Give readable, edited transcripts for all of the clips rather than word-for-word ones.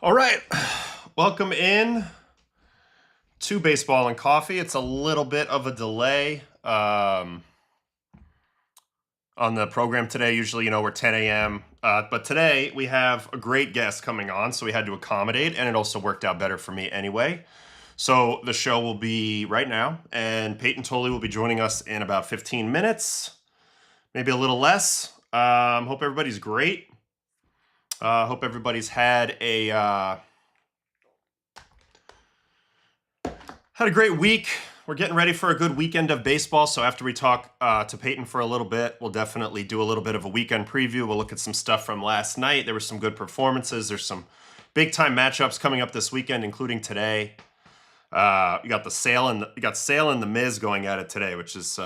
All right, welcome in to Baseball and Coffee. It's a little bit of a delay on the program today. Usually, we're 10 a.m., but today we have a great guest coming on, so we had to accommodate, and it also worked out better for me anyway. So the show will be right now, and Payton Tolle will be joining us in about 15 minutes, maybe a little less. Hope everybody's great. Hope everybody's had a great week. We're getting ready for a good weekend of baseball. So after we talk to Payton for a little bit, we'll definitely do a little bit of a weekend preview. We'll look at some stuff from last night. There were some good performances. There's some big time matchups coming up this weekend, including today. You got Sale and the Miz going at it today, which is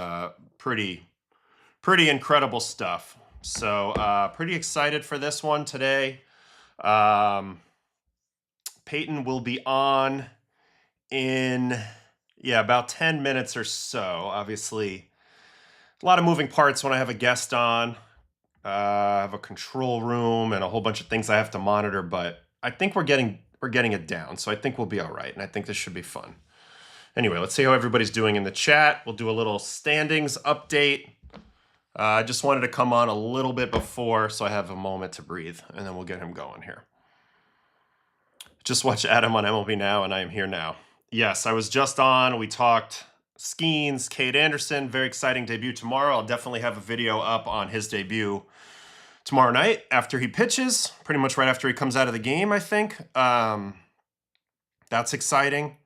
pretty incredible stuff. So pretty excited for this one today. Payton will be on in about 10 minutes or so. Obviously, a lot of moving parts when I have a guest on. I have a control room and a whole bunch of things I have to monitor, but I think we're getting it down, so I think we'll be all right, and I think this should be fun. Anyway, let's see how everybody's doing in the chat. We'll do a little standings update. I just wanted to come on a little bit before, so I have a moment to breathe, and then we'll get him going here. Just watch Adam on MLB Now, and I am here now. Yes, I was just on. We talked Skeens, Cade Anderson. Very exciting debut tomorrow. I'll definitely have a video up on his debut tomorrow night after he pitches, pretty much right after he comes out of the game, I think. That's exciting.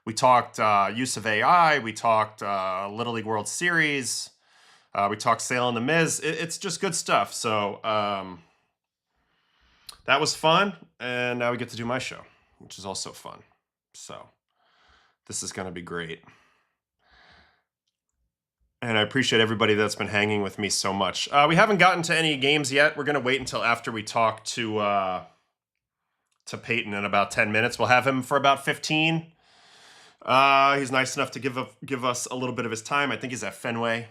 We talked use of AI. We talked Little League World Series. We talked Sale and the Miz. It's just good stuff. So that was fun. And now we get to do my show, which is also fun. So this is going to be great. And I appreciate everybody that's been hanging with me so much. We haven't gotten to any games yet. We're going to wait until after we talk to Payton in about 10 minutes. We'll have him for about 15. He's nice enough to give us a little bit of his time. I think he's at Fenway.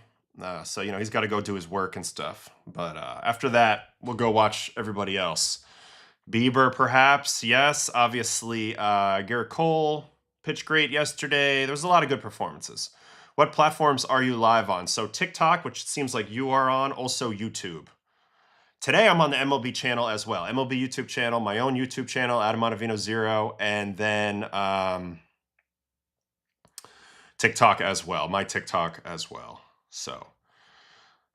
So, he's got to go do his work and stuff. But after that, we'll go watch everybody else. Bieber, perhaps. Yes, obviously. Garrett Cole pitched great yesterday. There was a lot of good performances. What platforms are you live on? So TikTok, which it seems like you are on, also YouTube. Today I'm on the MLB channel as well. MLB YouTube channel, my own YouTube channel, Adam Ottavino 0, and then TikTok as well, my TikTok as well. So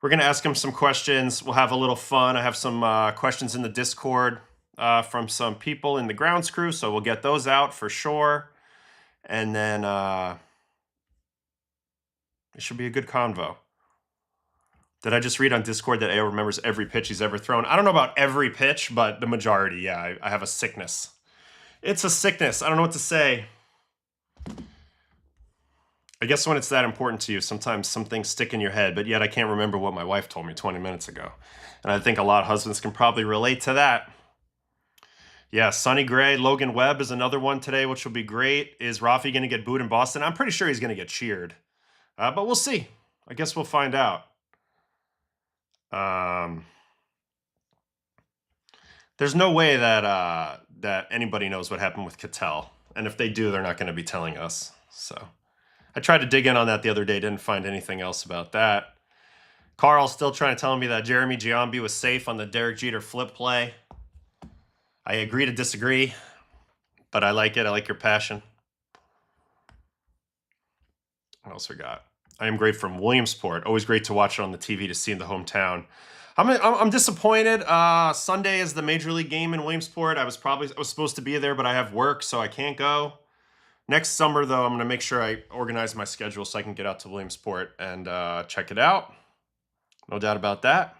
we're going to ask him some questions. We'll have a little fun. I have some questions in the Discord from some people in the grounds crew, so we'll get those out for sure. And then it should be a good convo. Did I just read on Discord that AO remembers every pitch he's ever thrown? I don't know about every pitch, but the majority, yeah. I have a sickness. It's a sickness. I don't know what to say. I guess when it's that important to you, sometimes some things stick in your head, but yet I can't remember what my wife told me 20 minutes ago. And I think a lot of husbands can probably relate to that. Yeah, Sonny Gray, Logan Webb is another one today, which will be great. Is Rafi going to get booed in Boston? I'm pretty sure he's going to get cheered. But we'll see. I guess we'll find out. There's no way that anybody knows what happened with Cattell. And if they do, they're not going to be telling us. So I tried to dig in on that the other day. Didn't find anything else about that. Carl's still trying to tell me that Jeremy Giambi was safe on the Derek Jeter flip play. I agree to disagree, but I like it. I like your passion. What else we got? I am great from Williamsport. Always great to watch it on the TV to see in the hometown. I'm disappointed. Sunday is the Major League game in Williamsport. I was supposed to be there, but I have work, so I can't go. Next summer, though, I'm going to make sure I organize my schedule so I can get out to Williamsport and check it out. No doubt about that.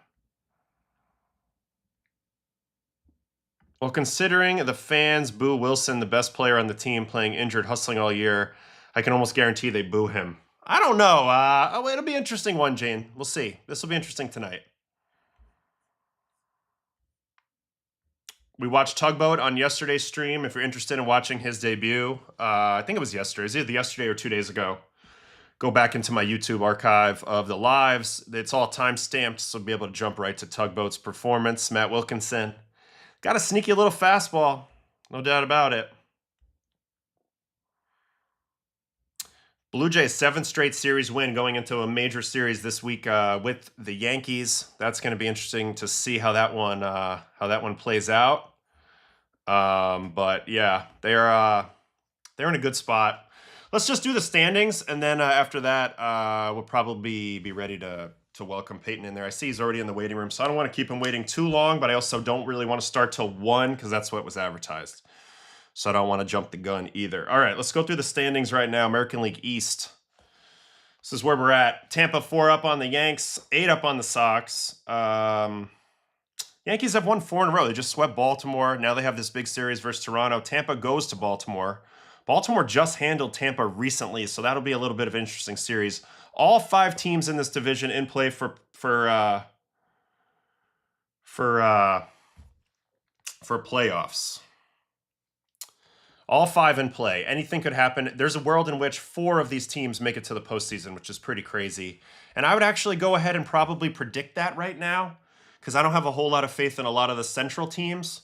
Well, considering the fans boo Wilson, the best player on the team, playing injured, hustling all year, I can almost guarantee they boo him. I don't know. It'll be an interesting one, Jane. We'll see. This will be interesting tonight. We watched Tugboat on yesterday's stream. If you're interested in watching his debut, I think it was yesterday. It was either yesterday or 2 days ago. Go back into my YouTube archive of the lives. It's all time-stamped, so you'll be able to jump right to Tugboat's performance. Matt Wilkinson. Got a sneaky little fastball. No doubt about it. Blue Jays 7th straight series win going into a major series this week with the Yankees. That's going to be interesting to see how that one plays out. But yeah, they're in a good spot. Let's just do the standings, and then after that, we'll probably be ready to welcome Payton in there. I see he's already in the waiting room, so I don't want to keep him waiting too long, but I also don't really want to start till 1 because that's what was advertised. So I don't want to jump the gun either. All right, let's go through the standings right now. American League East. This is where we're at. Tampa 4 up on the Yanks, 8 up on the Sox. Yankees have won 4 in a row. They just swept Baltimore. Now they have this big series versus Toronto. Tampa goes to Baltimore. Baltimore just handled Tampa recently, so that'll be a little bit of an interesting series. All 5 teams in this division in play for playoffs. All 5 in play. Anything could happen. There's a world in which 4 of these teams make it to the postseason, which is pretty crazy. And I would actually go ahead and probably predict that right now because I don't have a whole lot of faith in a lot of the central teams.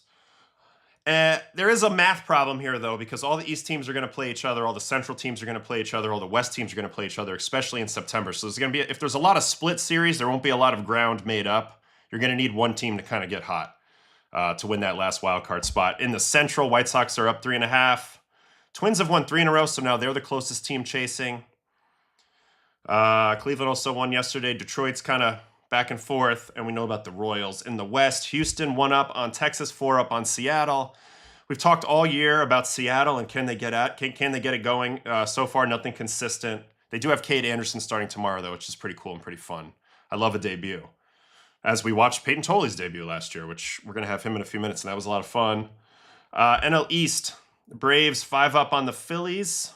There is a math problem here, though, because all the East teams are going to play each other, all the Central teams are going to play each other, all the West teams are going to play each other, especially in September. So there's going to be, if there's a lot of split series, there won't be a lot of ground made up. You're going to need one team to kind of get hot to win that last wild card spot. In the Central, White Sox are up 3.5. Twins have won 3 in a row, so now they're the closest team chasing. Cleveland also won yesterday. Detroit's kind of back and forth, and we know about the Royals. In the West, Houston 1 up on Texas, 4 up on Seattle. We've talked all year about Seattle and can they get it going? So far, nothing consistent. They do have Cade Anderson starting tomorrow, though, which is pretty cool and pretty fun. I love a debut. As we watched Payton Tolle's debut last year, which we're going to have him in a few minutes, and that was a lot of fun. NL East, Braves 5 up on the Phillies.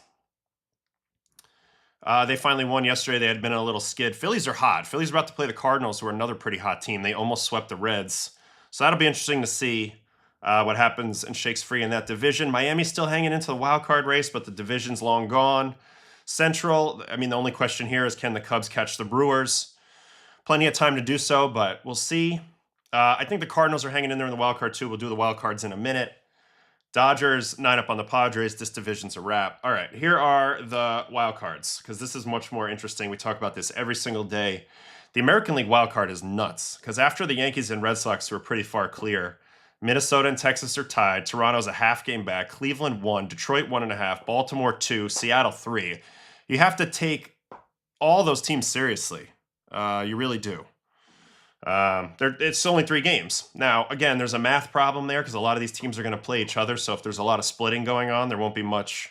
They finally won yesterday. They had been in a little skid. Phillies are hot. Phillies are about to play the Cardinals, who are another pretty hot team. They almost swept the Reds. So that'll be interesting to see what happens and shakes free in that division. Miami's still hanging into the wild card race, but the division's long gone. Central, I mean, the only question here is can the Cubs catch the Brewers? Plenty of time to do so, but we'll see. I think the Cardinals are hanging in there in the wild card too. We'll do the wild cards in a minute. Dodgers 9 up on the Padres. This division's a wrap. All right, here are the wild cards because this is much more interesting. We talk about this every single day. The American League wild card is nuts because after the Yankees and Red Sox were pretty far clear, Minnesota and Texas are tied. Toronto's a half game back. Cleveland 1, Detroit 1.5, Baltimore 2, Seattle 3. You have to take all those teams seriously. You really do. It's only 3 games. Now, again, there's a math problem there because a lot of these teams are going to play each other. So if there's a lot of splitting going on, there won't be much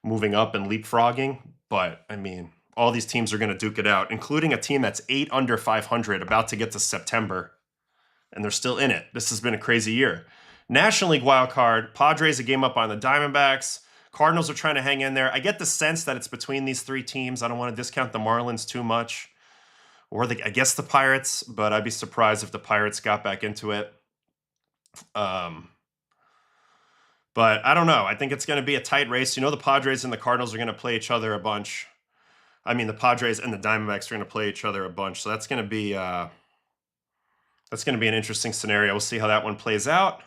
moving up and leapfrogging. But, I mean, all these teams are going to duke it out, including a team that's 8 under 500, about to get to September. And they're still in it. This has been a crazy year. National League wild card, Padres a game up on the Diamondbacks. Cardinals are trying to hang in there. I get the sense that it's between these 3 teams. I don't want to discount the Marlins too much. Or I guess the Pirates, but I'd be surprised if the Pirates got back into it. But I don't know. I think it's going to be a tight race. You know, the Padres and the Cardinals are going to play each other a bunch. I mean, the Padres and the Diamondbacks are going to play each other a bunch. So that's going to be an interesting scenario. We'll see how that one plays out.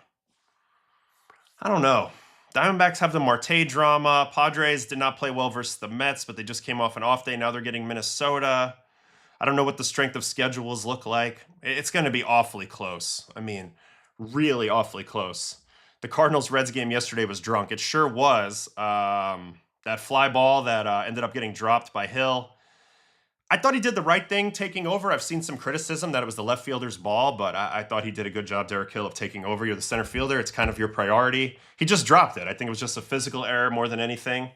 I don't know. Diamondbacks have the Marte drama. Padres did not play well versus the Mets, but they just came off an off day. Now they're getting Minnesota. I don't know what the strength of schedules look like. It's going to be awfully close. I mean, really awfully close. The Cardinals-Reds game yesterday was drunk. It sure was. That fly ball that ended up getting dropped by Hill. I thought he did the right thing taking over. I've seen some criticism that it was the left fielder's ball, but I thought he did a good job, Derek Hill, of taking over. You're the center fielder. It's kind of your priority. He just dropped it. I think it was just a physical error more than anything.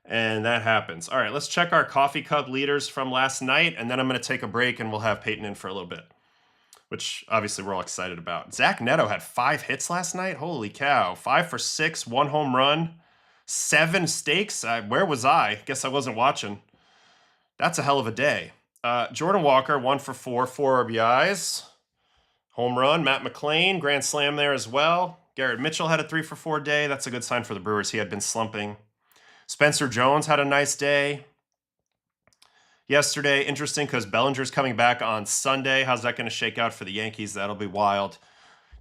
And that happens. All right, let's check our coffee cup leaders from last night, and then I'm going to take a break, and we'll have Payton in for a little bit, which obviously we're all excited about. Zach Neto had 5 hits last night. Holy cow. 5 for 6, 1 home run, 7 steaks. Where was I? Guess I wasn't watching. That's a hell of a day. Jordan Walker, 1 for 4, 4 RBIs. Home run. Matt McClain, grand slam there as well. Garrett Mitchell had a 3 for 4 day. That's a good sign for the Brewers. He had been slumping. Spencer Jones had a nice day yesterday. Interesting because Bellinger's coming back on Sunday. How's that going to shake out for the Yankees? That'll be wild.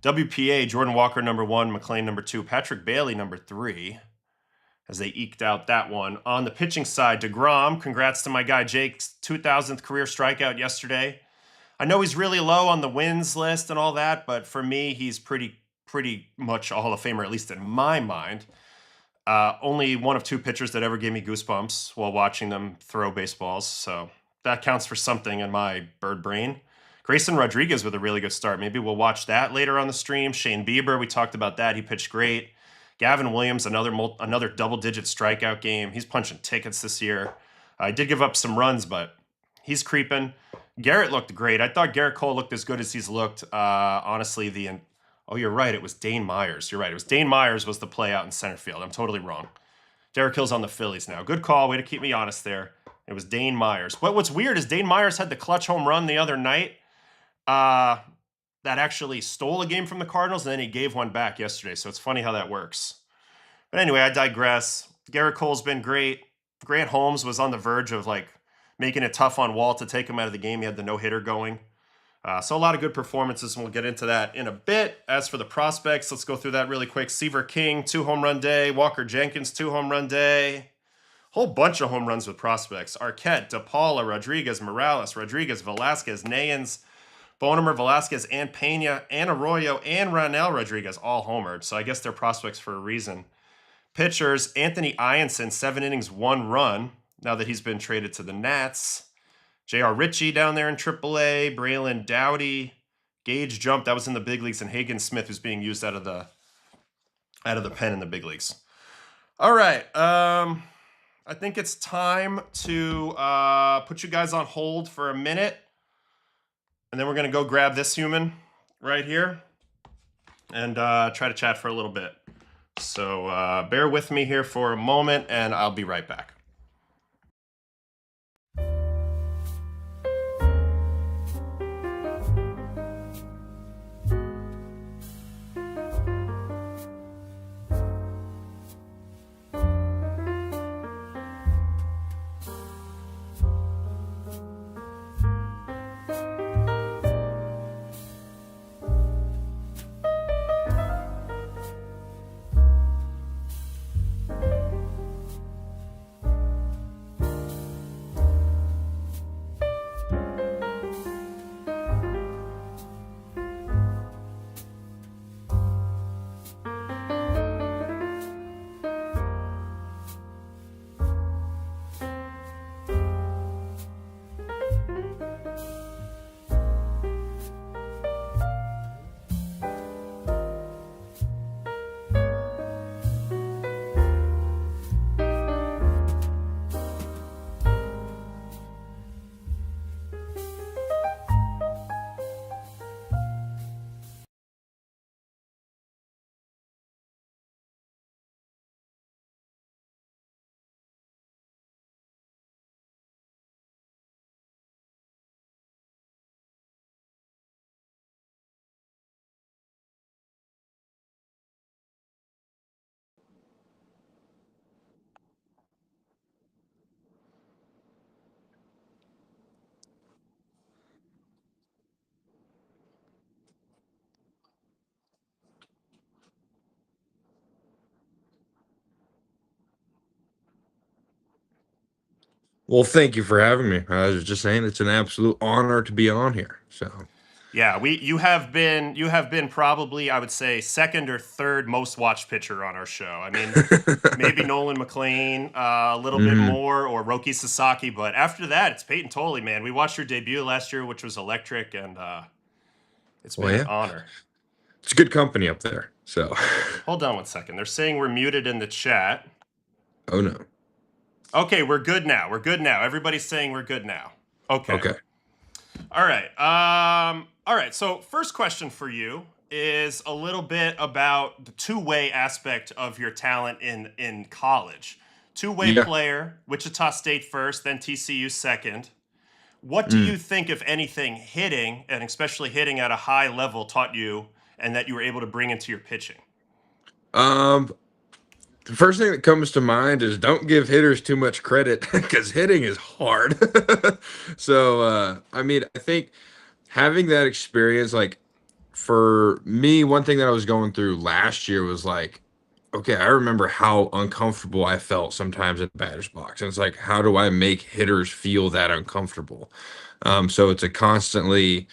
WPA, Jordan Walker number 1, McLean number 2, Patrick Bailey number 3, as they eked out that one. On the pitching side, DeGrom, congrats to my guy Jake's 2,000th career strikeout yesterday. I know he's really low on the wins list and all that, but for me, he's pretty much a Hall of Famer, at least in my mind. Only one of 2 pitchers that ever gave me goosebumps while watching them throw baseballs, so that counts for something in my bird brain. Grayson Rodriguez with a really good start. Maybe we'll watch that later on the stream. Shane Bieber, we talked about that. He pitched great. Gavin Williams, another double-digit strikeout game. He's punching tickets this year. I did give up some runs, but he's creeping. Garrett looked great. I thought Garrett Cole looked as good as he's looked. Honestly, oh, you're right. It was Dane Myers. You're right. It was Dane Myers was the play out in center field. I'm totally wrong. Derek Hill's on the Phillies now. Good call. Way to keep me honest there. It was Dane Myers. What's weird is Dane Myers had the clutch home run the other night that actually stole a game from the Cardinals, and then he gave one back yesterday. So it's funny how that works. But anyway, I digress. Garrett Cole's been great. Grant Holmes was on the verge of making it tough on Walt to take him out of the game. He had the no-hitter going. So a lot of good performances, and we'll get into that in a bit. As for the prospects, let's go through that really quick. Seaver King, 2-home-run day. Walker Jenkins, 2-home-run day. Whole bunch of home runs with prospects. Arquette, DePaula, Rodriguez, Morales, Rodriguez, Velasquez, Nayans, Bonemer, Velasquez, and Pena, and Arroyo, and Ronel Rodriguez all homered. So I guess they're prospects for a reason. Pitchers, Anthony Ianson, 7 innings, 1 run, now that he's been traded to the Nats. J.R. Ritchie down there in AAA. Braylon Dowdy. Gage jumped. That was in the big leagues. And Hagen Smith, who's being used out of the pen in the big leagues. All right. I think it's time to put you guys on hold for a minute. And then we're going to go grab this human right here and try to chat for a little bit. So bear with me here for a moment, and I'll be right back. Well, thank you for having me. I was just saying it's an absolute honor to be on here. So, Yeah, you have been probably, I would say, second or third most watched pitcher on our show. I mean, maybe Nolan McLean a little bit more, or Roki Sasaki, but after that, it's Payton Tolle, man. We watched your debut last year, which was electric, and it's been an honor. It's good company up there. So, hold on one second. They're saying we're muted in the chat. Oh no. Okay, we're good now. Everybody's saying we're good now. Okay. All right. All right. So first question for you is a little bit about the two-way aspect of your talent in college. Two-way player, Wichita State first, then TCU second. What do you think, if anything, hitting, and especially hitting at a high level, taught you and that you were able to bring into your pitching? The first thing that comes to mind is don't give hitters too much credit because hitting is hard. So, I mean, I think having that experience, like for me, one thing that I was going through last year was like, okay, I remember how uncomfortable I felt sometimes in the batter's box. And it's like, how do I make hitters feel that uncomfortable? So it's a constantly,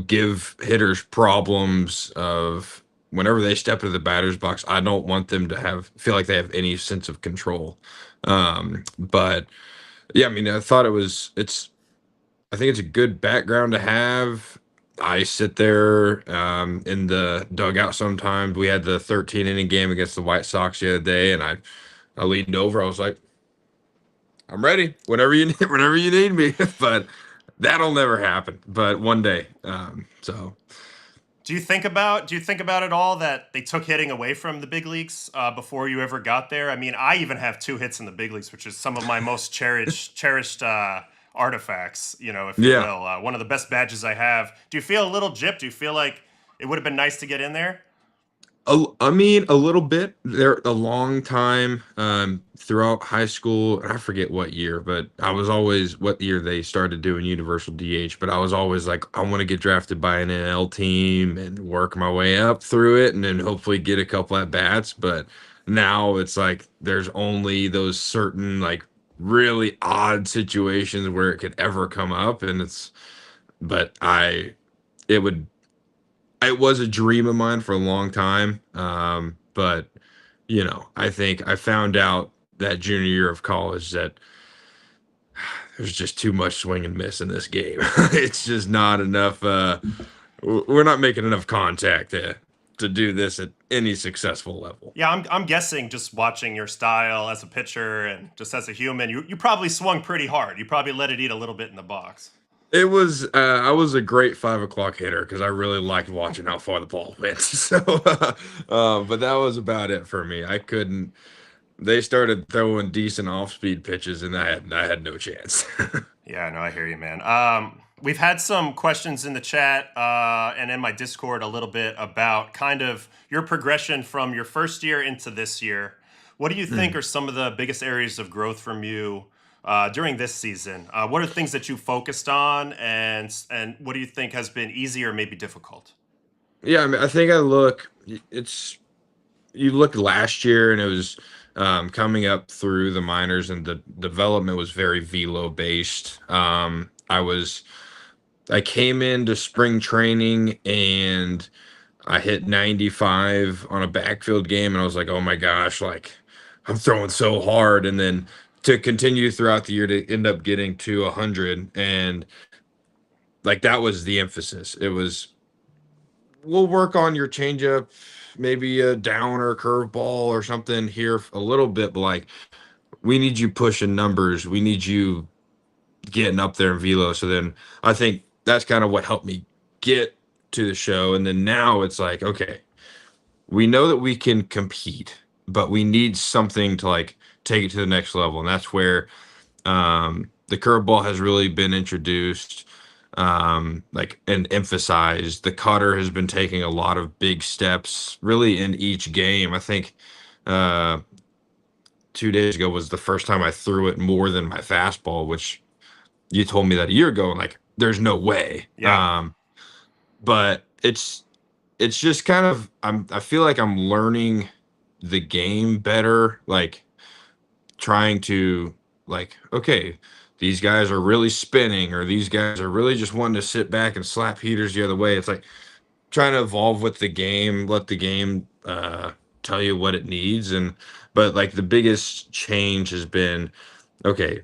give hitters problems of whenever they step into the batter's box. I don't want them to feel like they have any sense of control. But yeah, I mean, I think it's a good background to have. I sit there in the dugout sometimes. We had the 13 inning game against the White Sox the other day, and I leaned over. I was like, "I'm ready whenever you need, whenever you need me." But that'll never happen. But one day, so Do you think about it all that they took hitting away from the big leagues before you ever got there? I mean, I even have two hits in the big leagues, which is some of my most cherished artifacts, if you yeah. will. One of the best badges I have. Do you feel a little gypped? Do you feel like it would have been nice to get in there? I mean, a little bit. There a long time throughout high school, and I forget what year, but I was always what year they started doing universal DH. But I was always like, I want to get drafted by an NL team and work my way up through it, and then hopefully get a couple at bats. But now it's like there's only those certain like really odd situations where it could ever come up, and but it would it was a dream of mine for a long time. But I think I found out that junior year of college that there's just too much swing and miss in this game. It's just not enough. We're not making enough contact to do this at any successful level. Yeah, I'm guessing just watching your style as a pitcher and just as a human, you probably swung pretty hard. You probably let it eat a little bit in the box. It was I was a great 5 o'clock hitter because I really liked watching how far the ball went. So, but that was about it for me. I couldn't. They started throwing decent off-speed pitches, and I had no chance. Yeah, no, I hear you, man. We've had some questions in the chat and in my Discord a little bit about kind of your progression from your first year into this year. What do you think Mm. are some of the biggest areas of growth from you during this season? What are things that you focused on, and what do you think has been easy or maybe difficult? Yeah, I mean, I think it's you look last year and it was coming up through the minors and the development was very velo based. I came into spring training and I hit 95 on a backfield game and I was like, oh my gosh, like I'm throwing so hard. And then to continue throughout the year to end up getting to 100 and like that was the emphasis. It was we'll work on your changeup, maybe a downer curveball or something here a little bit, but like we need you pushing numbers. We need you getting up there in velo. So then I think that's kind of what helped me get to the show. And then now it's like, okay, we know that we can compete, but we need something to like take it to the next level. And that's where the curveball has really been introduced, like and emphasized. The cutter has been taking a lot of big steps, really in each game. I think uh, 2 days ago was the first time I threw it more than my fastball, which you told me that a year ago, and like, there's no way. Yeah. But it's just kind of I feel like I'm learning the game better, like trying to like, okay, these guys are really spinning, or these guys are really just wanting to sit back and slap heaters the other way. It's like trying to evolve with the game, let the game tell you what it needs. And but like the biggest change has been, okay,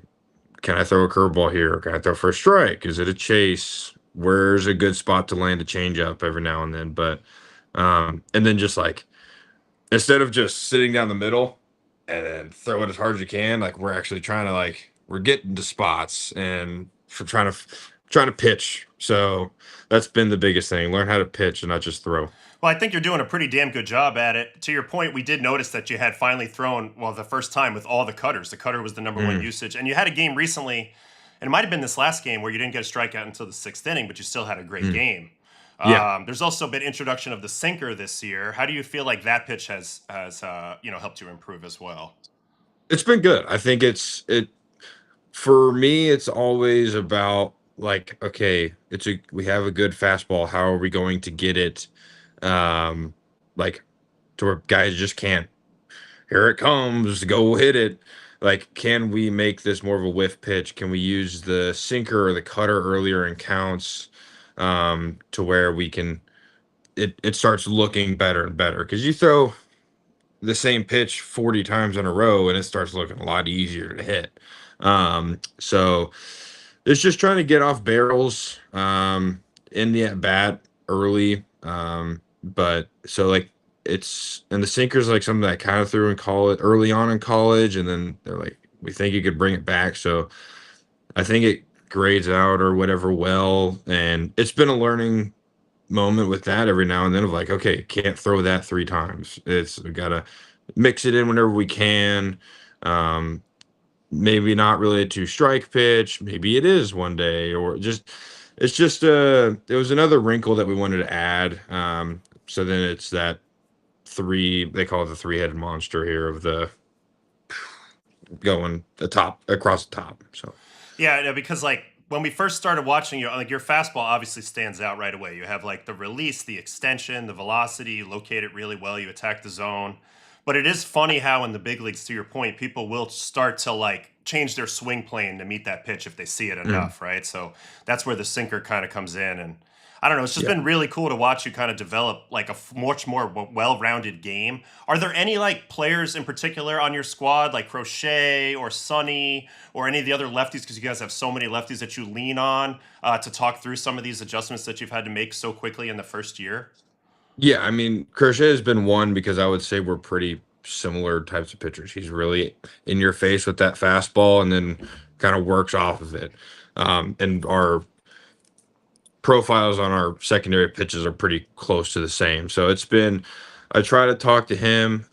can I throw a curveball here? Can I throw for a strike? Is it a chase? Where's a good spot to land a changeup every now and then? But and then just like instead of just sitting down the middle and then throw it as hard as you can, like we're actually trying to like we're getting to spots and for trying to pitch. So that's been the biggest thing. Learn how to pitch and not just throw. Well, I think you're doing a pretty damn good job at it. To your point, we did notice that you had finally thrown, well, the first time with all the cutters. The cutter was the number one Mm, usage. And you had a game recently, and it might have been this last game where you didn't get a strikeout until the sixth inning, but you still had a great mm. game. Yeah, There's also been introduction of the sinker this year. How do you feel like that pitch has helped you improve as well? it's been good. I think it for me, it's always about like, okay, we have a good fastball. How are we going to get it um like to where guys just can't, here it comes, go hit it. Like, can we make this more of a whiff pitch? Can we use the sinker or the cutter earlier in counts to where we can it starts looking better and better? Because you throw the same pitch 40 times in a row and it starts looking a lot easier to hit. So it's just trying to get off barrels in the at bat early. But so like it's and the sinker's like something that I kind of threw in college early on in college, and then they're like, we think you could bring it back. So I think it grades out or whatever well, and it's been a learning moment with that every now and then of like, okay, can't throw that 3 times. It's we gotta mix it in whenever we can. Um, Maybe not really a 2 strike pitch. Maybe it is one day, or just it's just it was another wrinkle that we wanted to add. So then it's that they call it the three-headed monster here of the going the top across the top. So Yeah, no, because like when we first started watching you, like your fastball obviously stands out right away. You have like the release, the extension, the velocity, you locate it really well, you attack the zone. But it is funny how in the big leagues, to your point, people will start to like change their swing plane to meet that pitch if they see it mm, enough, right? So that's where the sinker kind of comes in. And I don't know, it's just yeah. been really cool to watch you kind of develop like a much more well-rounded game. Are there any like players in particular on your squad, like Crochet or Sonny or any of the other lefties? Because you guys have so many lefties that you lean on to talk through some of these adjustments that you've had to make so quickly in the first year. Yeah, I mean, Crochet has been one because I would say we're pretty similar types of pitchers. He's really in your face with that fastball and then kind of works off of it. And our profiles on our secondary pitches are pretty close to the same. So I try to talk to him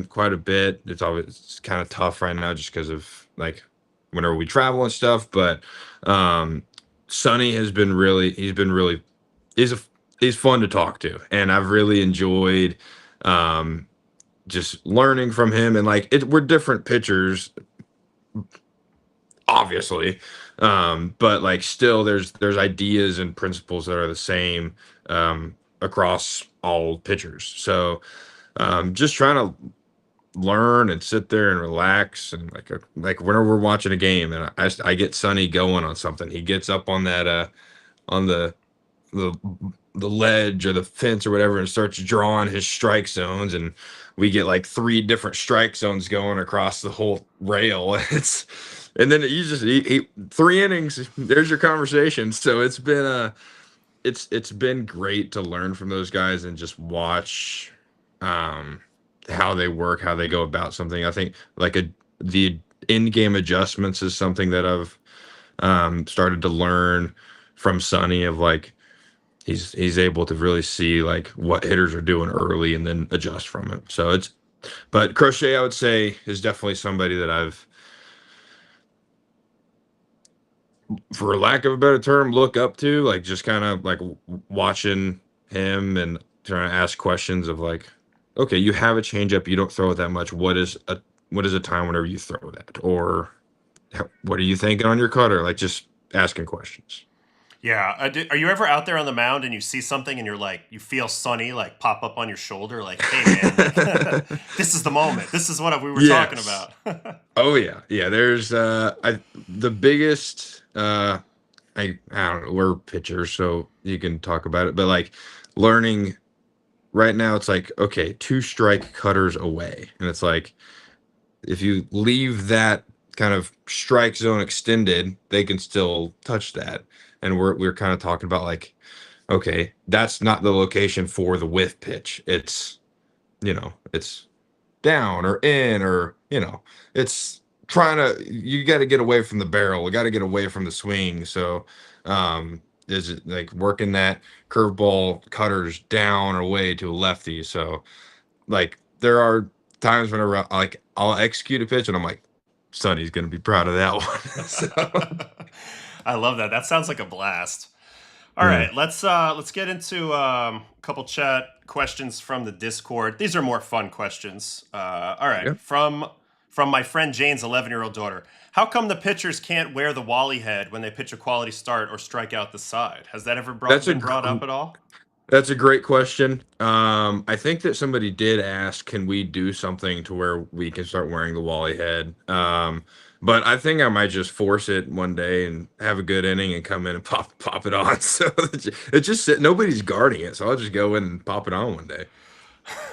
quite a bit. It's kind of tough right now just because of like whenever we travel and stuff. But um, Sonny he's been really, he's a, he's fun to talk to. And I've really enjoyed um, just learning from him. And like, we're different pitchers, obviously, but like still there's ideas and principles that are the same across all pitchers. So just trying to learn and sit there and relax and like whenever we're watching a game and I get Sonny going on something, he gets up on that on the the ledge or the fence or whatever and starts drawing his strike zones, and we get like 3 different strike zones going across the whole rail. It's and then you just 3 innings, there's your conversation. So it's been great to learn from those guys and just watch um how they work, how they go about something. I think like the in-game adjustments is something that I've started to learn from Sonny of like he's able to really see like what hitters are doing early and then adjust from it. So it's but Crochet I would say is definitely somebody that I've, for lack of a better term, look up to, like just kind of like watching him and trying to ask questions of like, okay, you have a changeup, you don't throw it that much. What is a time whenever you throw that? Or what are you thinking on your cutter? Like just asking questions. Yeah. Are you ever out there on the mound and you see something and you're like, you feel Sunny like pop up on your shoulder, like, hey man, like this is the moment. This is what we were talking Yes. about. Oh yeah. Yeah. There's the biggest I don't know, we're pitchers, so you can talk about it, but like learning right now, it's like, okay, 2 strike cutters away. And it's like, if you leave that kind of strike zone extended, they can still touch that. And we're kind of talking about like, okay, that's not the location for the whiff pitch. It's, it's down or in or, it's trying to, you got to get away from the barrel. We got to get away from the swing. So, is it like working that curveball cutters down or away to a lefty? So, like there are times whenever I'll execute a pitch and I'm like, Sonny's gonna be proud of that one. So I love that. That sounds like a blast. All mm, right, let's get into a couple chat questions from the Discord. These are more fun questions. All right, yeah. from my friend Jane's 11-year-old daughter. How come the pitchers can't wear the Wally head when they pitch a quality start or strike out the side? Has that ever That's a been brought up at all? That's a great question. I think that somebody did ask, can we do something to where we can start wearing the Wally head? But I think I might just force it one day and have a good inning and come in and pop it on. So it's just nobody's guarding it, so I'll just go in and pop it on one day.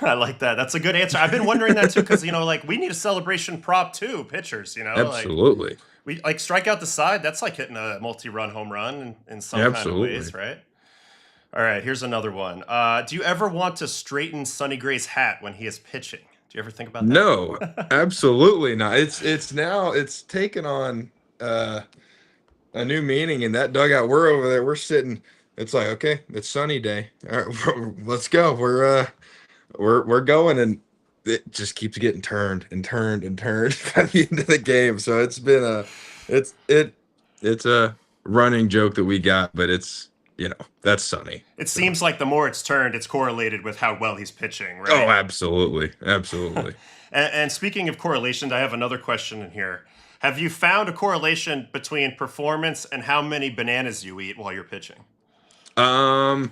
I like that. That's a good answer. I've been wondering that too, because like we need a celebration prop too, pitchers. Like Absolutely, we like strike out the side. That's like hitting a multi-run home run in some kind of absolutely. ways, right? All right, here's another one. Do you ever want to straighten Sonny Gray's hat when he is pitching? Do you ever think about No, that? absolutely not. It's now it's taken on a new meaning in that dugout. We're over there. We're sitting. It's like, okay, it's sunny day. All right, let's go. We're going, and it just keeps getting turned and turned and turned by the end of the game. So it's it's a running joke that we got, but that's sunny. It So seems like the more it's turned, it's correlated with how well he's pitching, oh, right? absolutely, absolutely. And speaking of correlations, I have another question in here. Have you found a correlation between performance and how many bananas you eat while you're pitching? Um,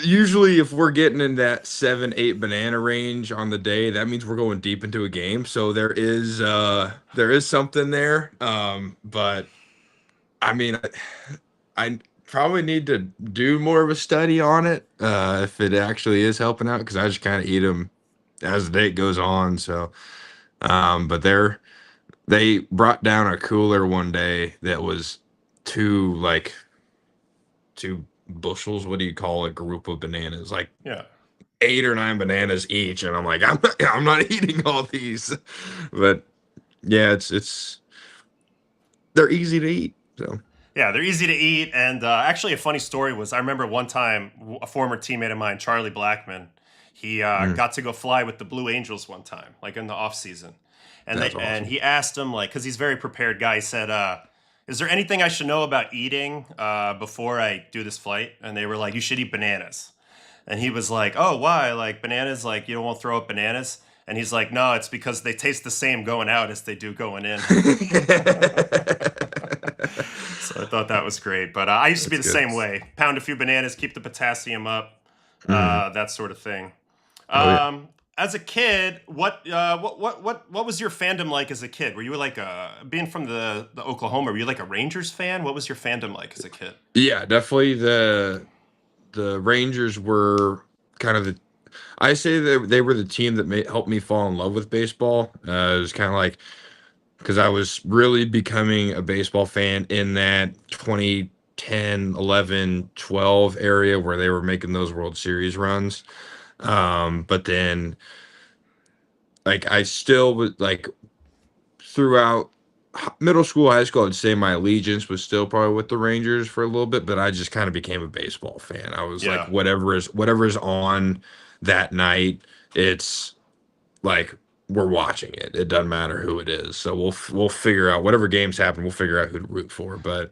Usually if we're getting in that 7, 8 banana range on the day, that means we're going deep into a game. So there is something there. But I mean, I probably need to do more of a study on it, if it actually is helping out, because I just kind of eat them as the day goes on. So, but they brought down a cooler one day that was two like two bushels. What do you call a group of bananas? Like Yeah. 8 or 9 bananas each, and I'm like, I'm not eating all these. But yeah, it's they're easy to eat. So Yeah, they're easy to eat. And actually, a funny story was I remember one time a former teammate of mine, Charlie Blackman, he mm, got to go fly with the Blue Angels one time, like in the off season. that's And awesome. he asked him, like, because he's a very prepared guy, he said, is there anything I should know about eating before I do this flight? And they were like, you should eat bananas. And he was like, oh, why? Like bananas, like you don't want to throw up bananas? And he's like, no, it's because they taste the same going out as they do going in. So I thought that was great. But I used to be That's the good. same way. Pound a few bananas, keep the potassium up, Mm. that sort of thing. Oh yeah. As a kid, what was your fandom like as a kid? Were you like being from the Oklahoma? Were you like a Rangers fan? What was your fandom like as a kid? Yeah, definitely the Rangers were kind of the I say that they were the team that helped me fall in love with baseball. It was kind of like because I was really becoming a baseball fan in that 2010, 11, 12 area where they were making those World Series runs. But then like I still was like throughout middle school, high school, I'd say my allegiance was still probably with the Rangers for a little bit, but I just kind of became a baseball fan. I was like, Yeah. whatever is on that night, it's like we're watching it. It doesn't matter who it is. So we'll figure out whatever games happen. We'll figure out who to root for. But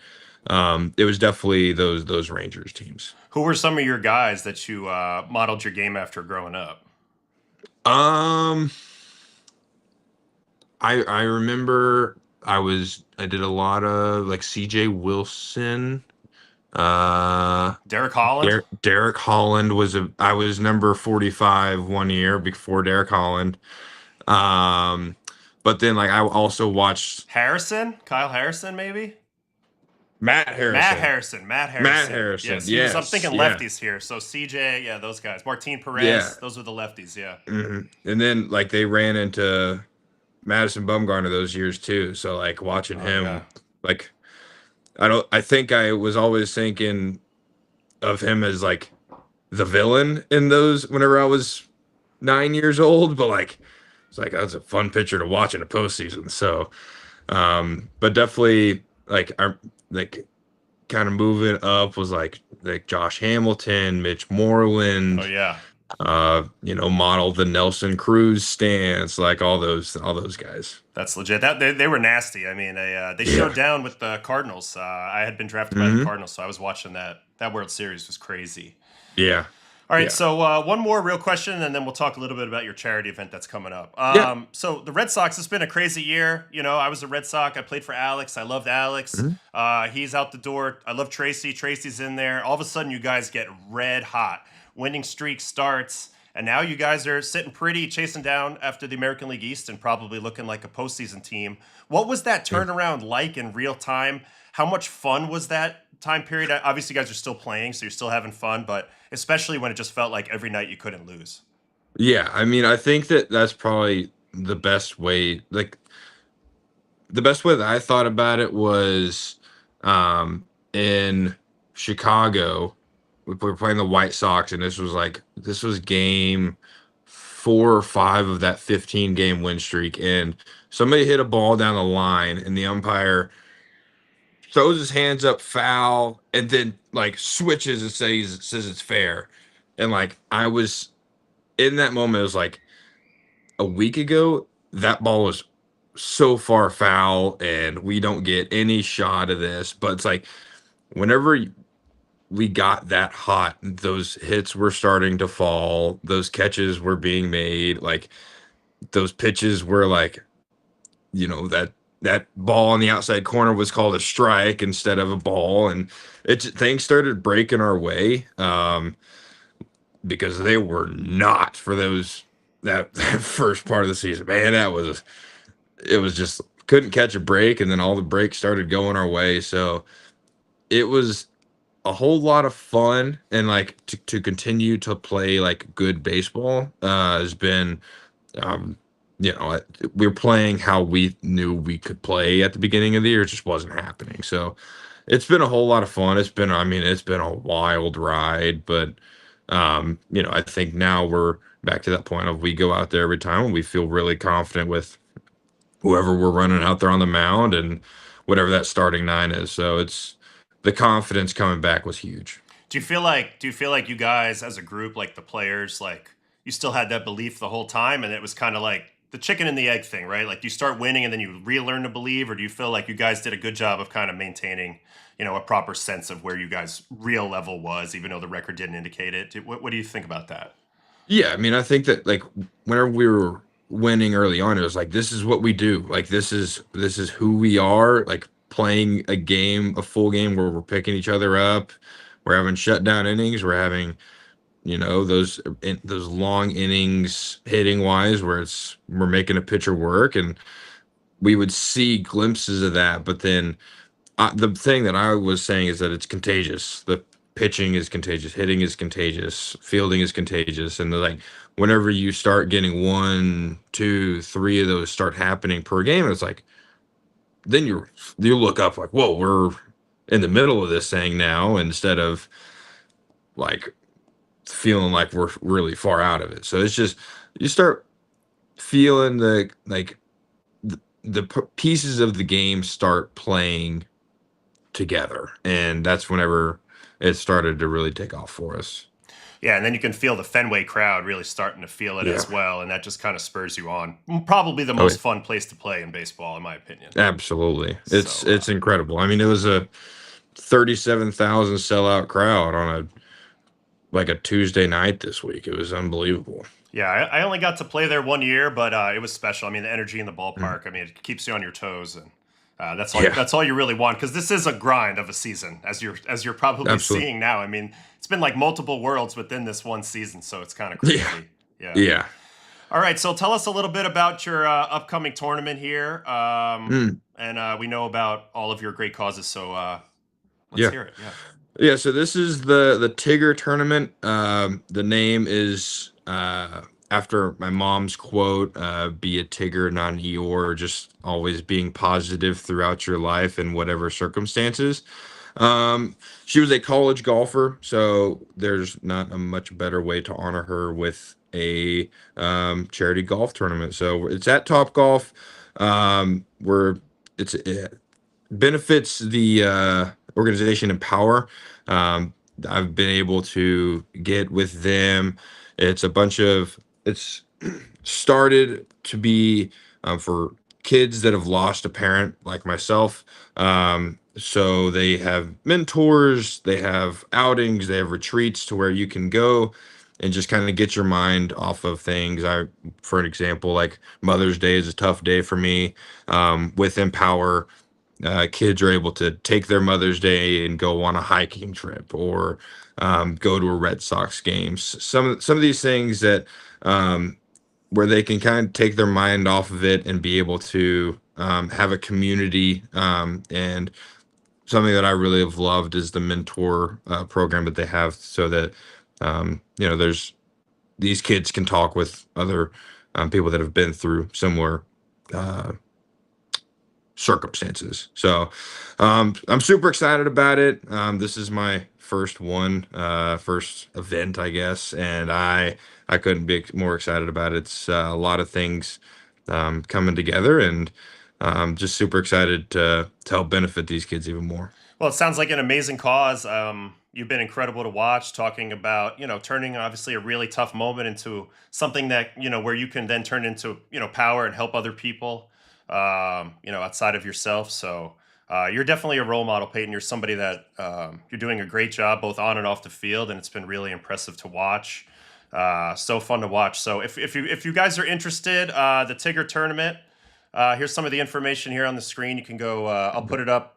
it was definitely those Rangers teams. Who were some of your guys that you modeled your game after growing up? Um, I remember I did a lot of like C.J. Wilson. Uh, Derek Holland? Derek Holland I was number 45 one year before Derek Holland. Um, but then like I also watched Harrison? Kyle Harrison, maybe? Matt Matt Harrison. Harrison. Matt Matt Harrison. Harrison. Yes, he was. I'm Yes. thinking Yeah. lefties here. So CJ, yeah, those guys. Martin Yeah. Perez, those were the lefties. Yeah. And then like they ran into Madison Bumgarner those years too. So like watching Oh yeah. him, like I think I was always thinking of him as like the villain in those whenever I was 9 years old, but like it's like that's a fun pitcher to watch in a postseason. So but definitely like I like kind of moving up was like Josh Hamilton, Mitch Oh Moreland, yeah. modeled the Nelson Cruz stance, like all those guys. That's legit. That they were nasty. I mean, they showed Yeah. down with the Cardinals. I had been drafted by the Hmm. Cardinals, so I was watching that. That World Series was crazy. Yeah. All right, Yeah. so one more real question, and then we'll talk a little bit about your charity event that's coming up. Yeah. So the Red Sox, it's been a crazy year. You know, I was a Red Sox. I played for Alex. I loved Alex. Mhm. He's out the door. I love Tracy. Tracy's in there. All of a sudden, you guys get red hot. Winning streak starts, and now you guys are sitting pretty, chasing down after the American League East, and probably looking like a postseason team. What was that Yeah. turnaround like in real time? How much fun was that time period? Obviously, you guys are still playing, so you're still having fun, but especially when it just felt like every night you couldn't lose. Yeah, I mean, I think that that's probably the best way. Like the best way that I thought about it was in Chicago. We were playing the White Sox, and this was game 4 or 5 of that 15 game win streak. And somebody hit a ball down the line, and the umpire throws his hands up foul, and then like switches and says it's fair. And like I was in that moment, it was like a week ago, that ball was so far foul, and we don't get any shot of this. But it's like whenever we got that hot, those hits were starting to fall, those catches were being made, like those pitches were like, that ball on the outside corner was called a strike instead of a ball, and things started breaking our way. Because they were not for that first part of the season. Man, it was just couldn't catch a break, and then all the breaks started going our way. So it was a whole lot of fun, and like to continue to play like good baseball has been um we were playing how we knew we could play at the beginning of the year. It just wasn't happening. So it's been a whole lot of fun. It's been a wild ride, but I think now we're back to that point of we go out there every time and we feel really confident with whoever we're running out there on the mound and whatever that starting nine is. So it's the confidence coming back was huge. Do you feel like you guys as a group, like the players, like you still had that belief the whole time, and it was kind of like the chicken and the egg thing, right? Like, do you start winning and then you relearn to believe, or do you feel like you guys did a good job of kind of maintaining, a proper sense of where you guys' real level was, even though the record didn't indicate it? What do you think about that? Yeah, I mean, I think that like whenever we were winning early on, it was like this is what we do. Like this is who we are. Like playing a full game where we're picking each other up. We're having shutdown innings. We're having those long innings hitting wise where we're making a pitcher work, and we would see glimpses of that. But then the thing that I was saying is that it's contagious. The pitching is contagious, hitting is contagious, fielding is contagious, and like whenever you start getting 1, 2, 3 of those start happening per game, it's like then you look up like, whoa, we're in the middle of this thing now, instead of like feeling like we're really far out of it. So it's just you start feeling the pieces of the game start playing together, and that's whenever it started to really take off for us. Yeah, and then you can feel the Fenway crowd really starting to feel it Yeah. as well, and that just kind of spurs you on. Probably the Oh, yeah. most fun place to play in baseball, in my opinion. Absolutely. It's So, it's incredible. I mean, it was a 37,000 sellout crowd on a Tuesday night this week. It was unbelievable. yeah, I only got to play there 1 year, but it was special. I mean, the energy in the Mm. ballpark. I mean, it keeps you on your toes, and that's all. Yeah, That's all you really want, because this is a grind of a season, as you're probably absolutely. seeing now. I mean, it's been like multiple worlds within this one season, so it's kind of Yeah, crazy. Yeah. yeah. All right, so tell us a little bit about your upcoming tournament here, Mm, and we know about all of your great causes. So let's yeah. hear it. Yeah. Yeah, so this is the Tigger tournament. The name is after my mom's quote, "Be a Tigger, not an Eeyore." Just always being positive throughout your life in whatever circumstances. She was a college golfer, so there's not a much better way to honor her with a charity golf tournament. So it's at Top Golf. Where it benefits the organization Empower. Um, I've been able to get with them. It's started to be for kids that have lost a parent like myself. So they have mentors, they have outings, they have retreats to where you can go and just kind of get your mind off of things. For an example, like Mother's Day is a tough day for me. With Empower, kids are able to take their Mother's Day and go on a hiking trip, or go to a Red Sox game. Some of these things that, where they can kind of take their mind off of it and be able to have a community. And something that I really have loved is the mentor program that they have, so that there's these kids can talk with other people that have been through similar uh, circumstances. So I'm super excited about it. This is my first event, I guess, and I couldn't be more excited about it. It's a lot of things coming together, and just super excited to help benefit these kids even more. Well, it sounds like an amazing cause. You've been incredible to watch, talking about, turning obviously a really tough moment into something that, where you can then turn into, power and help other people, outside of yourself. So you're definitely a role model, Peyton. You're somebody that you're doing a great job both on and off the field, and it's been really impressive to watch. So fun to watch. So if you guys are interested, the Tigger tournament, here's some of the information here on the screen. You can go. I'll put it up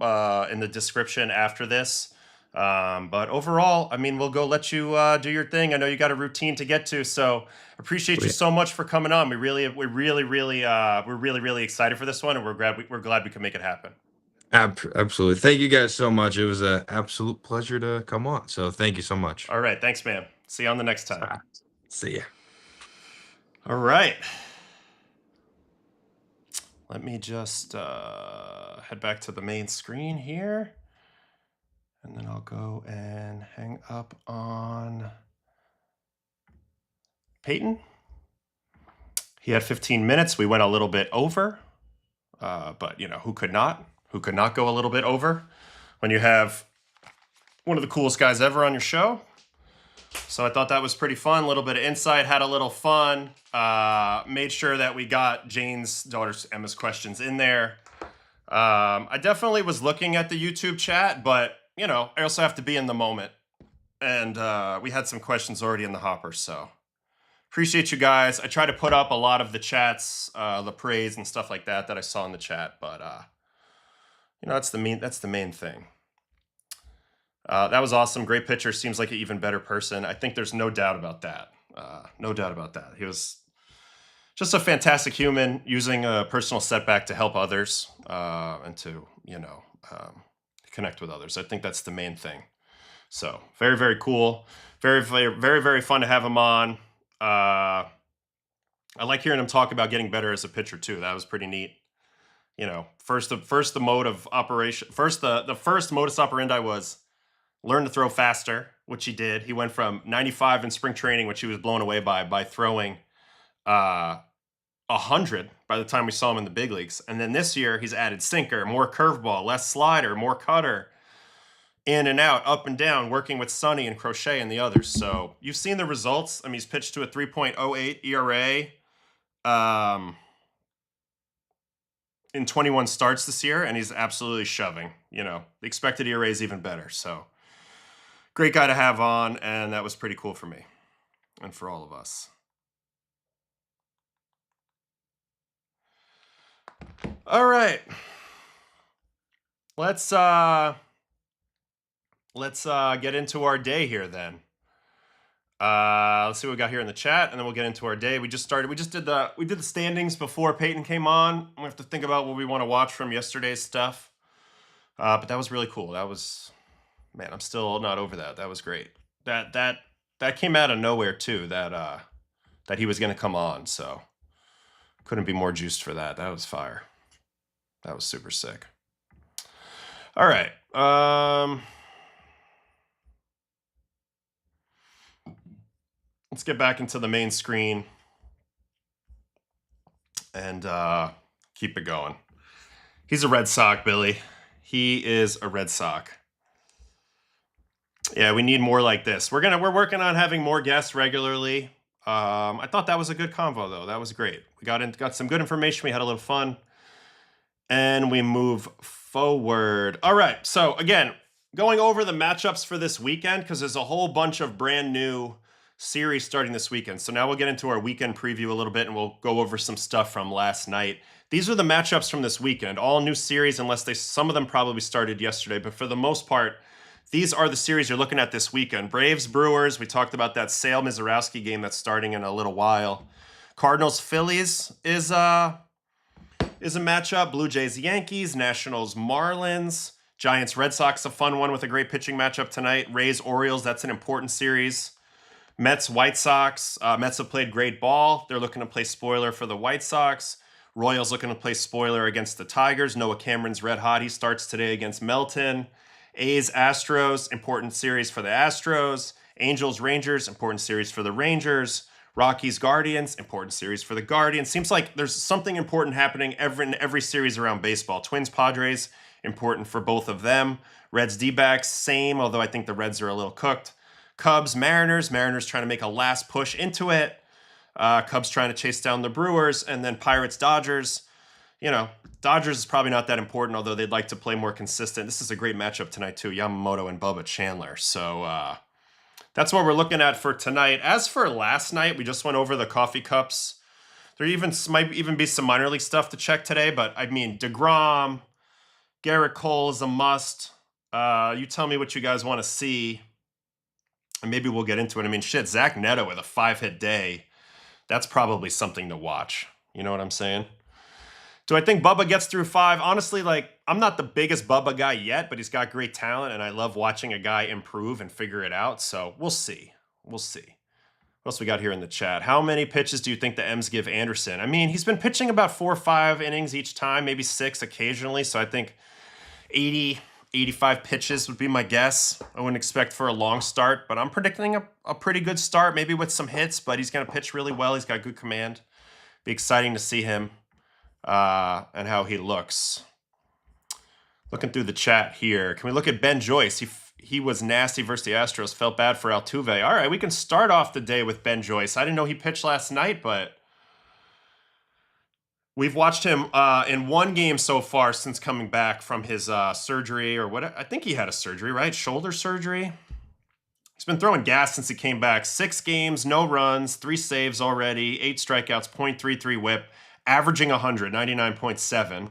in the description after this. But overall, I mean, we'll go let you do your thing. I know you got a routine to get to, so appreciate you so much for coming on. We're really excited for this one, and we're glad we could make it happen. Absolutely. Thank you guys so much. It was an absolute pleasure to come on. So thank you so much. All right, thanks, man. See you on the next time. Ah, See ya. All right. Let me just head back to the main screen here. And then I'll go and hang up on Peyton. He had 15 minutes. We went a little bit over, but who could not? Who could not go a little bit over when you have one of the coolest guys ever on your show? So I thought that was pretty fun. A little bit of insight, had a little fun. Made sure that we got Jane's daughter Emma's questions in there. I definitely was looking at the YouTube chat, but I also have to be in the moment. And we had some questions already in the hopper, so appreciate you guys. I try to put up a lot of the chats, the praise and stuff like that I saw in the chat, but that's the main thing. That was awesome. Great pitcher. Seems like an even better person. I think there's no doubt about that. No doubt about that. He was just a fantastic human, using a personal setback to help others, and to connect with others. I think that's the main thing. So very, very cool. Very, very, very, very fun to have him on. I like hearing him talk about getting better as a pitcher too. That was pretty neat. First the mode of operation. First the first modus operandi was learn to throw faster, which he did. He went from 95 in spring training, which he was blown away by throwing 100 by the time we saw him in the big leagues. And then this year, he's added sinker, more curveball, less slider, more cutter, in and out, up and down, working with Sonny and Crochet and the others. So you've seen the results. I mean, he's pitched to a 3.08 ERA in 21 starts this year, and he's absolutely shoving. The expected ERA is even better. So great guy to have on, and that was pretty cool for me and for all of us. All right. Let's get into our day here then. Let's see what we got here in the chat, and then we'll get into our day. We did the standings before Peyton came on. We have to think about what we want to watch from yesterday's stuff. But that was really cool. Man, I'm still not over that. That was great. That came out of nowhere too, that he was going to come on. So couldn't be more juiced for that. That was fire. That was super sick. All right. Let's get back into the main screen and keep it going. He's a Red Sox, Billy. He is a Red Sox. Yeah, we need more like this. We're working on having more guests regularly. I thought that was a good convo, though. That was great. We got some good information. We had a little fun. And we move forward. All right. So again, going over the matchups for this weekend, because there's a whole bunch of brand new series starting this weekend. So now we'll get into our weekend preview a little bit, and we'll go over some stuff from last night. These are the matchups from this weekend. All new series, unless some of them probably started yesterday, but for the most part, these are the series you're looking at this weekend. Braves, Brewers, we talked about that Sale Mizorowski game that's starting in a little while. Cardinals, Phillies is a matchup. Blue Jays, Yankees, Nationals, Marlins, Giants, Red Sox, a fun one with a great pitching matchup tonight. Rays, Orioles, that's an important series. Mets, White Sox. Mets have played great ball. They're looking to play spoiler for the White Sox. Royals looking to play spoiler against the Tigers. Noah Cameron's red hot. He starts today against Melton. A's, Astros, important series for the Astros. Angels, Rangers, important series for the Rangers. Rockies, Guardians, important series for the Guardians. Seems like there's something important happening in every series around baseball. Twins, Padres, important for both of them. Reds, D-backs, same, although I think the Reds are a little cooked. Cubs, Mariners. Mariners trying to make a last push into it. Cubs trying to chase down the Brewers. And then Pirates, Dodgers. You know, Dodgers is probably not that important, although they'd like to play more consistent. This is a great matchup tonight, too. Yamamoto and Bubba Chandler. So, that's what we're looking at for tonight. As for last night, we just went over the coffee cups. There might even be some minor league stuff to check today, but I mean, DeGrom, Garrett Cole is a must. You tell me what you guys want to see, and maybe we'll get into it. I mean, shit, Zach Neto with a 5-hit day. That's probably something to watch. You know what I'm saying? Do I think Bubba gets through 5? Honestly, like, I'm not the biggest Bubba guy yet, but he's got great talent, and I love watching a guy improve and figure it out. So we'll see. We'll see. What else we got here in the chat? How many pitches do you think the M's give Anderson? I mean, he's been pitching about 4 or 5 innings each time, maybe 6 occasionally. So I think 80, 85 pitches would be my guess. I wouldn't expect for a long start, but I'm predicting a pretty good start, maybe with some hits, but he's going to pitch really well. He's got good command. Be exciting to see him. And how he looks. Looking through the chat here. Can we look at Ben Joyce? He was nasty versus the Astros. Felt bad for Altuve. All right, we can start off the day with Ben Joyce. I didn't know he pitched last night, but we've watched him in one game so far since coming back from his surgery or what. I think he had a surgery, right? Shoulder surgery. He's been throwing gas since he came back. 6 games, no runs, 3 saves already, 8 strikeouts, .33 whip. Averaging 100, 99.7.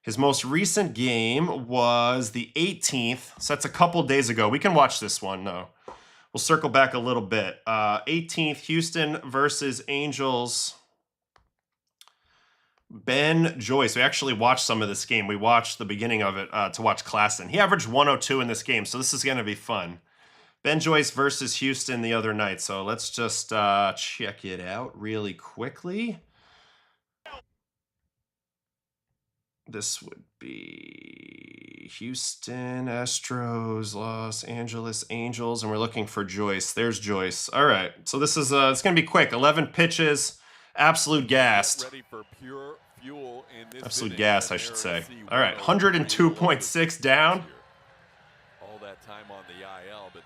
His most recent game was the 18th, so that's a couple days ago. We can watch this one, no. We'll circle back a little bit. 18th, Houston versus Angels. Ben Joyce. We actually watched some of this game. We watched the beginning of it to watch Klassen. He averaged 102 in this game, so this is going to be fun. Ben Joyce versus Houston the other night, so let's just check it out really quickly. This would be Houston, Astros, Los Angeles Angels, and we're looking for Joyce. There's Joyce. All right, so this is it's going to be quick. 11 pitches, absolute gassed. Absolute gas, I should say. All right, 102.6 down. All that time on the IL, but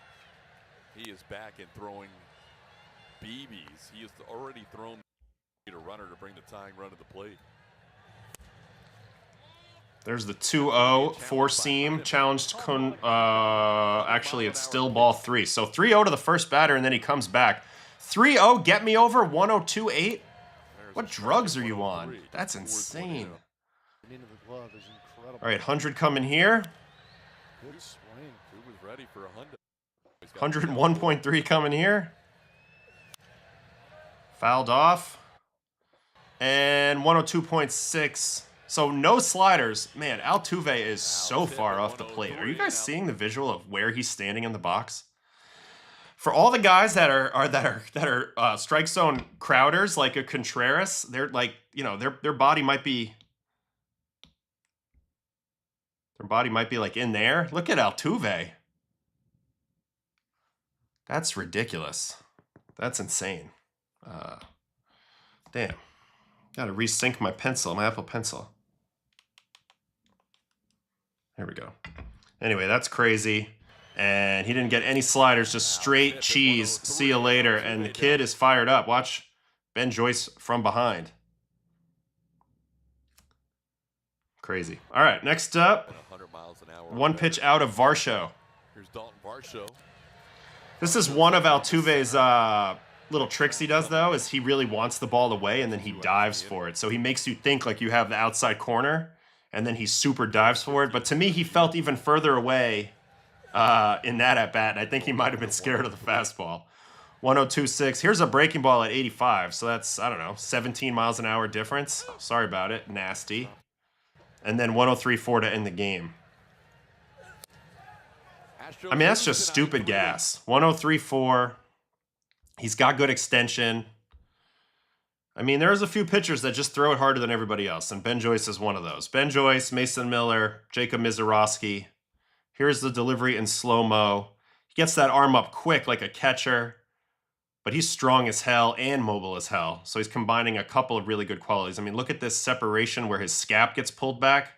he is back and throwing BBs. He has already thrown a runner to bring the tying run to the plate. There's the 2-0 four-seam challenged. Actually, it's still ball 3. So 3-0 to the first batter, and then he comes back. 3-0, get me over 102.8. What drugs are you on? That's insane. All right, 100 coming here. 101.3 coming here. Fouled off. And 102.6. So no sliders. Man, Altuve is so far off the plate. Are you guys seeing the visual of where he's standing in the box? For all the guys that are strike zone crowders like a Contreras, they're like, you know, their body might be like in there. Look at Altuve. That's ridiculous. That's insane. Damn. Got to resync my pencil, my Apple Pencil. There we go. Anyway, that's crazy. And he didn't get any sliders, just straight cheese. See you later. And the kid is fired up. Watch Ben Joyce from behind. Crazy. All right, next up, 1 pitch out of Varsho. Here's Dalton Varsho. This is one of Altuve's little tricks he does, though, is he really wants the ball away, and then he dives for it. So he makes you think like you have the outside corner, and then he super dives for it. But to me, he felt even further away in that at-bat, and I think he might have been scared of the fastball. 102.6. Here's a breaking ball at 85, so that's, I don't know, 17 miles an hour difference. Sorry about it. Nasty. And then 103.4 to end the game. I mean, that's just stupid gas. 103.4. He's got good extension. I mean, there's a few pitchers that just throw it harder than everybody else, and Ben Joyce is one of those. Ben Joyce, Mason Miller, Jacob Mizorowski. Here's the delivery in slow-mo. He gets that arm up quick like a catcher, but he's strong as hell and mobile as hell. So he's combining a couple of really good qualities. I mean, look at this separation where his scap gets pulled back.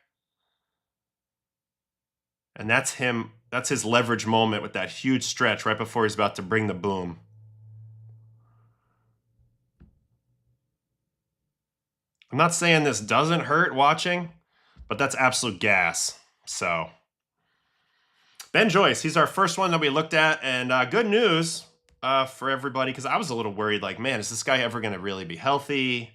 And that's him. That's his leverage moment with that huge stretch right before he's about to bring the boom. I'm not saying this doesn't hurt watching, but that's absolute gas. So Ben Joyce, he's our first one that we looked at, and good news for everybody, because I was a little worried, like, man, is this guy ever going to really be healthy?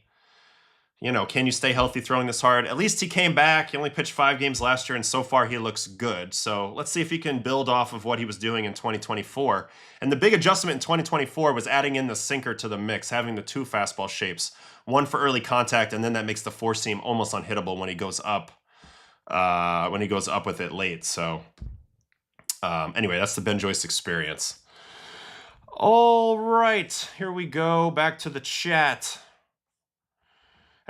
You know, can you stay healthy throwing this hard? At least he came back. He only pitched 5 games last year, and so far he looks good. So let's see if he can build off of what he was doing in 2024. And the big adjustment in 2024 was adding in the sinker to the mix, having the 2 fastball shapes, one for early contact, and then that makes the 4-seam almost unhittable when he goes up. With it late. So anyway, that's the Ben Joyce experience. All right, here we go. Back to the chat.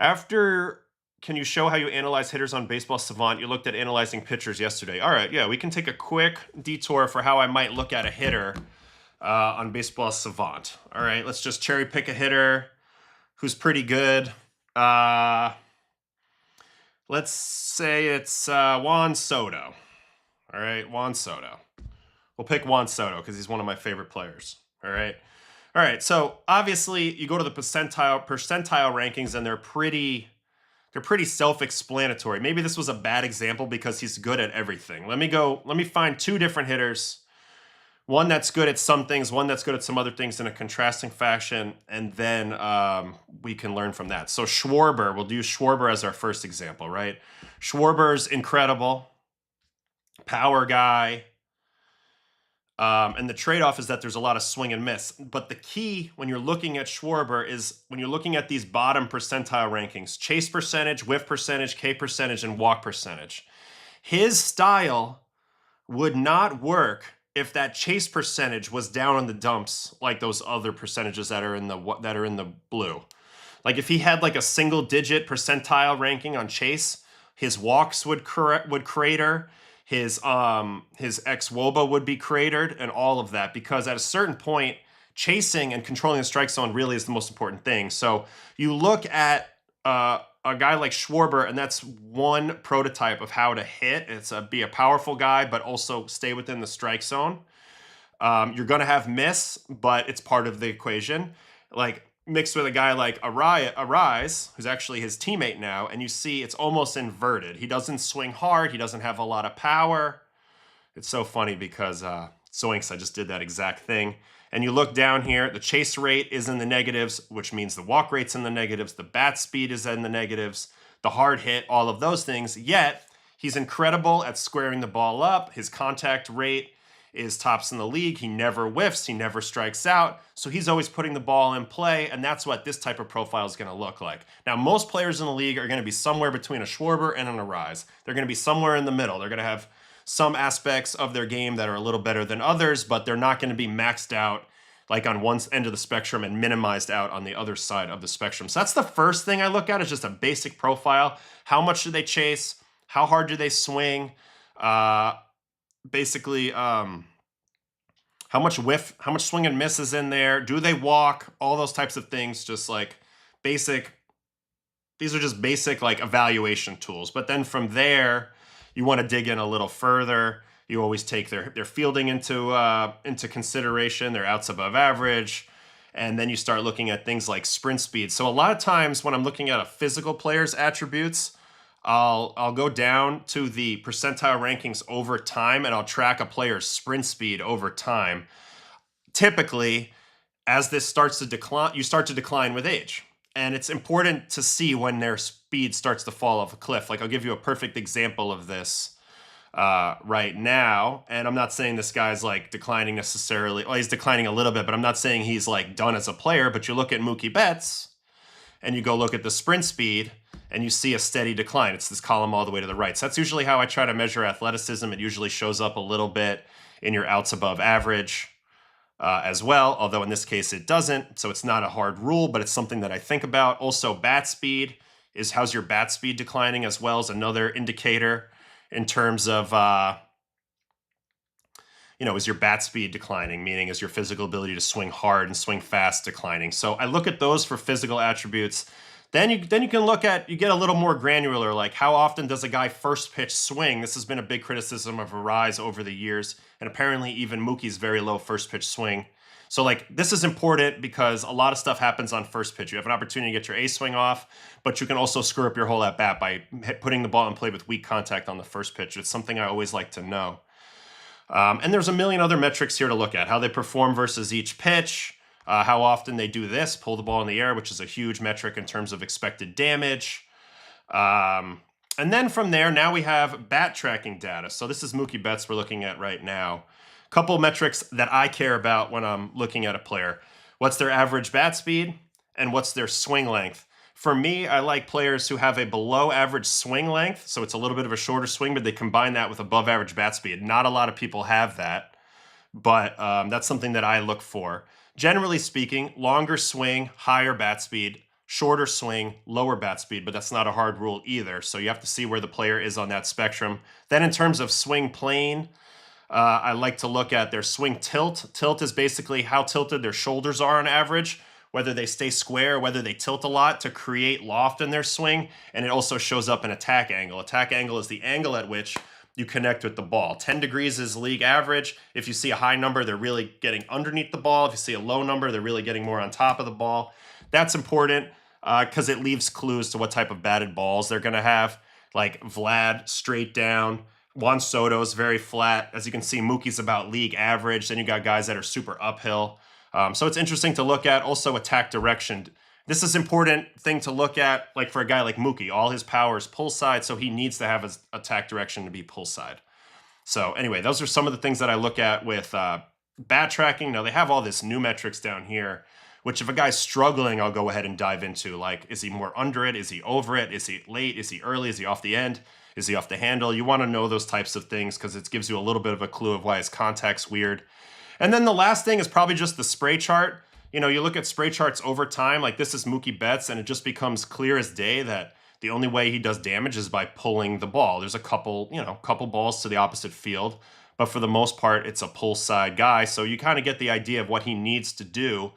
Can you show how you analyze hitters on Baseball Savant? You looked at analyzing pitchers yesterday. All right, yeah, we can take a quick detour for how I might look at a hitter on Baseball Savant. All right, let's just cherry pick a hitter who's pretty good. Let's say it's Juan Soto. All right, Juan Soto. We'll pick Juan Soto because he's one of my favorite players. All right. So obviously, you go to the percentile rankings, and they're pretty self-explanatory. Maybe this was a bad example because he's good at everything. Let me find 2 different hitters. One that's good at some things, one that's good at some other things in a contrasting fashion, and then we can learn from that. So Schwarber, we'll do Schwarber as our first example, right? Schwarber's incredible, power guy. And the trade-off is that there's a lot of swing and miss. But the key when you're looking at Schwarber is when you're looking at these bottom percentile rankings, chase percentage, whiff percentage, K percentage, and walk percentage. His style would not work if that chase percentage was down in the dumps like those other percentages that are in the blue. Like if he had like a single-digit percentile ranking on chase, his walks would crater. His ex-WOBA would be cratered, and all of that, because at a certain point, chasing and controlling the strike zone really is the most important thing. So you look at a guy like Schwarber, and that's one prototype of how to hit. It's be a powerful guy, but also stay within the strike zone. You're going to have miss, but it's part of the equation. Like mixed with a guy like Arise, who's actually his teammate now, and you see it's almost inverted. He doesn't swing hard. He doesn't have a lot of power. It's so funny because Zoinks, I just did that exact thing. And you look down here, the chase rate is in the negatives, which means the walk rate's in the negatives, the bat speed is in the negatives, the hard hit, all of those things. Yet, he's incredible at squaring the ball up. His contact rate is tops in the league. He never whiffs. He never strikes out. So he's always putting the ball in play, and that's what this type of profile is going to look like. Now, most players in the league are going to be somewhere between a Schwarber and an Arise. They're going to be somewhere in the middle. They're going to have some aspects of their game that are a little better than others, but they're not going to be maxed out like on one end of the spectrum and minimized out on the other side of the spectrum. So that's the first thing I look at, is just a basic profile. How much do they chase? How hard do they swing? Basically, how much whiff, how much swing and miss is in there? Do they walk? All those types of things, just like basic. These are just basic like evaluation tools. But then from there, you want to dig in a little further. You always take their fielding into consideration, their outs above average, and then you start looking at things like sprint speed. So a lot of times when I'm looking at a physical player's attributes, I'll go down to the percentile rankings over time, and I'll track a player's sprint speed over time. typically, as this starts to decline, you start to decline with age. And it's important to see when their speed starts to fall off a cliff. Like, I'll give you a perfect example of this right now. And I'm not saying this guy's like declining necessarily. Well, he's declining a little bit, but I'm not saying he's like done as a player. But you look at Mookie Betts and you go look at the sprint speed and you see a steady decline. It's this column all the way to the right. So that's usually how I try to measure athleticism. It usually shows up a little bit in your outs above average as well, although in this case it doesn't. So it's not a hard rule, but it's something that I think about. Also, bat speed is how's your bat speed declining as well as another indicator in terms of, is your bat speed declining, meaning is your physical ability to swing hard and swing fast declining. So I look at those for physical attributes. Then you can look at, you get a little more granular, like how often does a guy first pitch swing? This has been a big criticism of Arise over the years, and apparently even Mookie's very low first pitch swing. So like this is important because a lot of stuff happens on first pitch. You have an opportunity to get your A swing off, but you can also screw up your whole at bat by putting the ball in play with weak contact on the first pitch. It's something I always like to know. And there's a million other metrics here to look at. How they perform versus each pitch, how often they do this, pull the ball in the air, which is a huge metric in terms of expected damage. And then from there, now we have bat tracking data. So this is Mookie Betts we're looking at right now. Couple metrics that I care about when I'm looking at a player. What's their average bat speed and what's their swing length? For me, I like players who have a below average swing length, so it's a little bit of a shorter swing, but they combine that with above average bat speed. Not a lot of people have that, but that's something that I look for. Generally speaking, longer swing, higher bat speed, shorter swing, lower bat speed, but that's not a hard rule either. So you have to see where the player is on that spectrum. Then in terms of swing plane, I like to look at their swing tilt. Tilt is basically how tilted their shoulders are on average, whether they stay square, whether they tilt a lot to create loft in their swing. And it also shows up in attack angle. Attack angle is the angle at which you connect with the ball. 10 degrees is league average. If you see a high number, they're really getting underneath the ball. If you see a low number, they're really getting more on top of the ball. That's important because it leaves clues to what type of batted balls they're going to have. Like Vlad, straight down. Juan Soto's very flat. As you can see, Mookie's about league average. Then you got guys that are super uphill. So it's interesting to look at. Also, attack direction. This is an important thing to look at, like for a guy like Mookie. All his power is pull side, so he needs to have his attack direction to be pull side. So anyway, those are some of the things that I look at with bat tracking. Now, they have all this new metrics down here, which if a guy's struggling, I'll go ahead and dive into. Like, is he more under it? Is he over it? Is he late? Is he early? Is he off the end? Is he off the handle? You want to know those types of things because it gives you a little bit of a clue of why his contact's weird. And then the last thing is probably just the spray chart. You look at spray charts over time, like this is Mookie Betts, and it just becomes clear as day that the only way he does damage is by pulling the ball. There's a couple balls to the opposite field, but for the most part, it's a pull side guy. So you kind of get the idea of what he needs to do,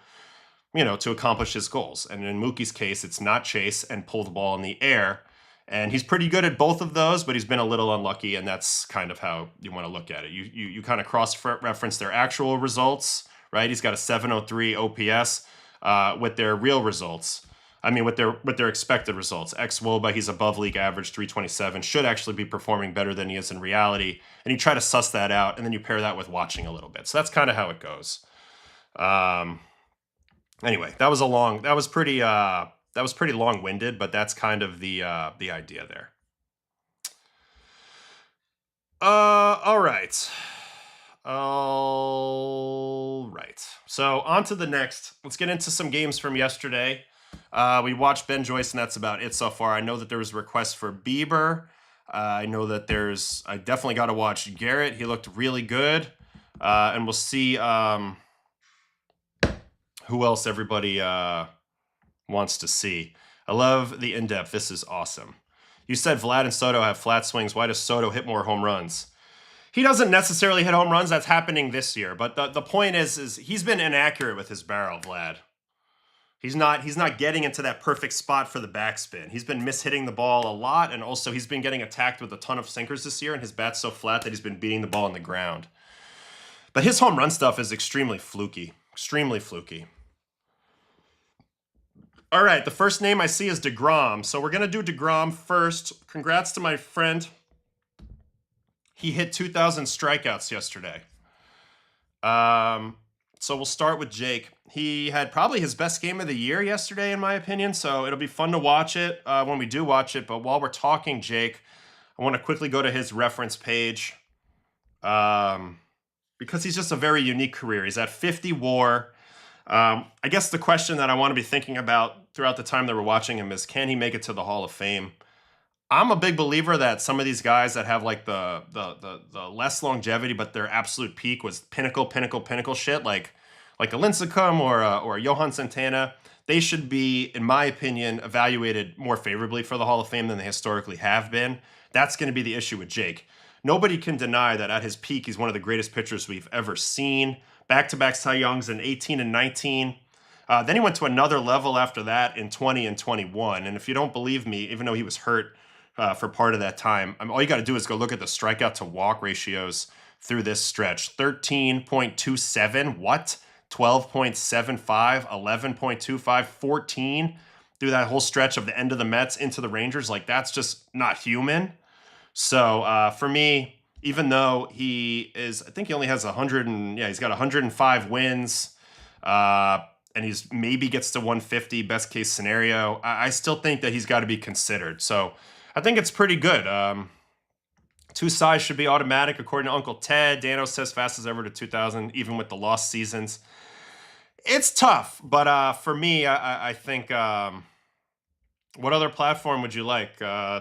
to accomplish his goals. And in Mookie's case, it's not chase and pull the ball in the air. And he's pretty good at both of those, but he's been a little unlucky, and that's kind of how you want to look at it. You kind of cross-reference their actual results, right? He's got a 703 OPS with their real results. I mean, with their expected results. Ex-WOBA, he's above league average, 327, should actually be performing better than he is in reality. And you try to suss that out, and then you pair that with watching a little bit. So that's kind of how it goes. Anyway, that was pretty long-winded, but that's kind of the idea there. All right. So on to the next. Let's get into some games from yesterday. We watched Ben Joyce, and that's about it so far. I know that there was requests for Bieber. I know that I definitely got to watch Garrett. He looked really good. And we'll see who else everybody wants to see. I love the in-depth. This is awesome. You said Vlad and Soto have flat swings. Why does Soto hit more home runs? He doesn't necessarily hit home runs. That's happening this year. But the point is he's been inaccurate with his barrel, Vlad. He's not getting into that perfect spot for the backspin. He's been mishitting the ball a lot, and also he's been getting attacked with a ton of sinkers this year, and his bat's so flat that he's been beating the ball on the ground. But his home run stuff is extremely fluky. Extremely fluky. All right, the first name I see is DeGrom. So we're going to do DeGrom first. Congrats to my friend. He hit 2,000 strikeouts yesterday. So we'll start with Jake. He had probably his best game of the year yesterday, in my opinion. So it'll be fun to watch it when we do watch it. But while we're talking Jake, I want to quickly go to his reference page because he's just a very unique career. He's at 50 WAR. I guess the question that I want to be thinking about throughout the time that we're watching him is, can he make it to the Hall of Fame? I'm a big believer that some of these guys that have like the less longevity, but their absolute peak was pinnacle shit, like a Lincecum or a Johan Santana, they should be, in my opinion, evaluated more favorably for the Hall of Fame than they historically have been. That's going to be the issue with Jake. Nobody can deny that at his peak, he's one of the greatest pitchers we've ever seen. Back-to-back Cy Youngs in 18 and 19. Then he went to another level after that in 20 and 21. And if you don't believe me, even though he was hurt for part of that time, all you got to do is go look at the strikeout to walk ratios through this stretch. 13.27, what? 12.75, 11.25, 14 through that whole stretch of the end of the Mets into the Rangers. Like, that's just not human. So for me, even though he is, I think he only has he's got 105 wins, and he's maybe gets to 150, best case scenario, I still think that he's got to be considered. So I think it's pretty good. 2 Cys should be automatic, according to Uncle Ted. Dano says fastest ever to 2,000, even with the lost seasons. It's tough, but for me, I think, what other platform would you like,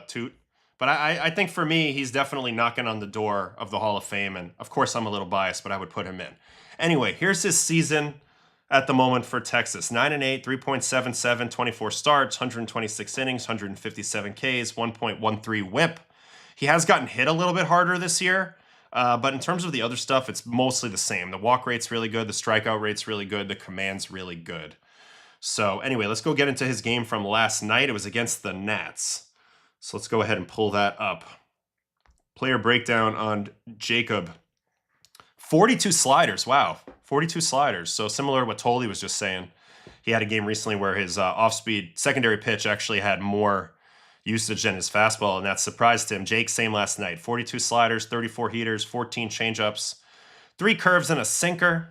Toot? But I think for me, he's definitely knocking on the door of the Hall of Fame, and of course I'm a little biased, but I would put him in. Anyway, here's his season at the moment for Texas. 9-8, 3.77, 24 starts, 126 innings, 157 Ks, 1.13 whip. He has gotten hit a little bit harder this year, but in terms of the other stuff, it's mostly the same. The walk rate's really good, the strikeout rate's really good, the command's really good. So anyway, let's go get into his game from last night. It was against the Nats. So let's go ahead and pull that up. Player breakdown on Jacob. 42 sliders. Wow. 42 sliders. So similar to what Tolle was just saying. He had a game recently where his off-speed secondary pitch actually had more usage than his fastball, and that surprised him. Jake, same last night. 42 sliders, 34 heaters, 14 changeups, 3 curves and a sinker.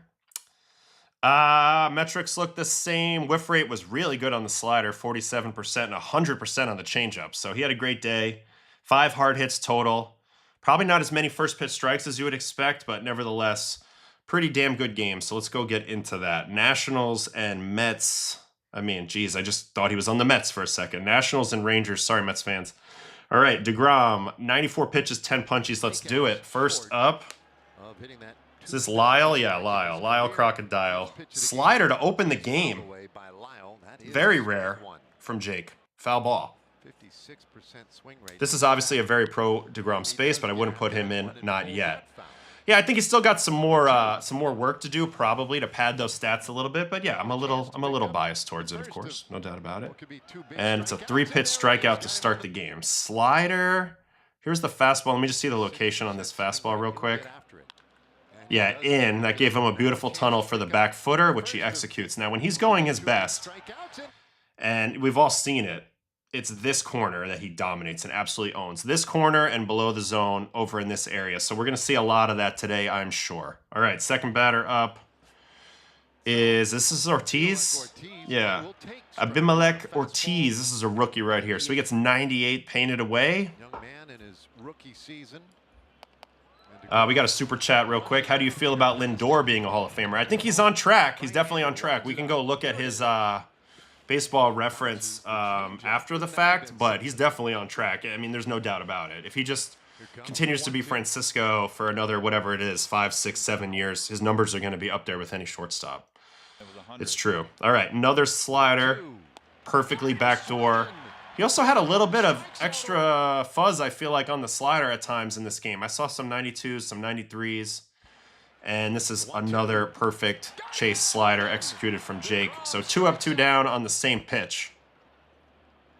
Metrics look the same. Whiff rate was really good on the slider, 47% and 100% on the changeup. So he had a great day. 5 hard hits total. Probably not as many first pitch strikes as you would expect, but nevertheless, pretty damn good game. So let's go get into that. Nationals and Mets. I mean, geez, I just thought he was on the Mets for a second. Nationals and Rangers. Sorry, Mets fans. All right, DeGrom, 94 pitches, 10 punchies. Let's do it. First up. Is this Lyle? Yeah, Lyle. Lyle Crocodile. Slider to open the game. Very rare from Jake. Foul ball. This is obviously a very pro DeGrom space, but I wouldn't put him in, not yet. Yeah, I think he's still got some more work to do, probably, to pad those stats a little bit. But yeah, I'm a little biased towards it, of course, no doubt about it. And it's a 3-pitch strikeout to start the game. Slider. Here's the fastball. Let me just see the location on this fastball real quick. Yeah, in. That gave him a beautiful tunnel for the back footer, which he executes. Now, when he's going his best, and we've all seen it, it's this corner that he dominates and absolutely owns. This corner and below the zone over in this area. So we're going to see a lot of that today, I'm sure. All right, second batter up is Ortiz? Yeah. Abimelech Ortiz. This is a rookie right here. So he gets 98 painted away. We got a super chat real quick. How do you feel about Lindor being a Hall of Famer? I think he's on track. He's definitely on track. We can go look at his baseball reference after the fact, but he's definitely on track. I mean, there's no doubt about it. If he just continues to be Francisco for another, whatever it is, 5, 6, 7 years, his numbers are going to be up there with any shortstop. It's true. All right, another slider. Perfectly backdoor. He also had a little bit of extra fuzz, I feel like, on the slider at times in this game. I saw some 92s, some 93s. And this is another perfect chase slider executed from Jake. So 2 up, 2 down on the same pitch.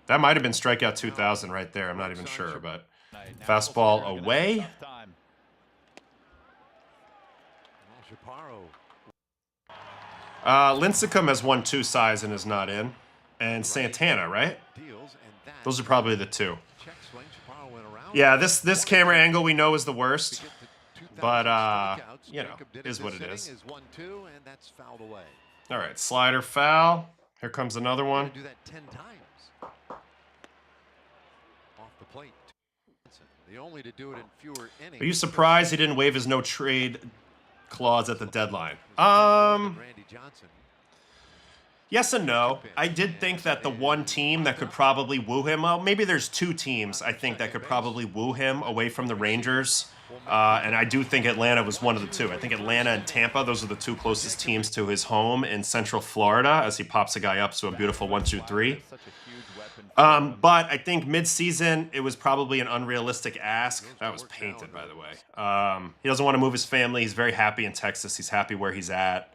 That might have been strikeout 2000 right there. I'm not even sure, but fastball away. Lincecum has 1-2 Cys and is not in. And Santana, right? Those are probably the 2. Yeah, this camera angle we know is the worst. But, you know, is what it is. All right, slider foul. Here comes another one. Do that 10 times. Off the plate. The only to do it in fewer innings. Are you surprised he didn't waive his no trade clause at the deadline? Yes and no. I did think that the one team that could probably woo him, well, maybe there's two teams I think that could probably woo him away from the Rangers. And I do think Atlanta was one of the two. I think Atlanta and Tampa, those are the two closest teams to his home in Central Florida as he pops a guy up to a beautiful 1-2-3. But I think mid-season, it was probably an unrealistic ask. That was painted, by the way. He doesn't want to move his family. He's very happy in Texas. He's happy where he's at.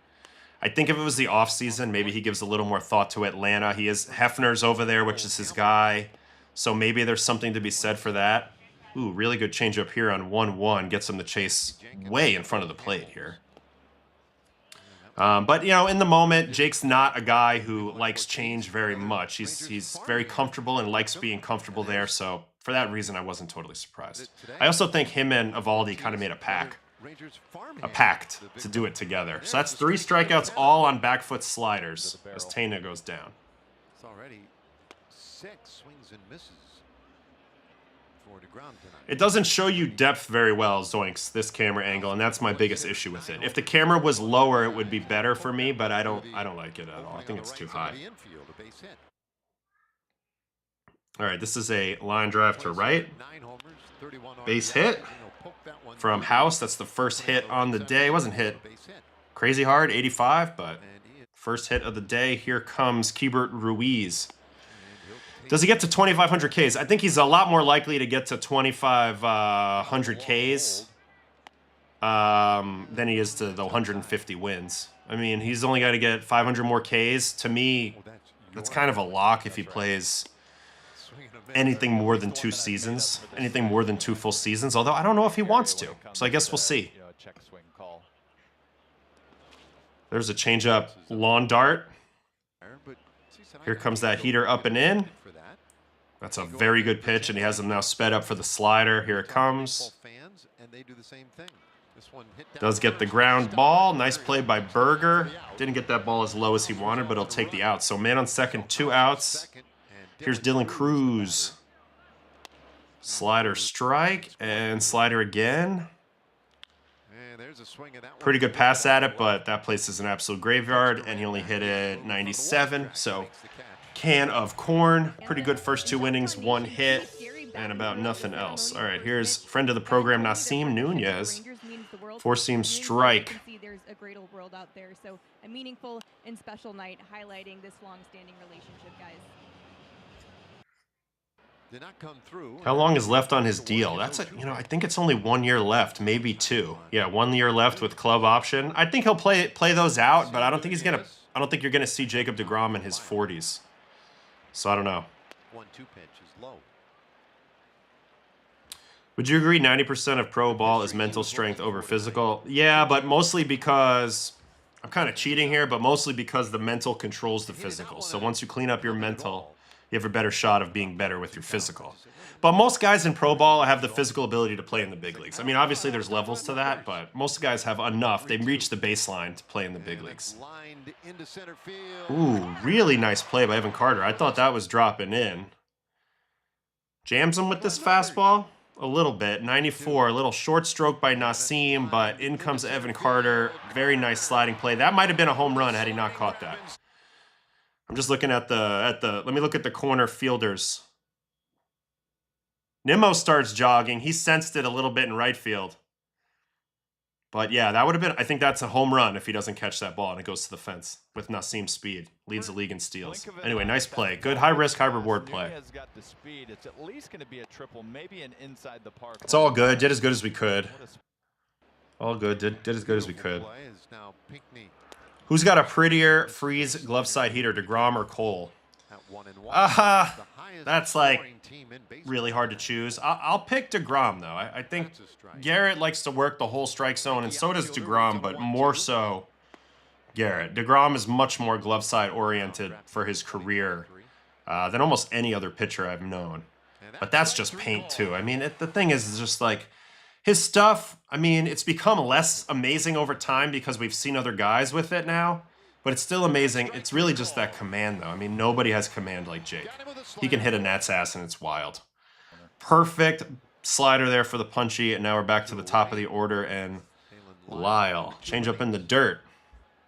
I think if it was the offseason, maybe he gives a little more thought to Atlanta. He is Hefner's over there, which is his guy. So maybe there's something to be said for that. Ooh, really good changeup here on 1-1. Gets him to chase way in front of the plate here. But, you know, in the moment, Jake's not a guy who likes change very much. He's very comfortable and likes being comfortable there. So for that reason, I wasn't totally surprised. I also think him and Eovaldi kind of made a pact to do it together. So that's 3 strikeouts all on back foot sliders as Tena goes down. It's already 6 swings and misses for DeGrom tonight. It doesn't show you depth very well, Zoinks, this camera angle, and that's my biggest issue with it. If the camera was lower, it would be better for me, but I don't like it at all. I think it's too high. All right, this is a line drive to right. Base hit from House. That's the first hit on the day. It wasn't hit crazy hard, 85, but first hit of the day. Here comes Keibert Ruiz. Does he get to 2,500 Ks? I think he's a lot more likely to get to 2,500 Ks than he is to the 150 wins. I mean, he's only got to get 500 more Ks. To me, that's kind of a lock if he plays anything more than 2 seasons, anything more than 2 full seasons, although I don't know if he wants to. So I guess we'll see. There's a changeup lawn dart. Here comes that heater up and in. That's a very good pitch, and he has him now sped up for the slider. Here it comes. Does get the ground ball. Nice play by Berger. Didn't get that ball as low as he wanted, but he'll take the out. So man on second, 2 outs. Here's Dylan Cruz. Slider strike, and slider again. Pretty good pass at it, but that place is an absolute graveyard, and he only hit it 97. So can of corn. Pretty good first 2 innings, 1 hit, and about nothing else. All right, here's friend of the program, Nasim Nunez. 4-seam strike. There's a great old world out there. So a meaningful and special night highlighting this long-standing relationship, guys. Did not come through. How long is left on his deal? That's I think it's only 1 year left, maybe 2. Yeah, 1 year left with club option. I think he'll play those out, but I don't think you're gonna see Jacob deGrom in his 40s. So I don't know. 1-2 pitch is low. Would you agree 90% of pro ball is mental strength over physical? Yeah, but mostly because I'm kind of cheating here, but mostly because the mental controls the physical. So once you clean up your mental, you have a better shot of being better with your physical. But most guys in pro ball have the physical ability to play in the big leagues. I mean, obviously there's levels to that, but most guys have enough. They reach the baseline to play in the big leagues. Ooh, really nice play by Evan Carter. I thought that was dropping in. Jams him with this fastball a little bit. 94, a little short stroke by Nasim, but in comes Evan Carter. Very nice sliding play. That might have been a home run had he not caught that. I'm just looking at let me look at the corner fielders. Nimmo starts jogging. He sensed it a little bit in right field. But yeah, that would have been, I think that's a home run if he doesn't catch that ball and it goes to the fence with Nasim's speed. Leads the league in steals. Anyway, nice play. Good high risk, high reward play. It's all good. Did as good as we could. All good. Did as good as we could. Who's got a prettier freeze glove side heater, DeGrom or Cole? That's like really hard to choose. I'll pick DeGrom though. I think Garrett likes to work the whole strike zone, and so does DeGrom, but more so Garrett. DeGrom is much more glove side oriented for his career than almost any other pitcher I've known. But that's just paint too. I mean, the thing is just like His stuff, I mean, it's become less amazing over time because we've seen other guys with it now, but it's still amazing. It's really just that command, though. I mean, nobody has command like Jake. He can hit a gnat's ass, and it's wild. Perfect slider there for the punchy, and now we're back to the top of the order, and Lyle. Change up in the dirt.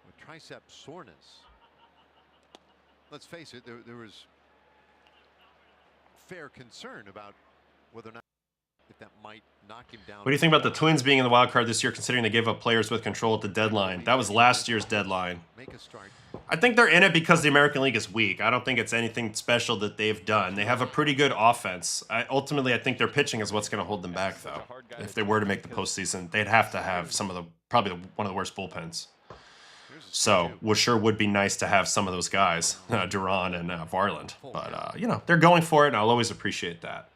With tricep soreness. Let's face it, there was fair concern about whether or not if that might knock him down. What do you think about the Twins being in the wild card this year, considering they gave up players with control at the deadline? That was last year's deadline. Make a start. I think they're in it because the American League is weak. I don't think it's anything special that they've done. They have a pretty good offense. Ultimately, I think their pitching is what's going to hold them back, though. If they were to make the postseason, they'd have to have probably one of the worst bullpens. So, sure would be nice to have some of those guys, Duran and Varland. But, you know, they're going for it, and I'll always appreciate that.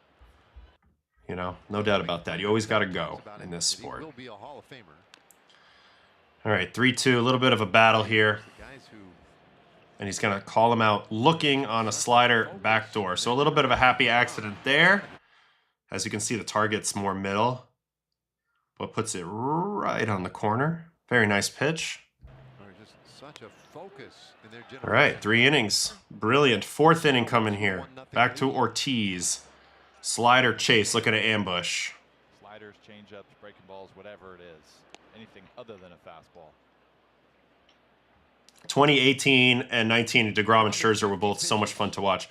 You know, no doubt about that. You always got to go in this sport. All right, 3-2, a little bit of a battle here. And he's going to call him out looking on a slider backdoor. So a little bit of a happy accident there. As you can see, the target's more middle, but puts it right on the corner. Very nice pitch. All right, 3 innings. Brilliant. 4th inning coming here. Back to Ortiz. Slider chase, look at an ambush. Sliders, change-ups, breaking balls, whatever it is. Anything other than a fastball. 2018 and 19, DeGrom and Scherzer were both so much fun to watch.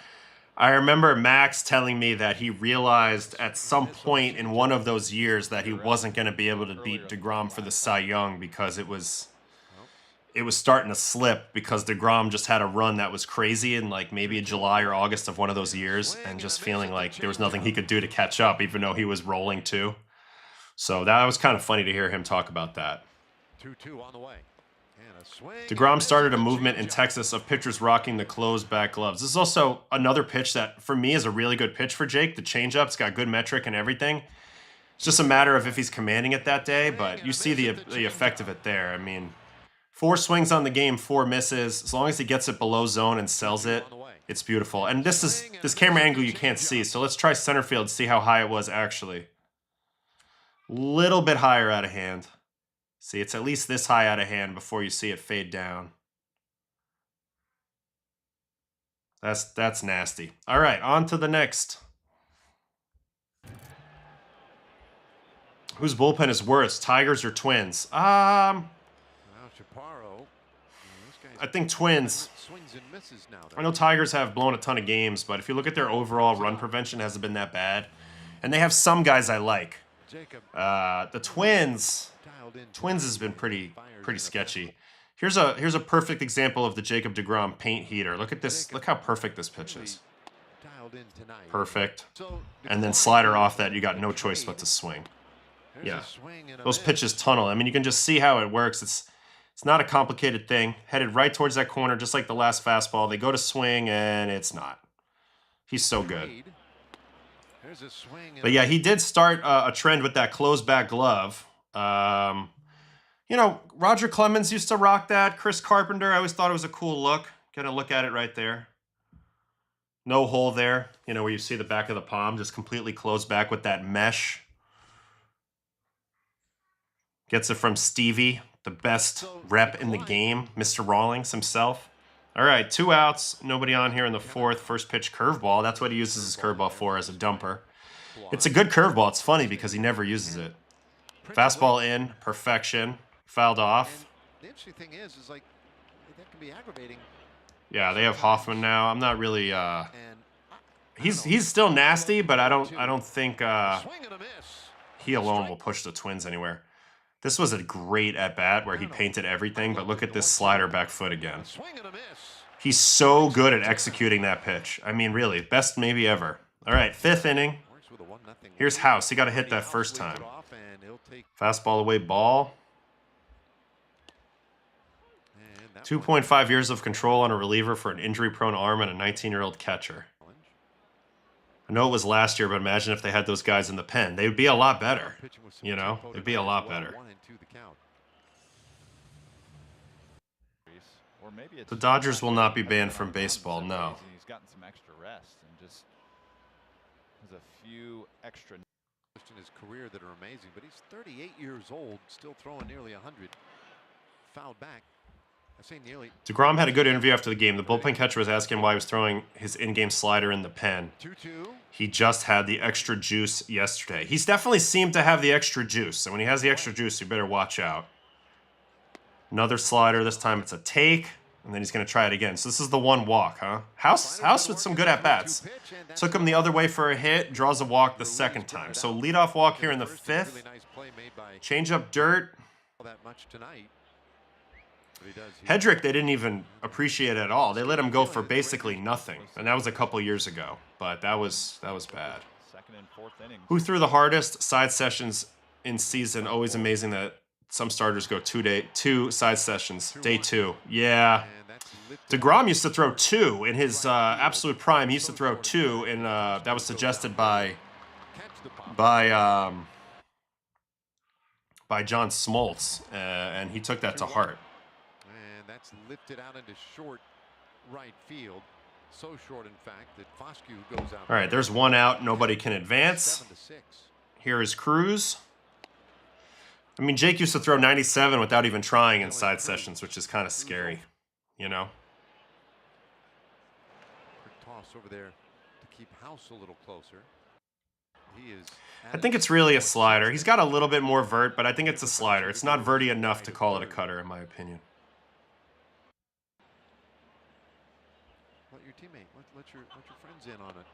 I remember Max telling me that he realized at some point in one of those years that he wasn't going to be able to beat DeGrom for the Cy Young because it was starting to slip because DeGrom just had a run that was crazy in like maybe July or August of one of those years and just feeling like there was nothing he could do to catch up even though he was rolling too. So that was kind of funny to hear him talk about that. 2-2 on the way. DeGrom started a movement in Texas of pitchers rocking the closed back gloves. This is also another pitch that for me is a really good pitch for Jake. The changeup, got good metric and everything. It's just a matter of if he's commanding it that day, but you see the effect of it there. I mean, 4 swings on the game, 4 misses. As long as he gets it below zone and sells it, it's beautiful. And this camera angle you can't see, so let's try center field, see how high it was actually. Little bit higher out of hand. See, it's at least this high out of hand before you see it fade down. That's nasty. All right, on to the next. Whose bullpen is worse, Tigers or Twins? I think Twins. I know Tigers have blown a ton of games, but if you look at their overall run prevention, it hasn't been that bad. And they have some guys I like. The Twins has been pretty sketchy. Here's a perfect example of the Jacob deGrom paint heater. Look at this. Look how perfect this pitch is. Perfect. And then slider off that, you got no choice but to swing. Yeah. Those pitches tunnel. I mean, you can just see how it works. It's not a complicated thing. Headed right towards that corner, just like the last fastball. They go to swing, and it's not. He's so good. But yeah, he did start a trend with that closed back glove. You know, Roger Clemens used to rock that. Chris Carpenter, I always thought it was a cool look. Gonna look at it right there. No hole there, you know, where you see the back of the palm, just completely closed back with that mesh. Gets it from Stevie, the best rep in the game, Mr. Rawlings himself. All right, 2 outs, nobody on here in the 4th. First pitch curveball. That's what he uses his curveball for, as a dumper. It's a good curveball. It's funny because he never uses it. Fastball in, perfection, fouled off. The interesting thing is like that can be aggravating. Yeah, they have Hoffman now. I'm not really. He's still nasty, but I don't think he alone will push the Twins anywhere. This was a great at-bat where he painted everything, but look at this slider back foot again. He's so good at executing that pitch. I mean, really, best maybe ever. All right, 5th inning. Here's House. He got to hit that first time. Fastball away ball. 2.5 years of control on a reliever for an injury-prone arm and a 19-year-old catcher. I know it was last year, but imagine if they had those guys in the pen. They would be a lot better. You know, they'd be a lot better. The Dodgers will not be banned from baseball, no. He's gotten some extra rest and just has a few extra. In his career that are amazing, but he's 38 years old, still throwing nearly 100. Fouled back. I say nearly. DeGrom had a good interview after the game. The bullpen catcher was asking why he was throwing his in-game slider in the pen. 2-2. He just had the extra juice yesterday. He's definitely seemed to have the extra juice, and when he has the extra juice, you better watch out. Another slider. This time it's a take, and then he's going to try it again. So this is the one walk, huh? House with some good at-bats. Took him the other way for a hit, draws a walk the second time. So leadoff walk here in the fifth. Change up dirt. That much tonight. Hedrick, they didn't even appreciate it at all. They let him go for basically nothing, and that was a couple years ago. But that was bad. Second and fourth innings. Who threw the hardest? Side sessions in season. Always amazing that some starters go two side sessions. Day 2. Yeah. DeGrom used to throw 2 in his absolute prime. He used to throw 2, and that was suggested by John Smoltz, and he took that to heart. And that's lifted out into short right field. So short, in fact, that Foscue goes out. All right, there's one out. Nobody can advance. 7-6. Here is Cruz. I mean, Jake used to throw 97 without even trying in side sessions, which is kind of scary, you know? Quick toss over there to keep House a little closer. He is. I think it's really a slider. He's got a little bit more vert, but I think it's a slider. It's not verty enough to call it a cutter, in my opinion. Let your teammate, let your friends in on it.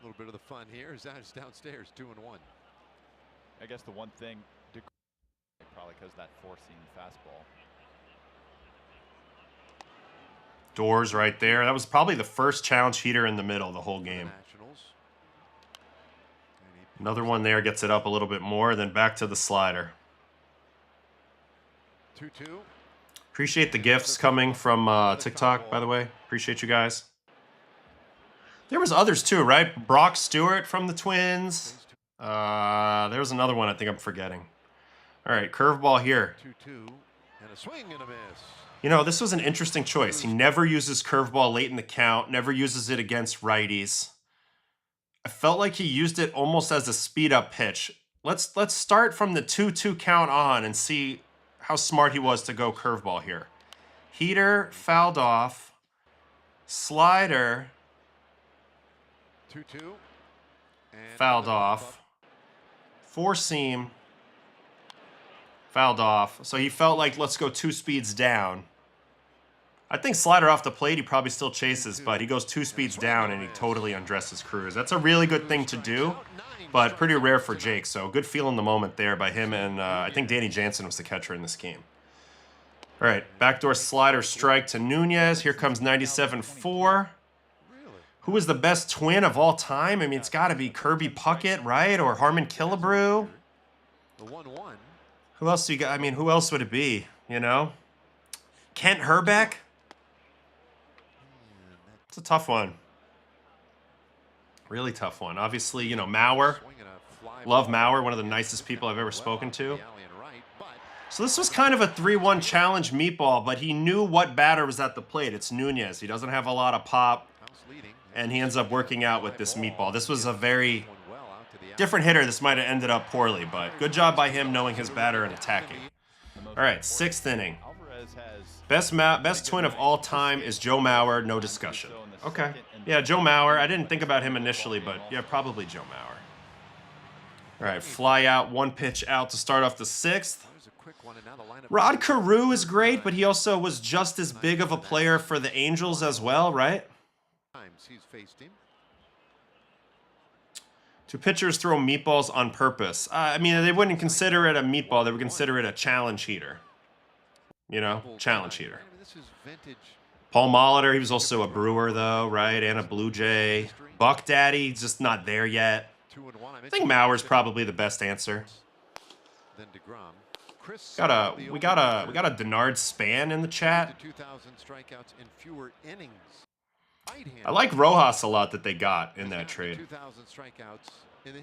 A little bit of the fun here is that it's downstairs, 2-1. I guess the one thing, probably because that four-seam fastball. Doors right there. That was probably the first challenge heater in the middle the whole game. Another one there gets it up a little bit more, then back to the slider. 2-2. Appreciate the gifts coming from TikTok, by the way. Appreciate you guys. There was others too, right? Brock Stewart from the Twins. There was another one I think I'm forgetting. All right, curveball here. 2-2 and a swing and a miss. You know, this was an interesting choice. He never uses curveball late in the count, never uses it against righties. I felt like he used it almost as a speed-up pitch. Let's start from the 2-2 count on and see how smart he was to go curveball here. Heater, fouled off. Slider, 2-2. fouled off. Four-seam, fouled off. So he felt like, let's go 2 speeds down. I think slider off the plate, he probably still chases, but he goes 2 speeds down and he totally undresses Cruz. That's a really good thing to do, but pretty rare for Jake. So good feel in the moment there by him, and I think Danny Jansen was the catcher in this game. All right, backdoor slider strike to Nunez. Here comes 97-4. Who is the best twin of all time? I mean, it's got to be Kirby Puckett, right? Or Harmon Killebrew. The 1-1. Who else do you got? I mean, who else would it be, you know? Kent Herbeck? It's a tough one. Really tough one. Obviously, you know, Mauer. Love Mauer, one of the nicest people I've ever spoken to. So this was kind of a 3-1 challenge meatball, but he knew what batter was at the plate. It's Nunez. He doesn't have a lot of pop, and he ends up working out with this meatball. This was a very different hitter. This might have ended up poorly, but good job by him knowing his batter and attacking. All right, 6th inning. Best twin of all time is Joe Mauer, no discussion. Okay. Yeah, Joe Mauer. I didn't think about him initially, but yeah, probably Joe Mauer. All right, fly out, 1 pitch out to start off the 6th. Rod Carew is great, but he also was just as big of a player for the Angels as well, right? Do pitchers throw meatballs on purpose? I mean, they wouldn't consider it a meatball. They would consider it a challenge heater. You know, challenge heater. Paul Molitor, he was also a Brewer, though, right? And a Blue Jay. Buck Daddy, just not there yet. I think Mauer's probably the best answer. We got a Denard Span in the chat. I like Rojas a lot that they got in that trade.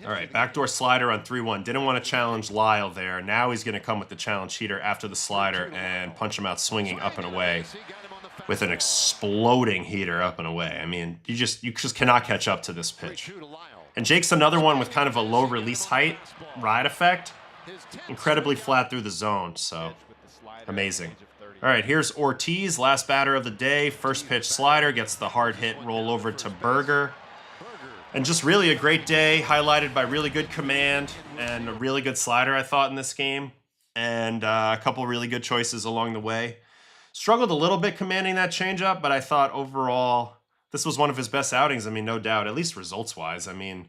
All right, backdoor slider on 3-1. Didn't want to challenge Lyle there. Now he's going to come with the challenge heater after the slider and punch him out swinging up and away with an exploding heater up and away. I mean, you just cannot catch up to this pitch. And Jake's another one with kind of a low release height, ride effect. Incredibly flat through the zone, so amazing. All right, here's Ortiz, last batter of the day. First pitch slider, gets the hard hit roll over to Berger. And just really a great day, highlighted by really good command and a really good slider, I thought, in this game. And a couple really good choices along the way. Struggled a little bit commanding that changeup, but I thought overall this was one of his best outings. I mean, no doubt, at least results-wise. I mean,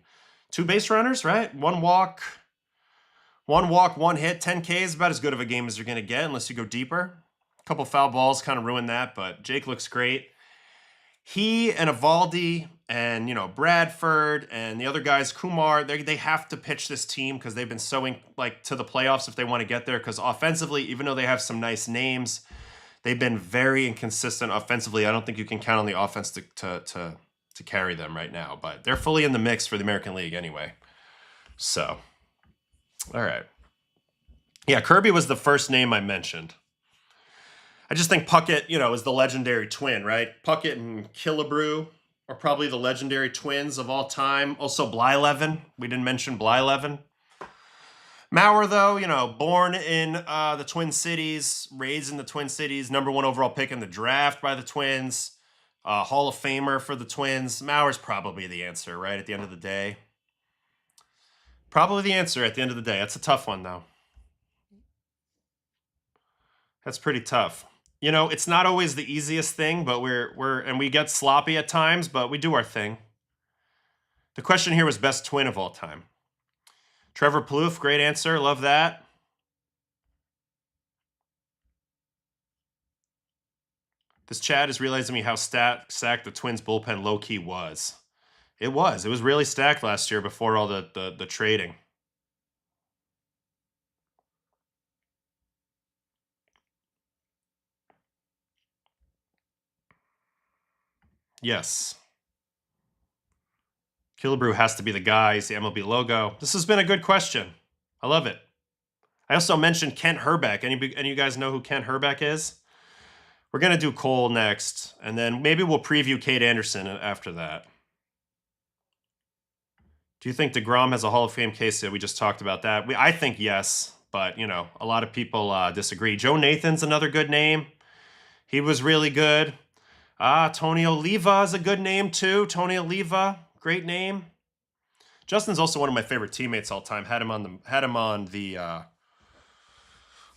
2 base runners, right? One walk, 1 hit, 10 Ks, about as good of a game as you're going to get unless you go deeper. A couple foul balls kind of ruined that, but Jake looks great. He and Evaldi and, you know, Bradford and the other guys, Kumar, they have to pitch this team because they've been sowing like to the playoffs if they want to get there. Because offensively, even though they have some nice names, they've been very inconsistent offensively. I don't think you can count on the offense to carry them right now, but they're fully in the mix for the American League anyway. So, all right. Yeah, Kirby was the first name I mentioned. I just think Puckett, you know, is the legendary twin, right? Puckett and Killebrew are probably the legendary twins of all time. Also, Blyleven. We didn't mention Blyleven. Mauer, though, you know, born in the Twin Cities, raised in the Twin Cities, #1 overall pick in the draft by the Twins, Hall of Famer for the Twins. Mauer's probably the answer, right, at the end of the day. Probably the answer at the end of the day. That's a tough one, though. That's pretty tough. You know, it's not always the easiest thing, but we get sloppy at times, but we do our thing. The question here was best twin of all time. Trevor Plouffe, great answer. Love that. This chat is realizing me how stacked the Twins bullpen low-key was. It was. It was really stacked last year before all the trading. Yes. Killebrew has to be the guy. He's the MLB logo. This has been a good question. I love it. I also mentioned Kent Herbeck. Any of you guys know who Kent Herbeck is? We're going to do Cole next, and then maybe we'll preview Kate Anderson after that. Do you think DeGrom has a Hall of Fame case? We just talked about that. I think yes, but, you know, a lot of people disagree. Joe Nathan's another good name. He was really good. Tony Oliva is a good name, too. Tony Oliva, great name. Justin's also one of my favorite teammates all time. Had him on the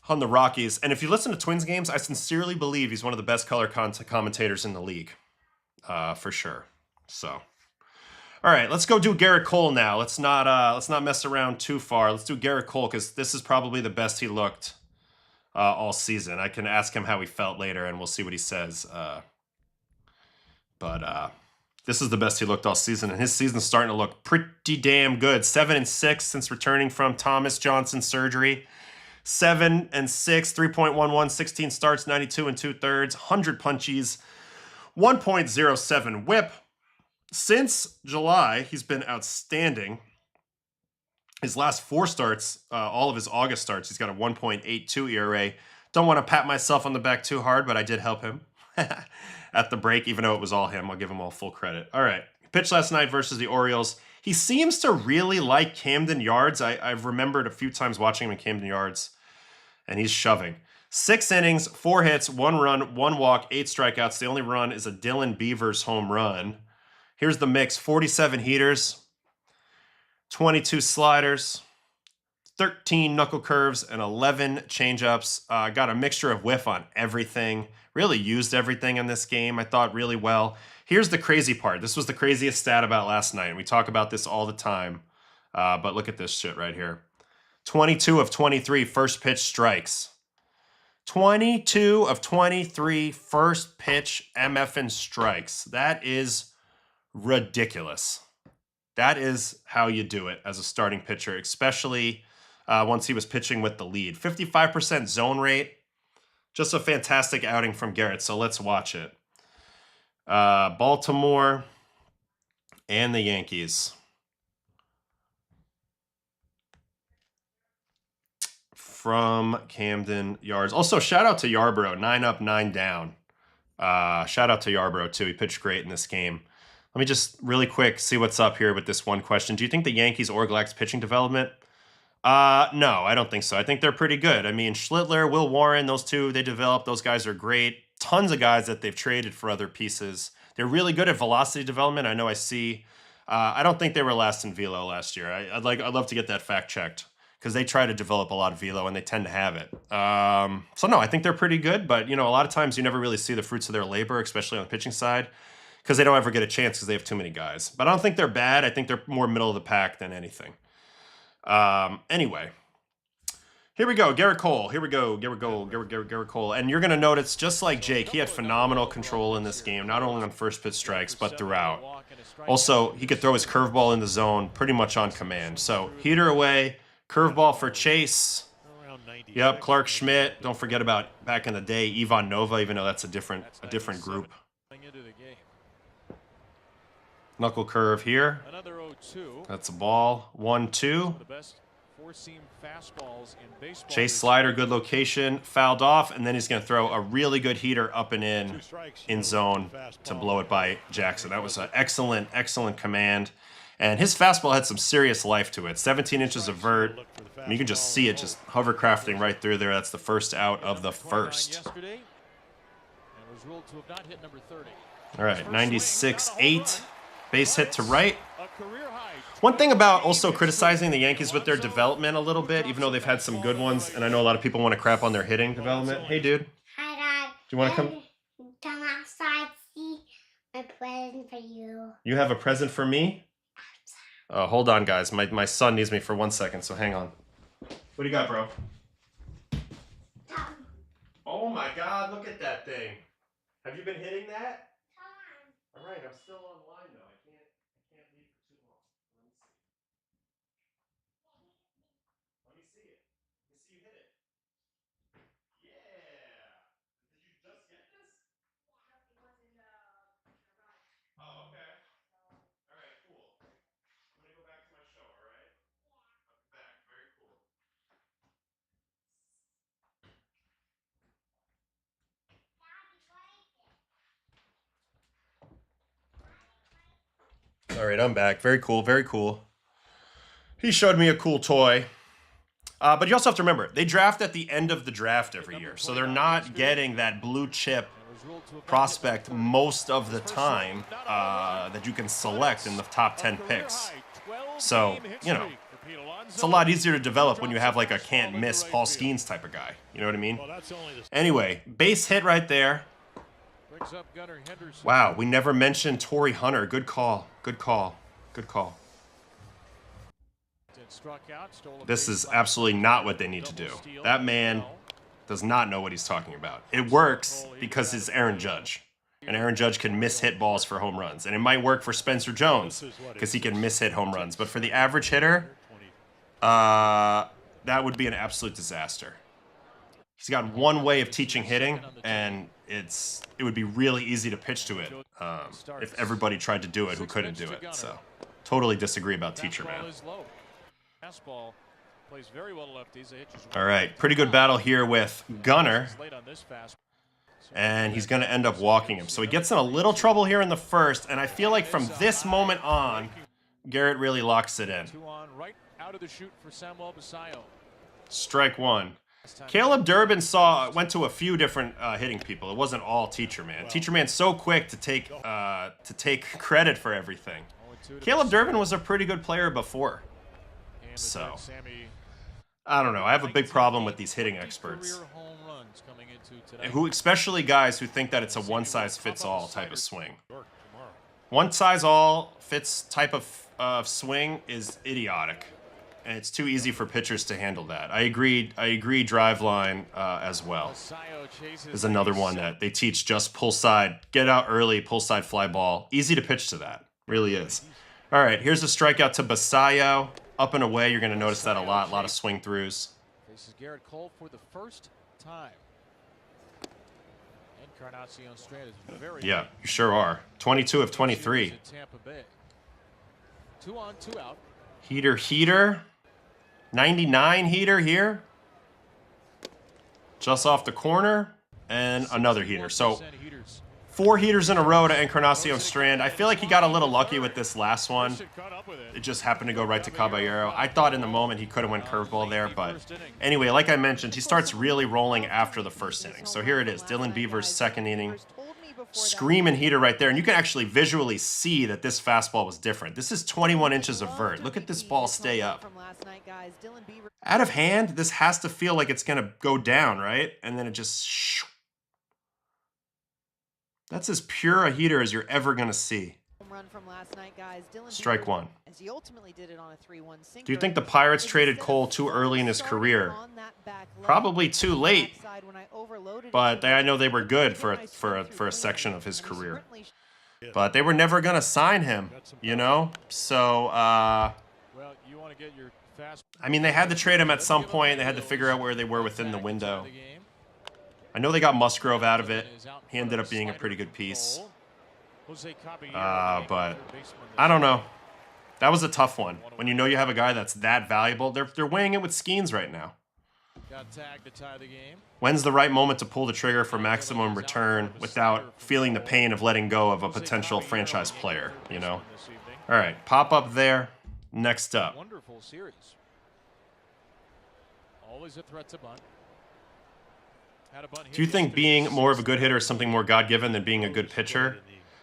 Rockies. And if you listen to Twins games, I sincerely believe he's one of the best color commentators in the league, for sure. So, all right, let's go do Garrett Cole now. Let's not mess around too far. Let's do Garrett Cole because this is probably the best he looked all season. I can ask him how he felt later, and we'll see what he says. But this is the best he looked all season, and his season's starting to look pretty damn good. 7-6 since returning from Thomas Johnson surgery. 7-6, 3.11, 16 starts, 92 2/3, 100 punchies, 1.07 whip. Since July, he's been outstanding. His last 4 starts, all of his August starts, he's got a 1.82 ERA. Don't want to pat myself on the back too hard, but I did help him at the break, even though it was all him. I'll give him all full credit. All right. Pitched last night versus the Orioles. He seems to really like Camden Yards. I've remembered a few times watching him in Camden Yards, and he's shoving. 6 innings, 4 hits, 1 run, 1 walk, 8 strikeouts. The only run is a Dylan Beavers home run. Here's the mix. 47 heaters, 22 sliders, 13 knuckle curves, and 11 changeups. Got a mixture of whiff on everything. Really used everything in this game, I thought, really well. Here's the crazy part. This was the craziest stat about last night, and we talk about this all the time. But look at this shit right here. 22 of 23 first pitch strikes. 22 of 23 first pitch MFN strikes. That is ridiculous. That is how you do it as a starting pitcher, especially once he was pitching with the lead. 55% zone rate. Just a fantastic outing from Garrett, so let's watch it. Baltimore and the Yankees. From Camden Yards. Also, shout out to Yarbrough, 9 up, 9 down. Shout out to Yarbrough, too. He pitched great in this game. Let me just really quick see what's up here with this one question. Do you think the Yankees Orglax pitching development? No, I don't think so. I think they're pretty good. I mean, Schlittler, Will Warren, those two, they developed. Those guys are great. Tons of guys that they've traded for other pieces. They're really good at velocity development. I know I see. I don't think they were last in velo last year. I'd love to get that fact checked because they try to develop a lot of velo and they tend to have it. So no, I think they're pretty good. But you know, a lot of times you never really see the fruits of their labor, especially on the pitching side, because they don't ever get a chance because they have too many guys. But I don't think they're bad. I think they're more middle of the pack than anything. Anyway, here we go. Garrett Cole. Here we go. Garrett Cole. And you're going to notice, just like Jake, he had phenomenal control in this game, not only on first pitch strikes, but throughout. Also, he could throw his curveball in the zone pretty much on command. So, heater away, curveball for Chase. Yep, Clark Schmidt. Don't forget about back in the day, Ivan Nova, even though that's a different group. Knuckle curve here. That's a ball. 1-2. Chase slider, good location, fouled off, and then he's going to throw a really good heater up and in zone to blow it by Jackson. That was an excellent, excellent command. And his fastball had some serious life to it. 17 inches of vert. I mean, you can just see it just hovercrafting right through there. That's the first out of the first. All right, 96-8. Base hit to right. One thing about also criticizing the Yankees with their development a little bit, even though they've had some good ones, and I know a lot of people want to crap on their hitting development. Hey, dude. Hi, Dad. Do you want to come? Come outside, see my present for you. You have a present for me? Hold on, guys. My son needs me for 1 second, so hang on. What do you got, bro? Oh, my God. Look at that thing. Have you been hitting that? All right, I'm still online, though. I can't leave for too long. Let me see it. Let me see you hit it. Yeah. Did you just get this? Oh, okay. All right, cool. I'm gonna go back to my show, all right? I'll be back. Very cool. All right, I'm back. Very cool, very cool. He showed me a cool toy. But you also have to remember, they draft at the end of the draft every year. So they're not getting that blue chip prospect most of the time that you can select in the top 10 picks. So, you know, it's a lot easier to develop when you have like a can't miss Paul Skeens type of guy. You know what I mean? Anyway, base hit right there. Wow, we never mentioned Torrey Hunter. Good call. Good call. Good call. This is absolutely not what they need to do. That man does not know what he's talking about. It works because it's Aaron Judge. And Aaron Judge can miss-hit balls for home runs. And it might work for Spencer Jones because he can miss-hit home runs. But for the average hitter, that would be an absolute disaster. He's got one way of teaching hitting, and it would be really easy to pitch to it if everybody tried to do it who couldn't do it. So totally disagree about teacher, man. All right, pretty good battle here with Gunnar. And he's going to end up walking him. So he gets in a little trouble here in the first, and I feel like from this moment on, Garrett really locks it in. Strike one. Caleb Durbin went to a few different hitting people. It wasn't all Teacher Man. Teacher Man's so quick to take credit for everything. Caleb Durbin was a pretty good player before. So, I don't know. I have a big problem with these hitting experts. Especially guys who think that it's a one-size-fits-all type of swing. One-size-all-fits type of swing is idiotic. And it's too easy for pitchers to handle that. I agree Driveline as well. Is another one that they teach just pull side, get out early, pull side fly ball. Easy to pitch to that. Really is. All right, here's a strikeout to Basayo. Up and away, you're going to notice that a lot of swing throughs. This is Garrett Cole for the first time. Yeah, you sure are. 22 of 23. 2 on, 2 out. Heater. 99 heater here. Just off the corner. And another heater. So 4 heaters in a row to Encarnacion Strand. I feel like he got a little lucky with this last one. It just happened to go right to Caballero. I thought in the moment he could have went curveball there, but anyway, like I mentioned, he starts really rolling after the first inning. So here it is, Dylan Beaver's second inning. Screaming heater right there, and you can actually visually see that this fastball was different. This is 21 inches of vert. Look at this ball stay up. Out of hand, this has to feel like it's going to go down, right? And then it just... That's as pure a heater as you're ever going to see. Strike one. Do you think the Pirates traded Cole too early in his career? Probably too late. But I know they were good for a section of his career. But they were never going to sign him, you know? So, I mean, they had to trade him at some point. They had to figure out where they were within the window. I know they got Musgrove out of it. He ended up being a pretty good piece. But I don't know. That was a tough one. When you know you have a guy that's that valuable, they're weighing it with Skeens right now. When's the right moment to pull the trigger for maximum return without feeling the pain of letting go of a potential franchise player, you know? All right, pop up there. Next up. Wonderful series. Always a threat to bunt. Do you think being more of a good hitter is something more God-given than being a good pitcher?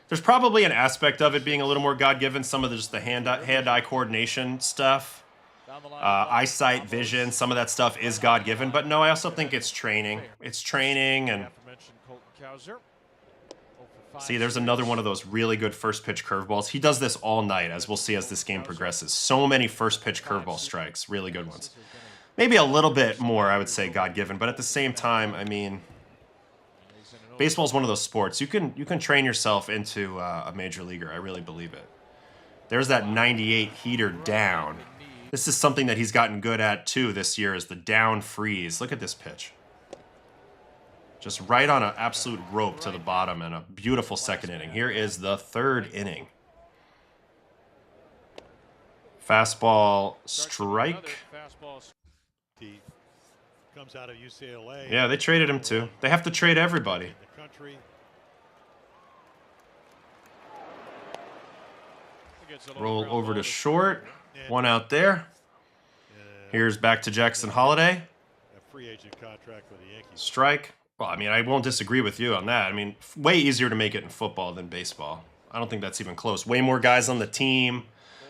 There's probably an aspect of it being a little more God-given. Some of just the hand-eye coordination stuff, eyesight, vision, some of that stuff is God-given. But no, I also think it's training. It's training and... See, there's another one of those really good first-pitch curveballs. He does this all night, as we'll see as this game progresses. So many first-pitch curveball strikes, really good ones. Maybe a little bit more, I would say, God-given. But at the same time, I mean... Baseball is one of those sports. You can train yourself into a major leaguer. I really believe it. There's that 98 heater down. This is something that he's gotten good at, too, this year, is the down freeze. Look at this pitch. Just right on an absolute rope to the bottom and a beautiful second inning. Here is the third inning. Fastball strike. Comes out of UCLA. Yeah, they traded him too. They have to trade everybody. Roll over to short. One out there. Here's back to Jackson Holiday. Strike. Well, I mean, I won't disagree with you on that. I mean, way easier to make it in football than baseball. I don't think that's even close. Way more guys on the team.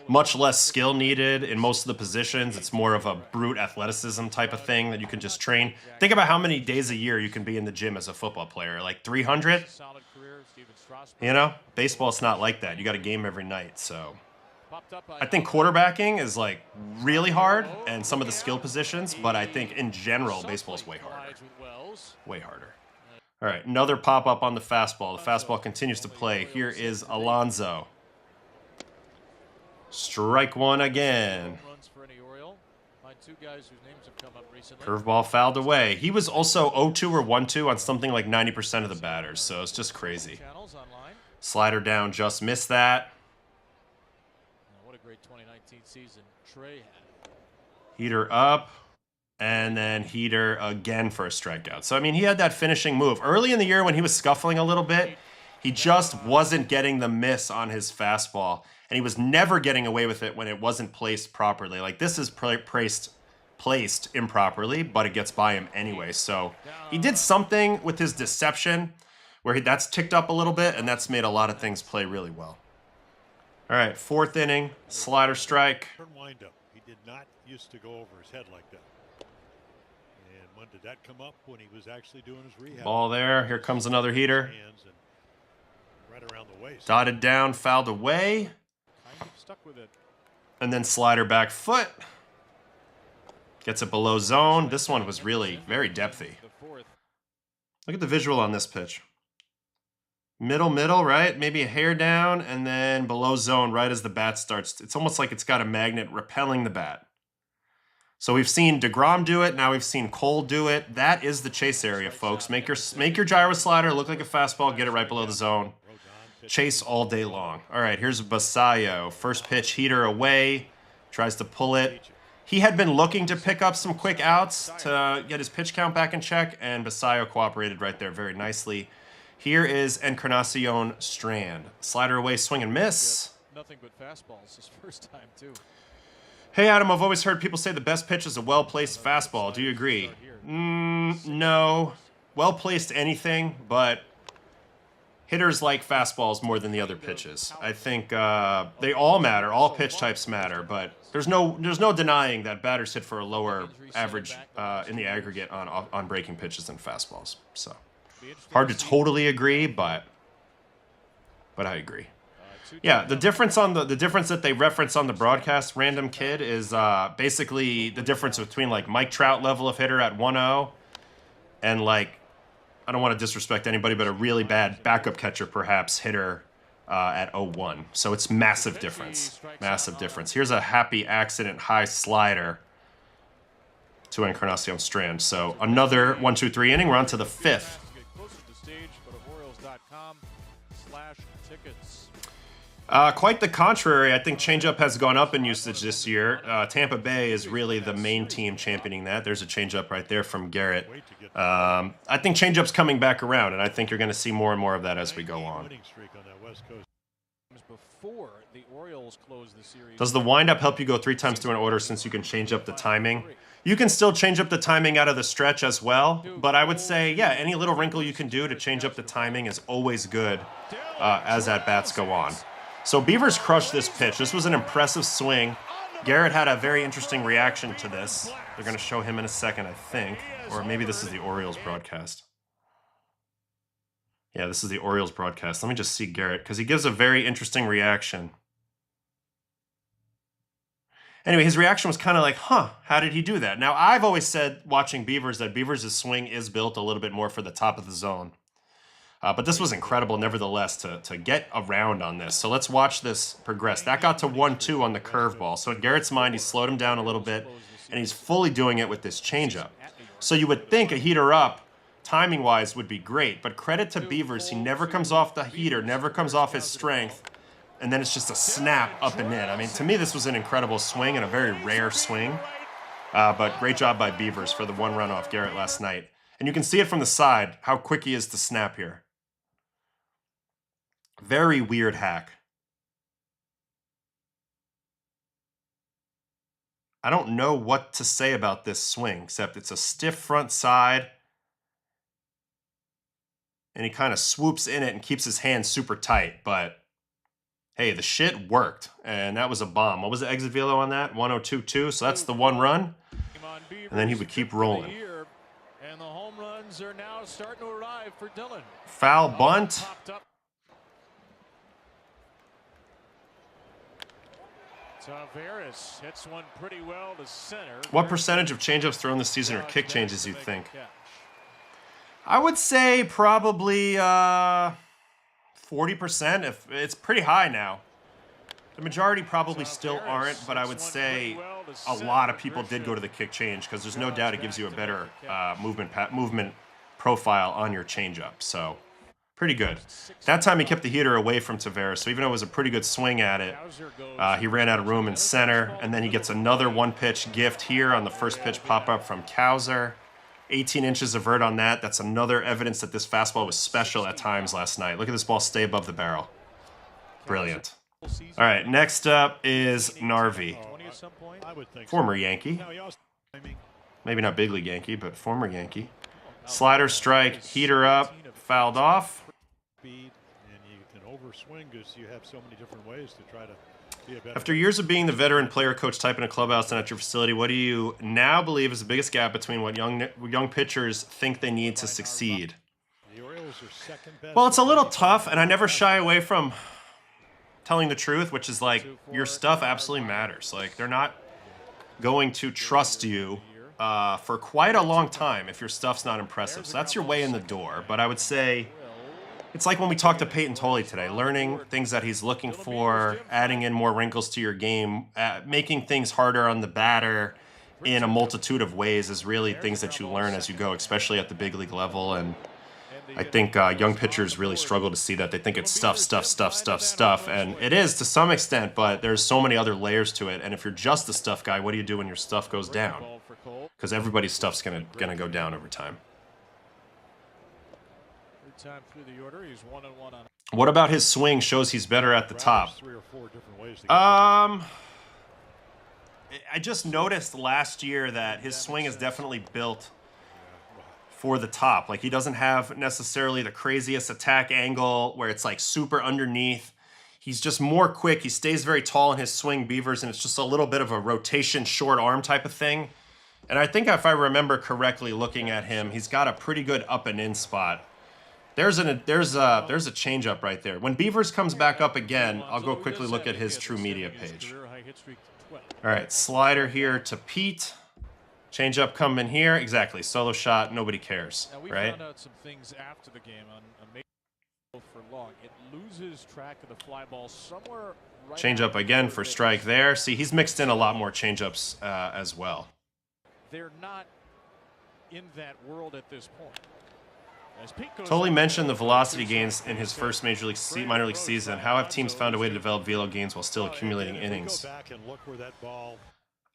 Much less skill needed in most of the positions. It's more of a brute athleticism type of thing that you can just train. Think about how many days a year you can be in the gym as a football player. Like 300? You know? Baseball's not like that. You got a game every night, so... I think quarterbacking is, like, really hard and some of the skill positions, but I think in general, baseball's way harder. Way harder. All right, another pop-up on the fastball. The fastball continues to play. Here is Alonso. Strike one again. Curveball fouled away. He was also 0-2 or 1-2 on something like 90% of the batters, so it's just crazy. Slider down, just missed that. What a great 2019 season Trey had. Heater up, and then heater again for a strikeout. So, I mean, he had that finishing move. Early in the year when he was scuffling a little bit, he just wasn't getting the miss on his fastball. And he was never getting away with it when it wasn't placed properly. Like, this is placed improperly, but it gets by him anyway. So he did something with his deception where that's ticked up a little bit, and that's made a lot of things play really well. All right, fourth inning, slider strike. Windup. He did not used to go over his head like that. And when did that come up? When he was actually doing his rehab. Ball there. Here comes another heater. Right around the waist. Dotted down, fouled away. Stuck with it. And then slider back foot. Gets it below zone. This one was really very depthy. Look at the visual on this pitch. Middle, right? Maybe a hair down, and then below zone right as the bat starts. It's almost like it's got a magnet repelling the bat. So we've seen DeGrom do it. Now we've seen Cole do it. That is the chase area, folks. Make your gyro slider look like a fastball. Get it right below the zone. Chase all day long. All right, here's Basayo. First pitch, heater away. Tries to pull it. He had been looking to pick up some quick outs to get his pitch count back in check, and Basayo cooperated right there very nicely. Here is Encarnacion Strand. Slider away, swing and miss. Nothing but fastballs his first time, too. Hey, Adam, I've always heard people say the best pitch is a well-placed fastball. Do you agree? No. Well-placed anything, but hitters like fastballs more than the other pitches. I think they all matter. All pitch types matter, but there's no denying that batters hit for a lower average in the aggregate on breaking pitches than fastballs. So hard to totally agree, but I agree. Yeah, the difference that they reference on the broadcast, Random Kid, is basically the difference between like Mike Trout level of hitter at 1-0 and like, I don't want to disrespect anybody, but a really bad backup catcher perhaps hitter at 0-1. So it's massive difference. Massive difference. Here's a happy accident high slider to Encarnacion Strand. So another 1-2-3 inning. We're on to the 5th. Quite the contrary. I think changeup has gone up in usage this year. Tampa Bay is really the main team championing that. There's a changeup right there from Garrett. I think changeup's coming back around, and I think you're going to see more and more of that as we go on. Does the windup help you go 3 times through an order since you can change up the timing? You can still change up the timing out of the stretch as well, but I would say, yeah, any little wrinkle you can do to change up the timing is always good as at-bats go on. So Beavers crushed this pitch. This was an impressive swing. Garrett had a very interesting reaction to this. They're going to show him in a second, I think. Or maybe this is the Orioles broadcast. Yeah, this is the Orioles broadcast. Let me just see Garrett, because he gives a very interesting reaction. Anyway, his reaction was kind of like, huh, how did he do that? Now, I've always said, watching Beavers, that Beavers' swing is built a little bit more for the top of the zone. But this was incredible, nevertheless, to get around on this. So let's watch this progress. That got to 1-2 on the curveball. So in Garrett's mind, he slowed him down a little bit, and he's fully doing it with this changeup. So you would think a heater up, timing-wise, would be great. But credit to Beavers, he never comes off the heater, never comes off his strength, and then it's just a snap up and in. I mean, to me, this was an incredible swing and a very rare swing. But great job by Beavers for the 1 run off Garrett last night. And you can see it from the side, how quick he is to snap here. Very weird hack. I don't know what to say about this swing, except it's a stiff front side. And he kind of swoops in it and keeps his hand super tight. But, hey, the shit worked. And that was a bomb. What was the exit velo on that? 102.2. So that's the 1 run. And then he would keep rolling. And the home runs are now starting to arrive for Dylan. Foul bunt. Taveras hits one pretty well to center. What percentage of changeups thrown this season are kick changes, you think? I would say probably 40%. If it's pretty high now. The majority probably still aren't, but I would say a lot of people did go to the kick change because there's no doubt it gives you a better movement profile on your changeup. So pretty good. That time he kept the heater away from Taveras, so even though it was a pretty good swing at it, he ran out of room in center, and then he gets another 1-pitch gift here on the first pitch pop-up from Cowser. 18 inches of vert on that. That's another evidence that this fastball was special at times last night. Look at this ball stay above the barrel. Brilliant. All right, next up is Narvi. Former Yankee. Maybe not big league Yankee, but former Yankee. Slider strike, heater up, fouled off. And you can overswing because you have so many different ways to try to be a better. After years of being the veteran player coach type in a clubhouse and at your facility, what do you now believe is the biggest gap between what young pitchers think they need to succeed? Well, it's a little tough, and I never shy away from telling the truth, which is like, your stuff absolutely matters. Like, they're not going to trust you for quite a long time if your stuff's not impressive. So that's your way in the door. But I would say it's like when we talked to Payton Tolle today, learning things that he's looking for, adding in more wrinkles to your game, making things harder on the batter in a multitude of ways is really things that you learn as you go, especially at the big league level. And I think young pitchers really struggle to see that. They think it's stuff. And it is to some extent, but there's so many other layers to it. And if you're just the stuff guy, what do you do when your stuff goes down? Because everybody's stuff's gonna go down over time. time through the order. He's 1-1 on. What about his swing shows he's better at the top? 3 or 4 different ways to get I just noticed last year that his swing is definitely built for the top. Like, he doesn't have necessarily the craziest attack angle where it's like super underneath. He's just more quick. He stays very tall in his swing, Beavers, and it's just a little bit of a rotation short arm type of thing. And I think if I remember correctly looking at him, he's got a pretty good up and in spot. There's a changeup right there. When Beavers comes back up again, I'll go quickly look at his True Media page. All right, slider here to Pete. Changeup coming here. Exactly. Solo shot. Nobody cares. Now, we right? found out some things after the game on for long. It loses track of the fly ball somewhere. Right Changeup again for strike there. See, he's mixed in a lot more changeups as well. They're not in that world at this point. Tolle mentioned the velocity gains in his first minor league season. How have teams found a way to develop velo gains while still accumulating innings?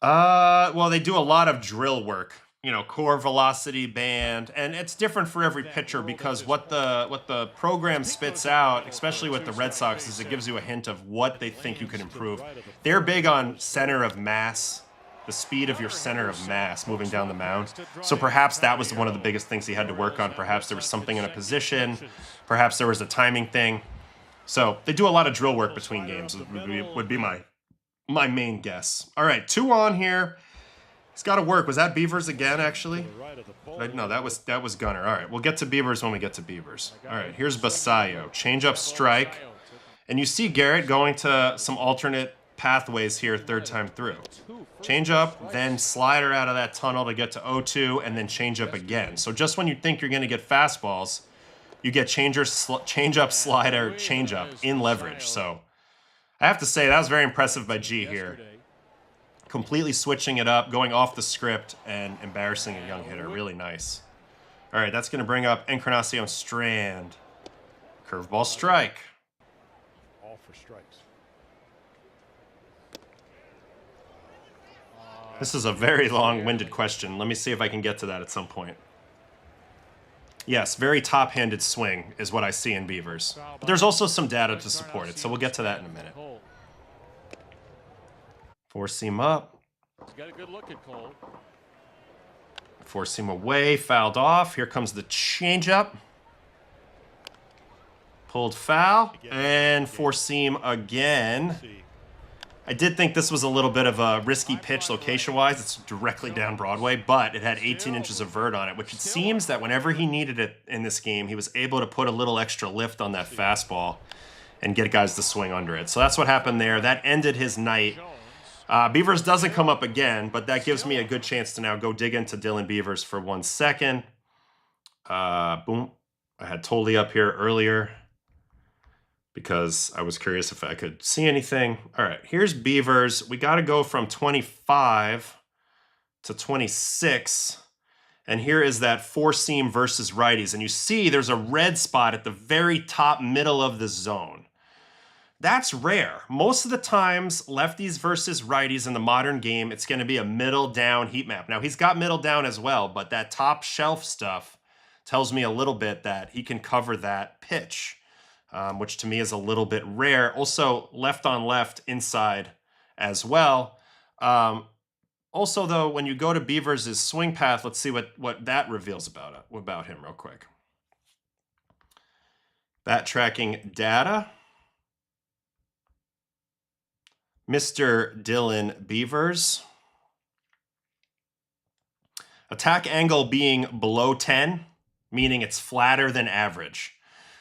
Well, they do a lot of drill work. You know, core velocity band, and it's different for every pitcher because what the program spits out, especially with the Red Sox, is it gives you a hint of what they think you can improve. They're big on center of mass, the speed of your center of mass moving down the mound. So perhaps that was one of the biggest things he had to work on. Perhaps there was something in a position. Perhaps there was a timing thing. So they do a lot of drill work between games would be my main guess. All right, 2 on here. It's got to work. Was that Beavers again, actually? No, that was Gunner. All right, we'll get to Beavers when we get to Beavers. All right, here's Basayo. Change up strike. And you see Garrett going to some alternate pathways here third time through. Change up, then slider out of that tunnel to get to 0-2, and then change up again. So just when you think you're going to get fastballs, you get change up, slider, change up in leverage. So I have to say that was very impressive by G here. Completely switching it up, going off the script, and embarrassing a young hitter. Really nice. All right, that's going to bring up Encarnacion Strand. Curveball strike. All for strikes. This is a very long-winded question. Let me see if I can get to that at some point. Yes, very top-handed swing is what I see in Beavers. But there's also some data to support it, so we'll get to that in a minute. Four-seam up. He's got a good look at Cole. Four-seam away, fouled off. Here comes the changeup. Pulled foul, and four-seam again. I did think this was a little bit of a risky pitch location-wise. It's directly down Broadway, but it had 18 inches of vert on it, which it seems that whenever he needed it in this game, he was able to put a little extra lift on that fastball and get guys to swing under it. So that's what happened there. That ended his night. Beavers doesn't come up again, but that gives me a good chance to now go dig into Dylan Beavers for 1 second. Boom. I had Tolle up here earlier because I was curious if I could see anything. All right, here's Beavers. We got to go from 25 to 26. And here is that four-seam versus righties. And you see there's a red spot at the very top middle of the zone. That's rare. Most of the times, lefties versus righties in the modern game, it's going to be a middle down heat map. Now, he's got middle down as well, but that top shelf stuff tells me a little bit that he can cover that pitch, which to me is a little bit rare. Also, left on left inside as well. Also, though, when you go to Beavers' swing path, let's see what that reveals about him real quick. Bat tracking data. Mr. Dylan Beavers. Attack angle being below 10, meaning it's flatter than average.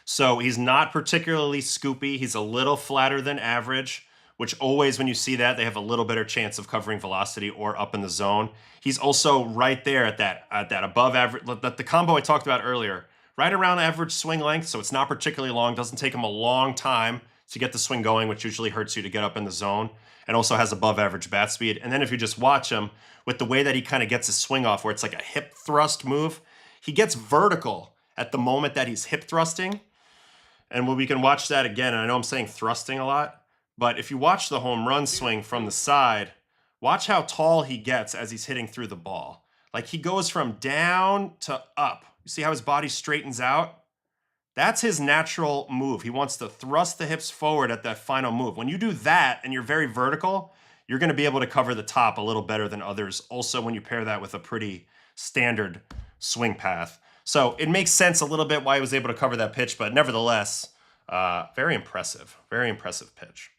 So he's not particularly scoopy. He's a little flatter than average, which always when you see that, they have a little better chance of covering velocity or up in the zone. He's also right there at that above average, the combo I talked about earlier, right around average swing length, so it's not particularly long. Doesn't take him a long time to get the swing going, which usually hurts you to get up in the zone, and also has above average bat speed. And then if you just watch him, with the way that he kind of gets his swing off, where it's like a hip thrust move, he gets vertical at the moment that he's hip thrusting. And we can watch that again, and I know I'm saying thrusting a lot, but if you watch the home run swing from the side, watch how tall he gets as he's hitting through the ball. Like he goes from down to up. You see how his body straightens out? That's his natural move. He wants to thrust the hips forward at that final move. When you do that and you're very vertical, you're going to be able to cover the top a little better than others. Also, when you pair that with a pretty standard swing path. So it makes sense a little bit why he was able to cover that pitch, but nevertheless, very impressive pitch.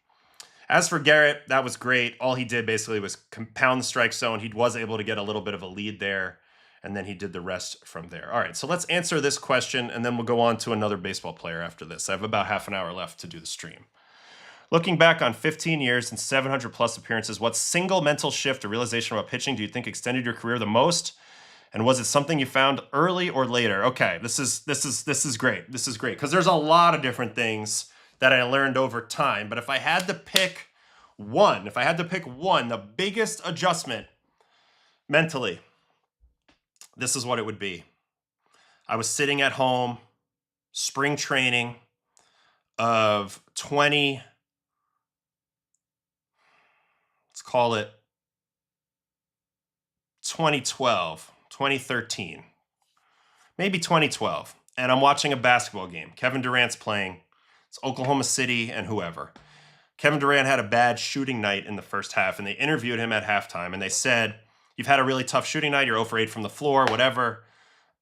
As for Garrett, that was great. All he did basically was compound the strike zone. He was able to get a little bit of a lead there, and then he did the rest from there. All right, so let's answer this question, and then we'll go on to another baseball player after this. I have about half an hour left to do the stream. Looking back on 15 years and 700 plus appearances, what single mental shift or realization about pitching do you think extended your career the most? And was it something you found early or later? Okay, this is great. This is great because there's a lot of different things that I learned over time. But if I had to pick one, the biggest adjustment mentally, this is what it would be. I was sitting at home, spring training of 20, let's call it 2012. 2013, maybe 2012, and I'm watching a basketball game. Kevin Durant's playing. It's Oklahoma City and whoever. Kevin Durant had a bad shooting night in the first half, and they interviewed him at halftime, and they said, you've had a really tough shooting night. You're 0 for 8 from the floor, whatever.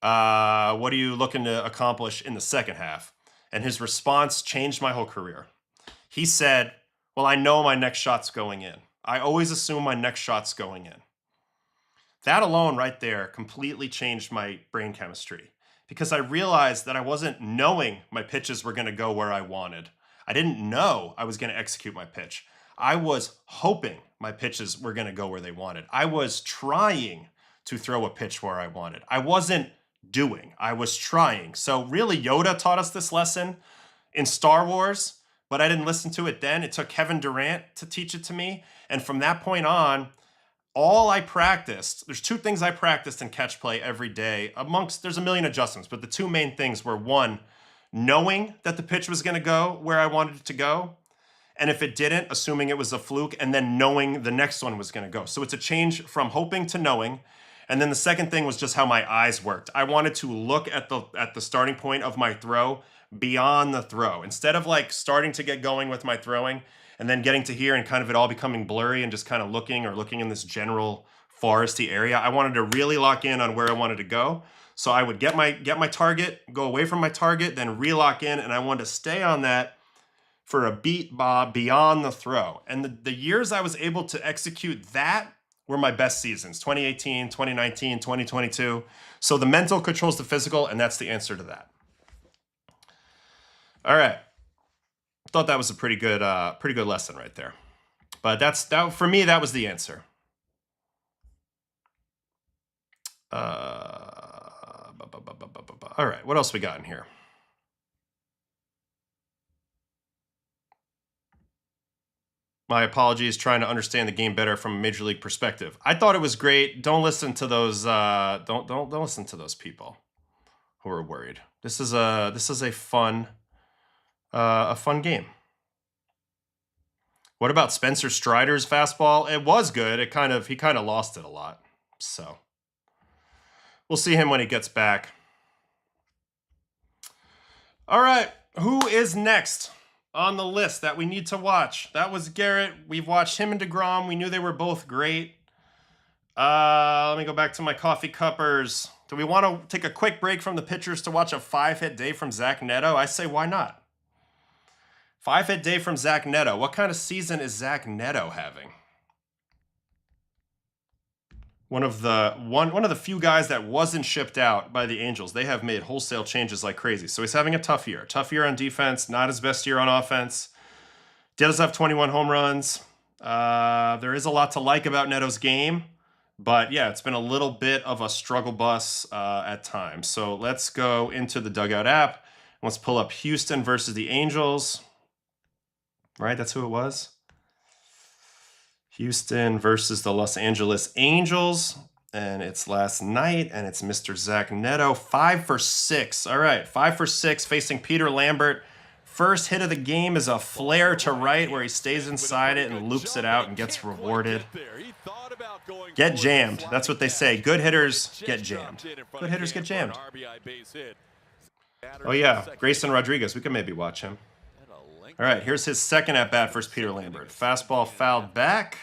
What are you looking to accomplish in the second half? And his response changed my whole career. He said, well, I know my next shot's going in. I always assume my next shot's going in. That alone right there completely changed my brain chemistry because I realized that I wasn't knowing my pitches were going to go where I wanted. I didn't know I was going to execute my pitch. I was hoping my pitches were going to go where they wanted. I was trying to throw a pitch where I wanted. I wasn't doing, I was trying. So really Yoda taught us this lesson in Star Wars, but I didn't listen to it then. It took Kevin Durant to teach it to me. And from that point on, all I practiced, there's two things I practiced in catch play every day. There's a million adjustments, but the two main things were one, knowing that the pitch was going to go where I wanted it to go. And if it didn't, assuming it was a fluke, and then knowing the next one was going to go. So it's a change from hoping to knowing. And then the second thing was just how my eyes worked. I wanted to look at the starting point of my throw beyond the throw. Instead of like starting to get going with my throwing, and then getting to here and kind of it all becoming blurry and just kind of looking in this general foresty area, I wanted to really lock in on where I wanted to go. So I would get my target, go away from my target, then re-lock in, and I wanted to stay on that for a beat beyond the throw. And the years I was able to execute that were my best seasons, 2018, 2019, 2022. So the mental controls the physical, and that's the answer to that. All right. Thought that was a pretty good lesson right there. But that for me, that was the answer. All right, what else we got in here? My apologies, trying to understand the game better from a major league perspective. I thought it was great. Don't listen to those. Don't listen to those people who are worried. This is a fun game. What about Spencer Strider's fastball? It was good. He kind of lost it a lot. So we'll see him when he gets back. All right, who is next on the list that we need to watch? That was Garrett. We've watched him and DeGrom. We knew they were both great. Let me go back to my coffee cuppers. Do we want to take a quick break from the pitchers to watch a 5-hit day from Zach Neto? I say, why not? 5-hit day from Zach Neto. What kind of season is Zach Neto having? One of the few guys that wasn't shipped out by the Angels. They have made wholesale changes like crazy. So he's having a tough year. Tough year on defense, not his best year on offense. Does have 21 home runs. There is a lot to like about Neto's game. But yeah, it's been a little bit of a struggle bus at times. So let's go into the Dugout app. Let's pull up Houston versus the Angels. Right, that's who it was. Houston versus the Los Angeles Angels. And it's last night, and it's Mr. Zach Neto. 5 for 6. All right, 5 for 6 facing Peter Lambert. First hit of the game is a flare to right where he stays inside it and loops it out and gets rewarded. Get jammed. That's what they say. Good hitters get jammed. Good hitters get jammed. Oh, yeah. Grayson Rodriguez. We could maybe watch him. All right, here's his second at-bat versus Peter Lambert. Fastball fouled back.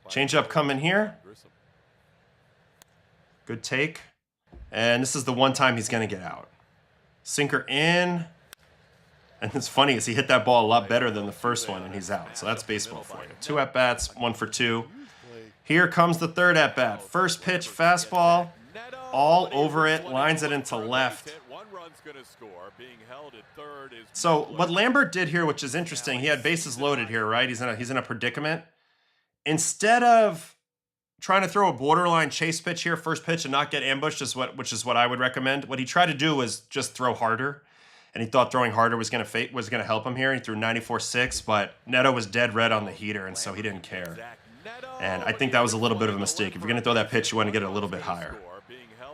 Change-up coming here. Good take. And this is the one time he's going to get out. Sinker in. And it's funny is he hit that ball a lot better than the first one, and he's out. So that's baseball for you. 2 at-bats, 1 for 2. Here comes the third at-bat. First pitch, fastball, all over it, lines it into left. So what Lambert did here, which is interesting, he had bases loaded here, right? He's in a predicament. Instead of trying to throw a borderline chase pitch here, first pitch, and not get ambushed, which is what I would recommend. What he tried to do was just throw harder, and he thought throwing harder was going to help him here. He threw 94.6, but Neto was dead red on the heater, and so he didn't care. And I think that was a little bit of a mistake. If you're going to throw that pitch, you want to get it a little bit higher.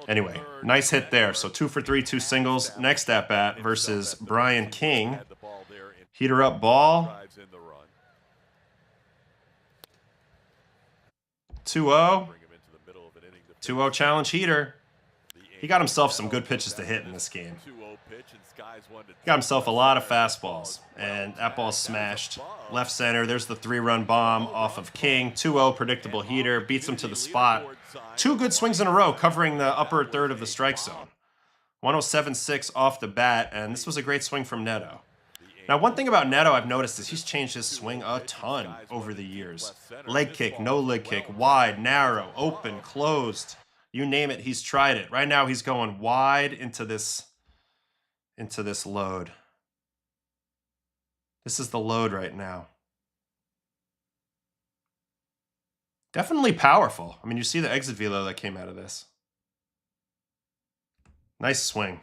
Anyway, nice hit there. So 2 for 3, 2 singles. Next at bat versus Brian King. Heater up ball. 2-0. 2-0 challenge heater. He got himself some good pitches to hit in this game. He got himself a lot of fastballs, and that ball's smashed. Left center, there's the 3-run bomb off of King. 2-0 predictable heater, beats him to the spot. 2 good swings in a row covering the upper third of the strike zone. 107.6 off the bat, and this was a great swing from Neto. Now, one thing about Neto I've noticed is he's changed his swing a ton over the years. Leg kick, no leg kick, wide, narrow, open, closed. You name it, he's tried it. Right now, he's going wide into this load. This is the load right now. Definitely powerful. I mean, you see the exit velo that came out of this. Nice swing.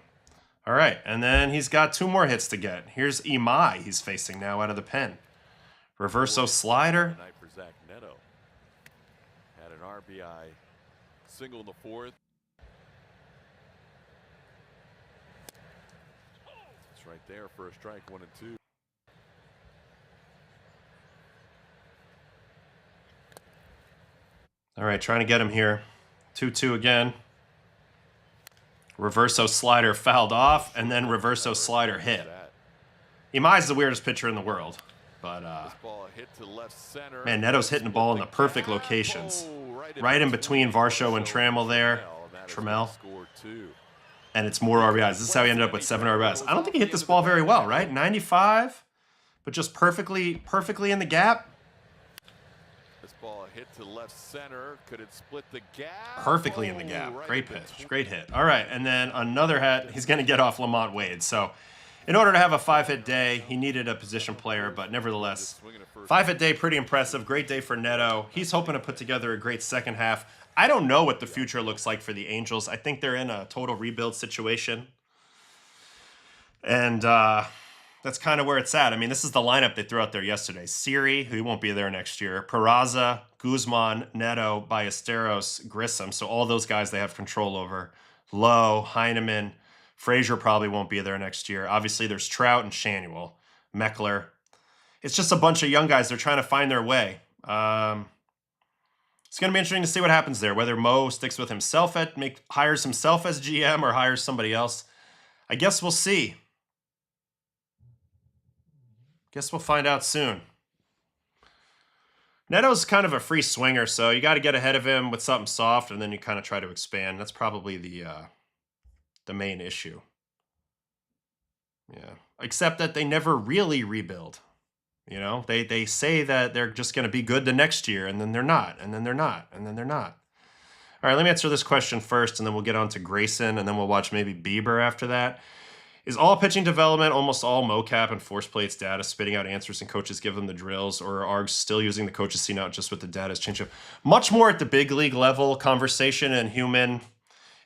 All right, and then he's got 2 more hits to get. Here's Imai he's facing now out of the pen. Reverso slider. Had an RBI single in the 4th. It's right there for a strike, 1 and 2. All right, trying to get him here. 2-2 again. Reverso slider fouled off, and then reverso slider hit. Imai's the weirdest pitcher in the world, but man, Neto's hitting the ball in the perfect locations. Right in between Varsho and Trammell there. Trammell. And it's more RBIs. This is how he ended up with 7 RBIs. I don't think he hit this ball very well, right? 95, but just perfectly in the gap. This ball hit to left center. Could it split the gap? Perfectly in the gap. Great pitch. Great hit. All right, and then another hit. He's going to get off Lamont Wade. So in order to have a 5-hit day, he needed a position player, but nevertheless, 5-hit day, pretty impressive. Great day for Neto. He's hoping to put together a great second half. I don't know what the future looks like for the Angels. I think they're in a total rebuild situation. And that's kind of where it's at. I mean, this is the lineup they threw out there yesterday. Siri, who won't be there next year. Peraza, Guzman, Neto, Ballesteros, Grissom. So all those guys they have control over. Lowe, Heineman, Frazier probably won't be there next year. Obviously, there's Trout and Shanuel, Meckler. It's just a bunch of young guys. They're trying to find their way. It's going to be interesting to see what happens there, whether Mo sticks with himself, hires himself as GM or hires somebody else. I guess we'll see. Guess we'll find out soon. Neto's kind of a free swinger, so you got to get ahead of him with something soft, and then you kind of try to expand. That's probably the main issue. Yeah, except that they never really rebuild. You know, they say that they're just going to be good the next year, and then they're not, and then they're not, and then they're not. All right, let me answer this question first, and then we'll get on to Grayson, and then we'll watch maybe Bieber after that. Is all pitching development almost all mocap and force plates data, spitting out answers and coaches give them the drills, or are still using the coaches see out just with the data as change up? Much more at the big league level, conversation and human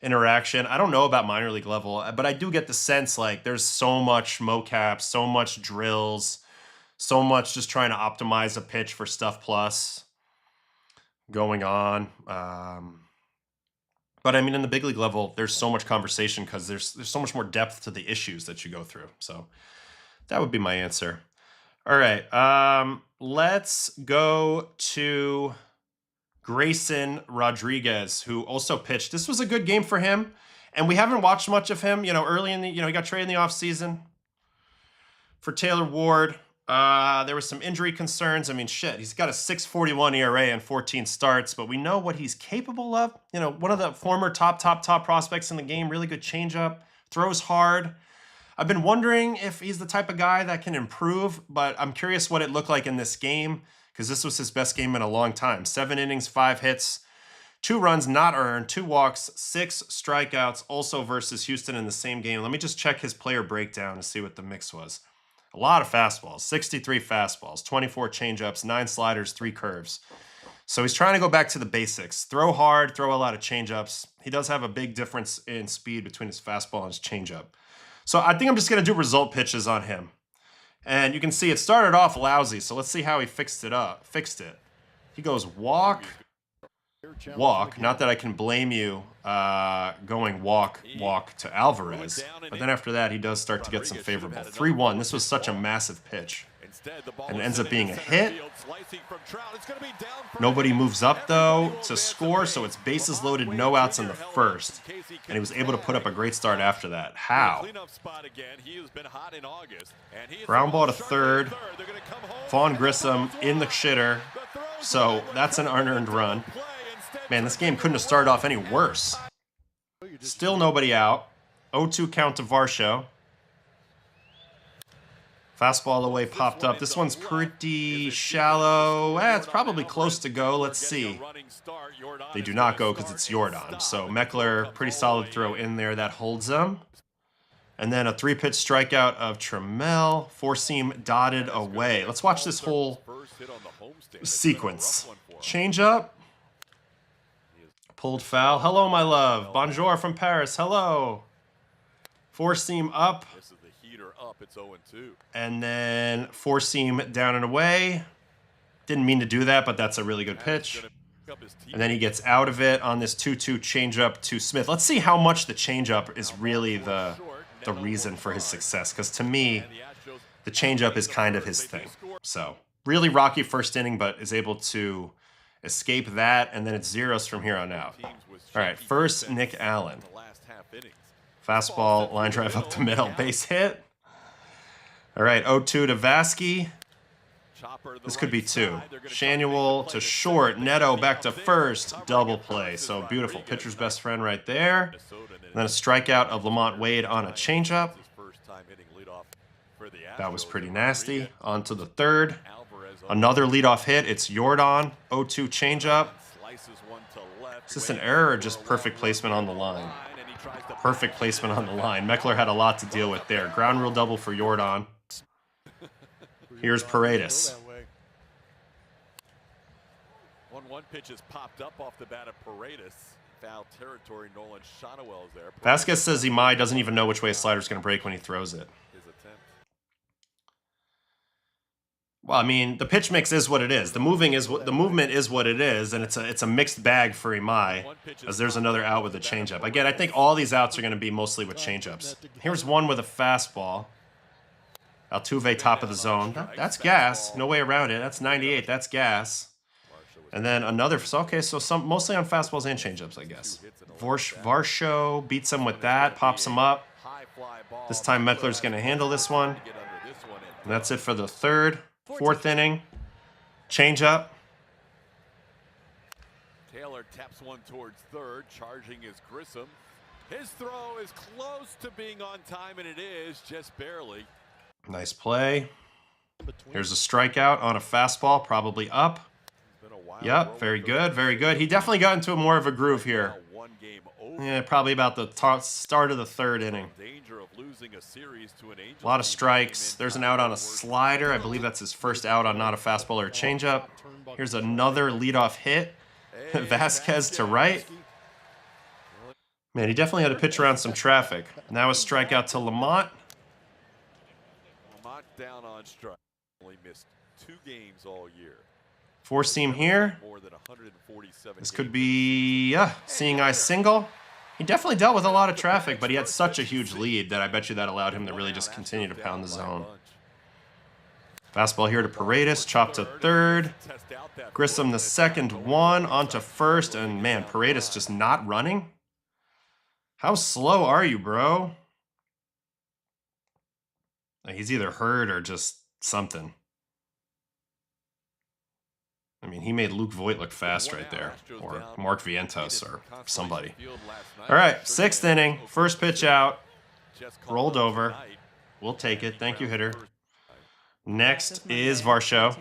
interaction. I don't know about minor league level, but I do get the sense like there's so much mocap, so much drills, so much just trying to optimize a pitch for Stuff Plus going on. But I mean, in the big league level, there's so much conversation because there's so much more depth to the issues that you go through. So that would be my answer. All right, let's go to Grayson Rodriguez, who also pitched. This was a good game for him. And we haven't watched much of him, early in the, he got traded in the offseason for Taylor Ward. There was some injury concerns. I mean, shit, he's got a 6.41 ERA and 14 starts, but we know what he's capable of. One of the former top prospects in the game, really good changeup, throws hard. I've been wondering if he's the type of guy that can improve, but I'm curious what it looked like in this game because this was his best game in a long time. 7 innings, 5 hits, 2 runs not earned, 2 walks, 6 strikeouts, also versus Houston in the same game. Let me just check his player breakdown to see what the mix was. A lot of fastballs, 63 fastballs, 24 changeups, 9 sliders, 3 curves. So he's trying to go back to the basics. Throw hard, throw a lot of changeups. He does have a big difference in speed between his fastball and his changeup. So I think I'm just going to do result pitches on him. And you can see it started off lousy, so let's see how he fixed it. He goes walk. Not that I can blame you going walk to Alvarez. But then after that, he does start to get some favorable. 3-1. This was such a massive pitch. And it ends up being a hit. Nobody moves up, though, to score, so it's bases loaded, no outs in the first. And he was able to put up a great start after that. How? Ground ball to third. Vaughn Grissom in the shitter. So that's an unearned run. Man, this game couldn't have started off any worse. Still nobody out. 0-2 count to Varsho. Fastball away popped up. This one's pretty shallow. It's probably close to go. Let's see. They do not go because it's Jordan. So Meckler, pretty solid throw in there. That holds them. And then a 3-pitch strikeout of Trammell. 4-seam dotted away. Let's watch this whole sequence. Changeup. Pulled foul. Hello, my love. Bonjour from Paris. Hello. 4-seam up. It's 0-2. And then 4-seam down and away. Didn't mean to do that, but that's a really good pitch. And then he gets out of it on this 2-2 changeup to Smith. Let's see how much the changeup is really the reason for his success. Because to me, the changeup is kind of his thing. So really rocky first inning, but is able to escape that. And then it's zeros from here on out. All right, first Nick Allen. Fastball, line drive up the middle, base hit. All right, 0-2 to Vasky. This could be 2. Shanuel to short. Neto back to first. Double play. So beautiful. Pitcher's best friend right there. And then a strikeout of Lamont Wade on a changeup. That was pretty nasty. On to the third. Another leadoff hit. It's Jordan. 0-2 changeup. Is this an error or just perfect placement on the line? Perfect placement on the line. Meckler had a lot to deal with there. Ground rule double for Jordan. Here's Paredes. 1-1 pitch has popped up off the bat of Paredes. Foul territory. Nolan Shonowell is there. Vasquez says Imai doesn't even know which way his slider's going to break when he throws it. His attempt. Well, I mean, the pitch mix is what it is. The movement is what it is, and it's a mixed bag for Imai, as there's another out with a changeup. Again, I think all these outs are going to be mostly with changeups. Here's one with a fastball. Altuve top of the zone. That's gas. No way around it. That's 98. That's gas. And then another. Okay, so some mostly on fastballs and changeups, I guess. Varsho beats him with that. Pops him up. This time Meckler's going to handle this one. And that's it for the third. 4th inning. Changeup. Taylor taps one towards third. Charging is Grissom. His throw is close to being on time, and it is just barely. Nice play. Here's a strikeout on a fastball, probably up. Yep, very good, very good. He definitely got into more of a groove here. Yeah, probably about the start of the 3rd inning. A lot of strikes. There's an out on a slider. I believe that's his first out on not a fastball or a changeup. Here's another leadoff hit. Vasquez to right. Man, he definitely had to pitch around some traffic. Now a strikeout to Lamont. Lamont down on strike. Only missed 2 games all year. 4-seam here. This could be seeing eye single. He definitely dealt with a lot of traffic, but he had such a huge lead that I bet you that allowed him to really just continue to pound the zone. Fastball here to Paredes, chop to third. Grissom the second one, onto first, and man, Paredes just not running. How slow are you, bro? He's either hurt or just something. I mean, he made Luke Voigt look fast right there, or Mark Vientos, or somebody. All right, 6th inning, first pitch out, rolled over. We'll take it. Thank you, hitter. Next is Varsho.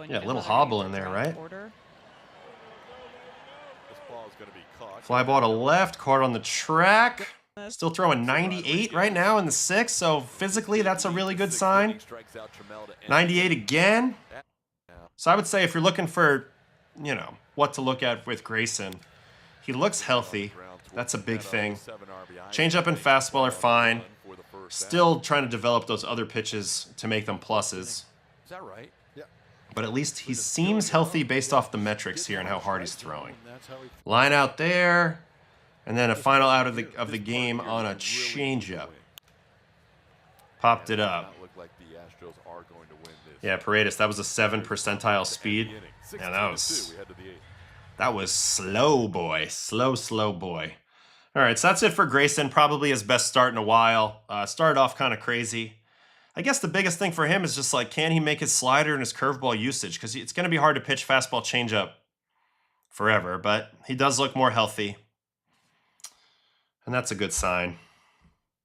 Yeah, a little hobble in there, right? Fly ball to left, caught on the track. Still throwing 98 right now in the 6th, so physically that's a really good sign. 98 again. So I would say if you're looking for, you know, what to look at with Grayson, he looks healthy. That's a big thing. Changeup and fastball are fine. Still trying to develop those other pitches to make them pluses. Is that right? Yeah. But at least he seems healthy based off the metrics here and how hard he's throwing. Line out there, and then a final out of the game on a changeup. Popped it up. Yeah, Paredes, that was a 7 percentile speed. Yeah, that was slow, boy. Slow boy. All right, so that's it for Grayson. Probably his best start in a while. Started off kind of crazy. I guess the biggest thing for him is just like, can he make his slider and his curveball usage? Because it's going to be hard to pitch fastball changeup forever, but he does look more healthy. And that's a good sign,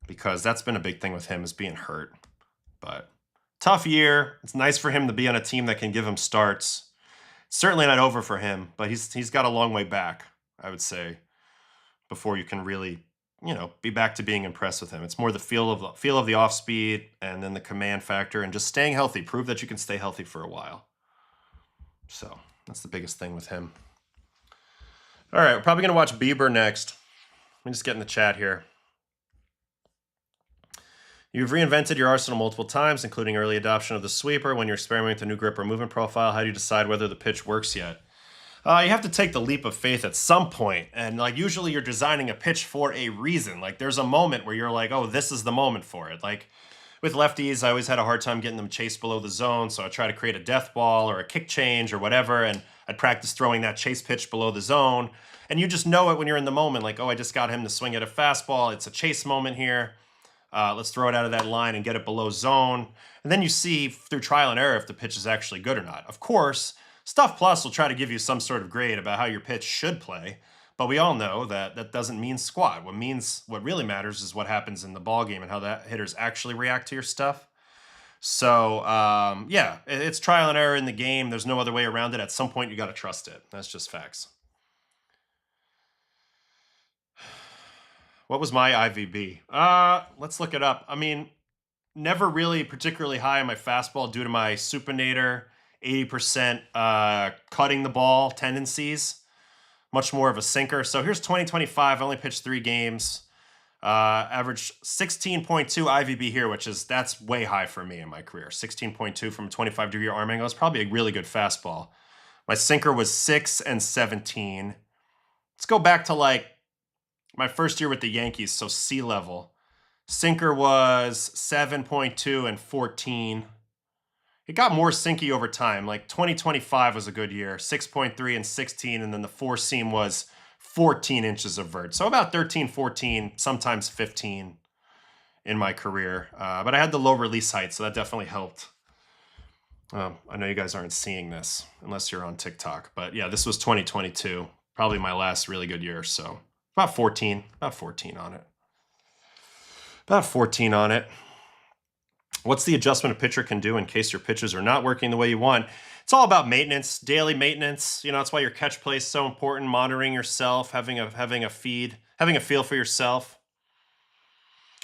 because that's been a big thing with him, is being hurt. But tough year. It's nice for him to be on a team that can give him starts. Certainly not over for him, but he's got a long way back, I would say, before you can really, you know, be back to being impressed with him. It's more the feel of the off speed, and then the command factor, and just staying healthy. Prove that you can stay healthy for a while. So that's the biggest thing with him. All right, we're probably gonna watch Bieber next. Let me just get in the chat here. You've reinvented your arsenal multiple times, including early adoption of the sweeper. When you're experimenting with a new grip or movement profile, how do you decide whether the pitch works yet? You have to take the leap of faith at some point, and like usually you're designing a pitch for a reason. Like there's a moment where you're like, oh, this is the moment for it. Like with lefties, I always had a hard time getting them chased below the zone, so I try to create a death ball or a kick change or whatever, and I'd practice throwing that chase pitch below the zone. And you just know it when you're in the moment, like, oh, I just got him to swing at a fastball. It's a chase moment here. Let's throw it out of that line and get it below zone. And then you see through trial and error if the pitch is actually good or not. Of course, Stuff Plus will try to give you some sort of grade about how your pitch should play, but we all know that that doesn't mean squat. What really matters is what happens in the ball game and how that hitters actually react to your stuff. So, yeah, it's trial and error in the game. There's no other way around it. At some point, you got to trust it. That's just facts. What was my IVB? Let's look it up. I mean, never really particularly high on my fastball due to my supinator, 80% cutting the ball tendencies. Much more of a sinker. So here's 2025. I only pitched 3 games. Averaged 16.2 IVB here, that's way high for me in my career. 16.2 from a 25-degree arm angle. It's probably a really good fastball. My sinker was 6 and 17. Let's go back to like my first year with the Yankees, so C level. Sinker was 7.2 and 14. It got more sinky over time. Like 2025 was a good year, 6.3 and 16, and then the 4-seam was 14 inches of vert. So about 13, 14, sometimes 15 in my career. But I had the low release height, so that definitely helped. I know you guys aren't seeing this unless you're on TikTok. But yeah, this was 2022. Probably my last really good year, so about 14 on it. About 14 on it. What's the adjustment a pitcher can do in case your pitches are not working the way you want? It's all about maintenance, daily maintenance. You know, that's why your catch play is so important. Monitoring yourself, having a feel for yourself.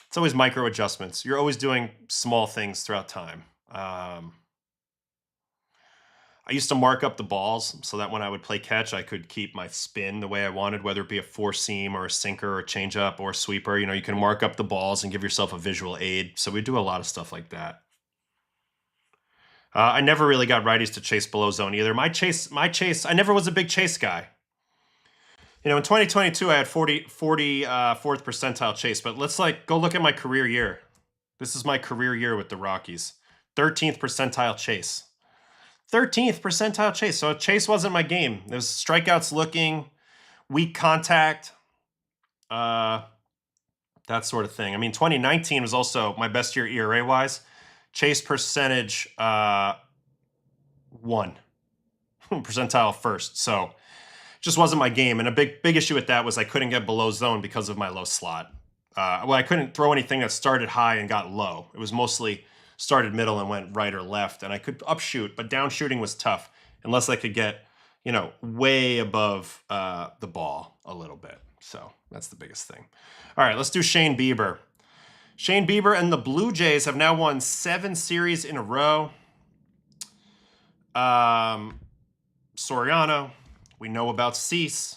It's always micro adjustments. You're always doing small things throughout time. I used to mark up the balls so that when I would play catch, I could keep my spin the way I wanted, whether it be a 4-seam or a sinker or a changeup or a sweeper. You know, you can mark up the balls and give yourself a visual aid. So we do a lot of stuff like that. I never really got righties to chase below zone either. My chase, I never was a big chase guy. You know, in 2022, I had 44th percentile chase, but let's go look at my career year. This is my career year with the Rockies. 13th percentile chase. 13th percentile chase. So chase wasn't my game. It was strikeouts looking, weak contact, that sort of thing. I mean, 2019 was also my best year ERA-wise. Chase percentage 1. Percentile first. So just wasn't my game. And a big issue with that was I couldn't get below zone because of my low slot. Well, I couldn't throw anything that started high and got low. It was mostly started middle and went right or left. And I could upshoot, but down shooting was tough unless I could get, you know, way above the ball a little bit. So that's the biggest thing. All right, let's do Shane Bieber. Shane Bieber and the Blue Jays have now won 7 series in a row. Soriano, we know about Cease.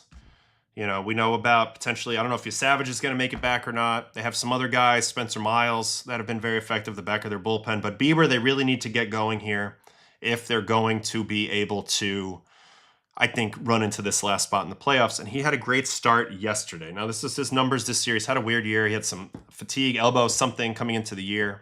You know, we know about potentially, I don't know if Savage is going to make it back or not. They have some other guys, Spencer Miles, that have been very effective at the back of their bullpen. But Bieber, they really need to get going here if they're going to be able to, I think, run into this last spot in the playoffs. And he had a great start yesterday. Now, this is his numbers this year. He's had a weird year. He had some fatigue, elbow, something coming into the year.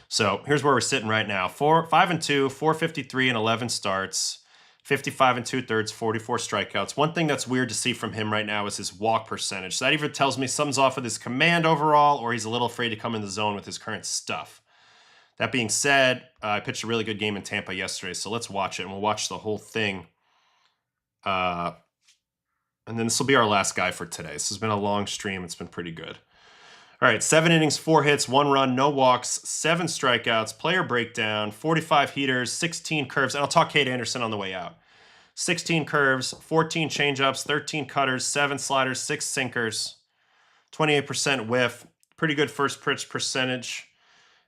So here's where we're sitting right now. 5-2, 453 and 11 starts, 55 2/3, 44 strikeouts. One thing that's weird to see from him right now is his walk percentage. So that either tells me something's off with his command overall, or he's a little afraid to come in the zone with his current stuff. That being said, I pitched a really good game in Tampa yesterday, so let's watch it, and we'll watch the whole thing. And then this will be our last guy for today. This has been a long stream. It's been pretty good. All right, 7 innings, 4 hits, 1 run, no walks, 7 strikeouts, player breakdown, 45 heaters, 16 curves, and I'll talk Kate Anderson on the way out. 16 curves, 14 changeups, 13 cutters, 7 sliders, 6 sinkers, 28% whiff, pretty good first pitch percentage.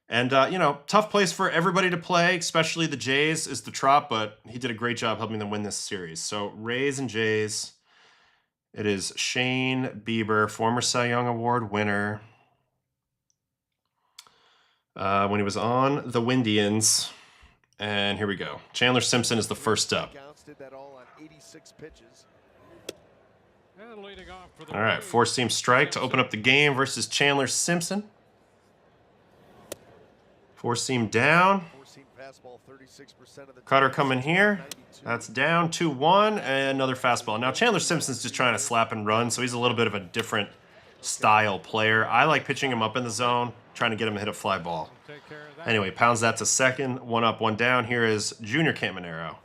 And, you know, tough place for everybody to play, especially the Jays, is the Trop, but he did a great job helping them win this series. So Rays and Jays, it is Shane Bieber, former Cy Young Award winner. When he was on the Windians. And here we go. Chandler Simpson is the first up. All right, 4-seam strike to open up the game versus Chandler Simpson. 4-seam down. Cutter coming here. That's down 2-1 and another fastball. Now Chandler Simpson's just trying to slap and run, so he's a little bit of a different style player. I like pitching him up in the zone, trying to get him to hit a fly ball. Anyway, pounds that to second. 1 up, 1 down. Here is Junior Caminero.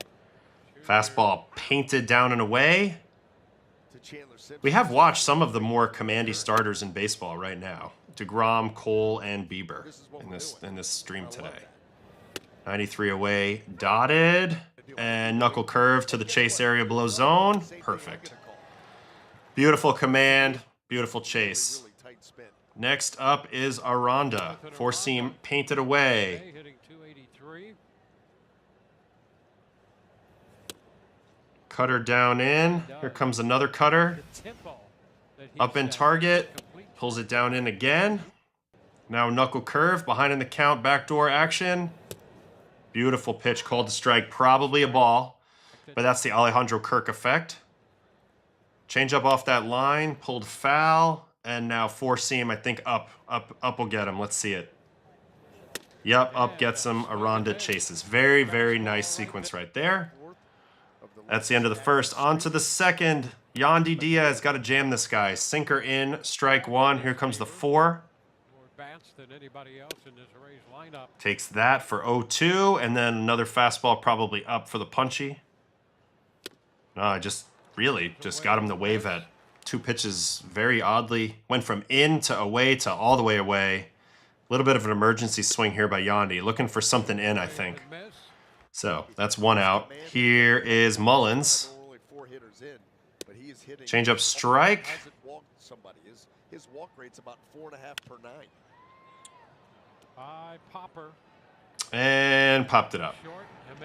Fastball painted down and away. We have watched some of the more commandy starters in baseball right now. DeGrom, Cole, and Bieber in this stream today. 93 away, dotted, and knuckle curve to the chase area below zone. Perfect. Beautiful command, beautiful chase. Next up is Aranda. 4-seam painted away. Cutter down in. Here comes another cutter. Up in target. Pulls it down in again. Now knuckle curve. Behind in the count. Backdoor action. Beautiful pitch. Called to strike. Probably a ball. But that's the Alejandro Kirk effect. Change up off that line. Pulled foul. And now 4-seam, I think up will get him. Let's see it. Yep, up gets him. Aranda chases. Very, very nice sequence right there. That's the end of the first. On to the second. Yandy Diaz got to jam this guy. Sinker in, strike 1. Here comes the 4. Takes that for 0-2, and then another fastball probably up for the punchy. No, I just got him to wave at 2 pitches very oddly. Went from in to away to all the way away. A little bit of an emergency swing here by Yandy. Looking for something in, I think. So that's 1 out. Here is Mullins. Change up strike. His walk rate's about 4.5 per 9. And popped it up.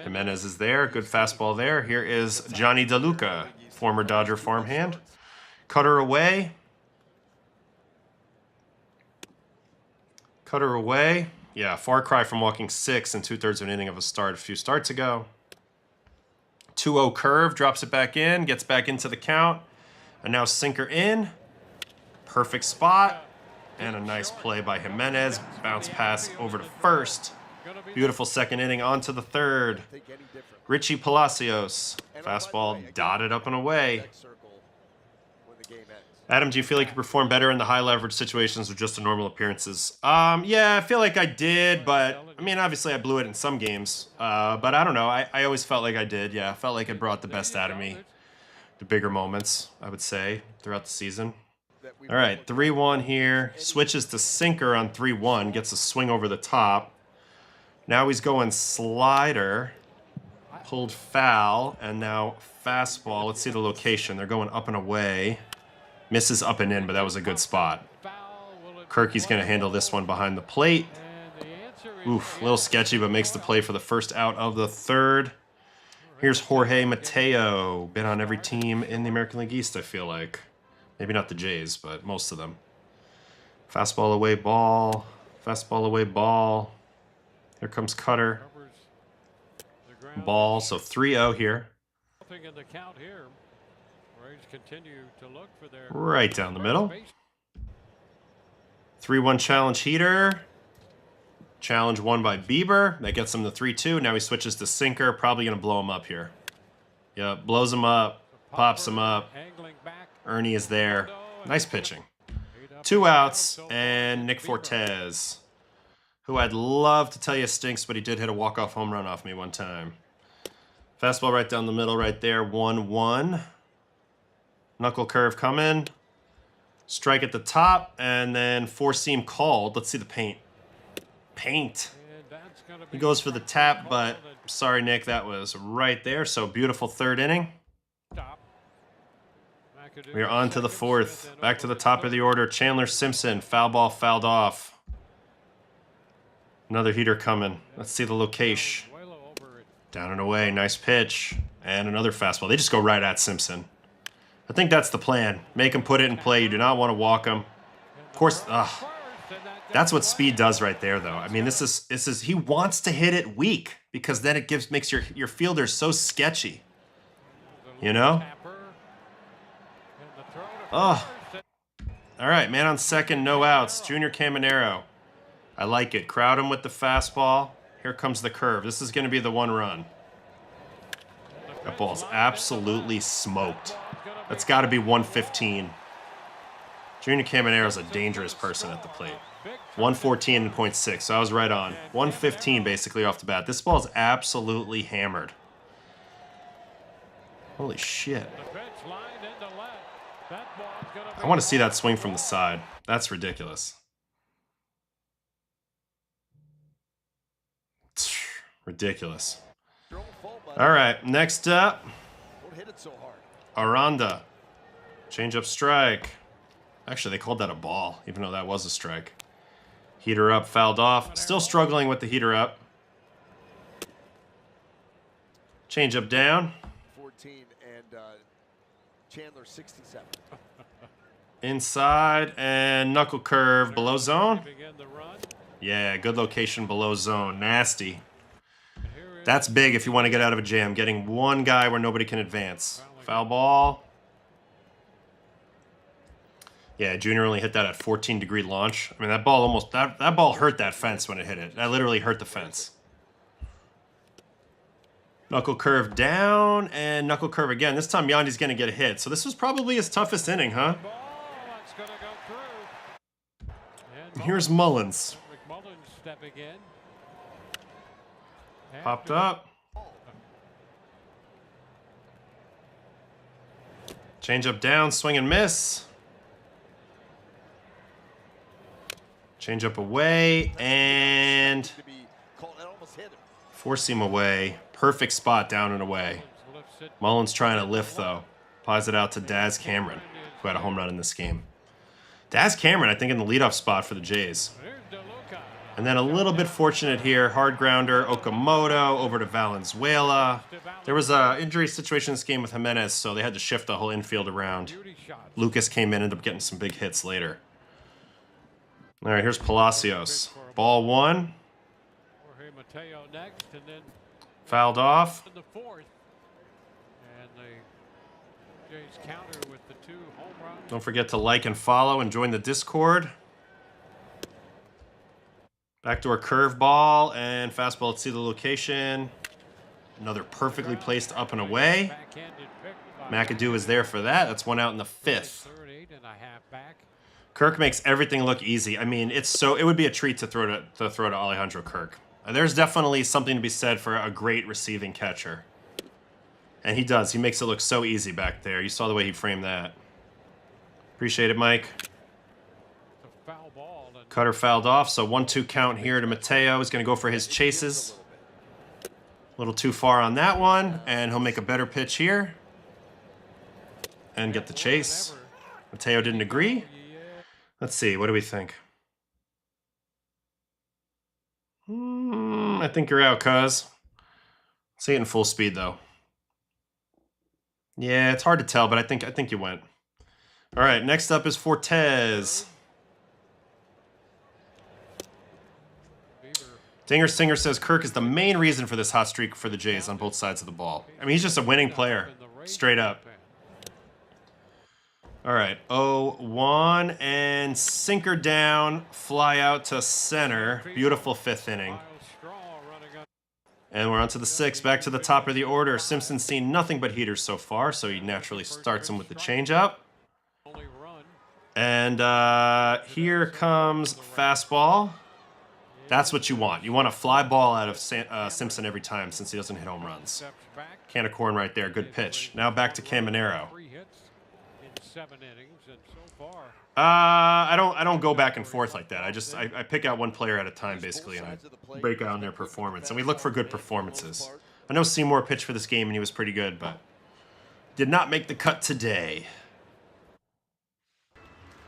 Jimenez is there. Good fastball there. Here is Johnny DeLuca, former Dodger farmhand. Cutter away. Cutter away. Yeah, far cry from walking 6 and 2/3 of an inning of a start a few starts ago. 2-0 curve, drops it back in, gets back into the count. And now sinker in. Perfect spot. And a nice play by Jimenez. Bounce pass over to first. Beautiful second inning, on to the third. Richie Palacios. Fastball dotted up and away. Adam, do you feel like you performed better in the high leverage situations or just in normal appearances? Yeah, I feel like I did, but I mean, obviously I blew it in some games. But I don't know. I always felt like I did. Yeah, I felt like it brought the best out of me. The bigger moments, I would say, throughout the season. All right, 3-1 here. Switches to sinker on 3-1. Gets a swing over the top. Now he's going slider. Pulled foul, and now fastball. Let's see the location. They're going up and away. Misses up and in, but that was a good spot. Kirky's going to handle this one behind the plate. Oof, a little sketchy, but makes the play for the first out of the third. Here's Jorge Mateo. Been on every team in the American League East, I feel like. Maybe not the Jays, but most of them. Fastball away ball. Fastball away ball. Here comes Cutter. Ball, so 3-0 here. Right down the middle. 3-1 challenge heater. Challenge won by Bieber. That gets him to 3-2. Now he switches to sinker. Probably going to blow him up here. Yeah, blows him up. Pops him up. Ernie is there. Nice pitching. 2 outs, and Nick Fortes, who I'd love to tell you stinks, but he did hit a walk-off home run off me one time. Fastball right down the middle right there, 1-1. Knuckle curve coming. Strike at the top, and then four-seam called. Let's see the paint. Paint. He goes for the tap, but sorry, Nick, that was right there. So beautiful third inning. We are on to the fourth. Back to the top of the order. Chandler Simpson, foul ball, fouled off. Another heater coming. Let's see the location. Down and away, nice pitch. And another fastball. They just go right at Simpson. I think that's the plan. Make him put it in play. You do not want to walk him. Of course, that's what speed does right there, though. I mean, this is he wants to hit it weak because then it makes your fielders so sketchy. You know? Oh. All right, man on second, no outs. Junior Caminero. I like it. Crowd him with the fastball. Here comes the curve. This is going to be the 1 run. That ball's absolutely smoked. That's got to be 115. Junior Caminero's a dangerous person at the plate. 114.6, so I was right on. 115 basically off the bat. This ball's absolutely hammered. Holy shit. I want to see that swing from the side. That's ridiculous. Ridiculous. All right, next up, Aranda. Change up strike. Actually, they called that a ball, even though that was a strike. Heater up, fouled off. Still struggling with the heater up. Change up down. 14 and Chandler 67. Inside and knuckle curve below zone. Yeah, good location below zone. Nasty. That's big if you want to get out of a jam. Getting one guy where nobody can advance. Foul ball. Yeah, Junior only hit that at 14-degree launch. I mean, that ball almost that ball hurt that fence when it hit it. That literally hurt the fence. Knuckle curve down and knuckle curve again. This time Yandi's going to get a hit. So this was probably his toughest inning, huh? Here's Mullins. Popped up. Change up down, swing and miss. Change up away and four seam away. Perfect spot down and away. Mullins trying to lift though. Pies it out to Daz Cameron, who had a home run in this game. Daz Cameron, I think, in the leadoff spot for the Jays. And then a little bit fortunate here. Hard grounder, Okamoto over to Valenzuela. There was an injury situation in this game with Jimenez, so they had to shift the whole infield around. Lucas came in, ended up getting some big hits later. All right, here's Palacios. Ball one. Fouled off. Don't forget to like and follow and join the Discord. Backdoor curveball and fastball. Let's see the location. Another perfectly placed up and away. McAdoo is there for that. That's one out in the fifth. Kirk makes everything look easy. I mean, it would be a treat to throw to Alejandro Kirk. There's definitely something to be said for a great receiving catcher. And he does. He makes it look so easy back there. You saw the way he framed that. Appreciate it, Mike. Cutter fouled off, so 1-2 count here to Mateo. He's going to go for his chases. A little too far on that one, and he'll make a better pitch here. And get the chase. Mateo didn't agree. Let's see, what do we think? I think you're out, cuz. See it in full speed, though. Yeah, it's hard to tell, but I think you went. All right, next up is Fortes. Dinger Singer says Kirk is the main reason for this hot streak for the Jays on both sides of the ball. I mean, he's just a winning player, straight up. All right, 0-1, and sinker down, fly out to center. Beautiful fifth inning. And we're on to the sixth, back to the top of the order. Simpson's seen nothing but heaters so far, so he naturally starts him with the changeup. And here comes fastball. That's what you want. You want a fly ball out of Simpson every time since he doesn't hit home runs. Can of corn right there. Good pitch. Now back to Caminero. I don't go back and forth like that. I pick out one player at a time basically, and I break down their performance. And we look for good performances. I know Seymour pitched for this game and he was pretty good, but did not make the cut today.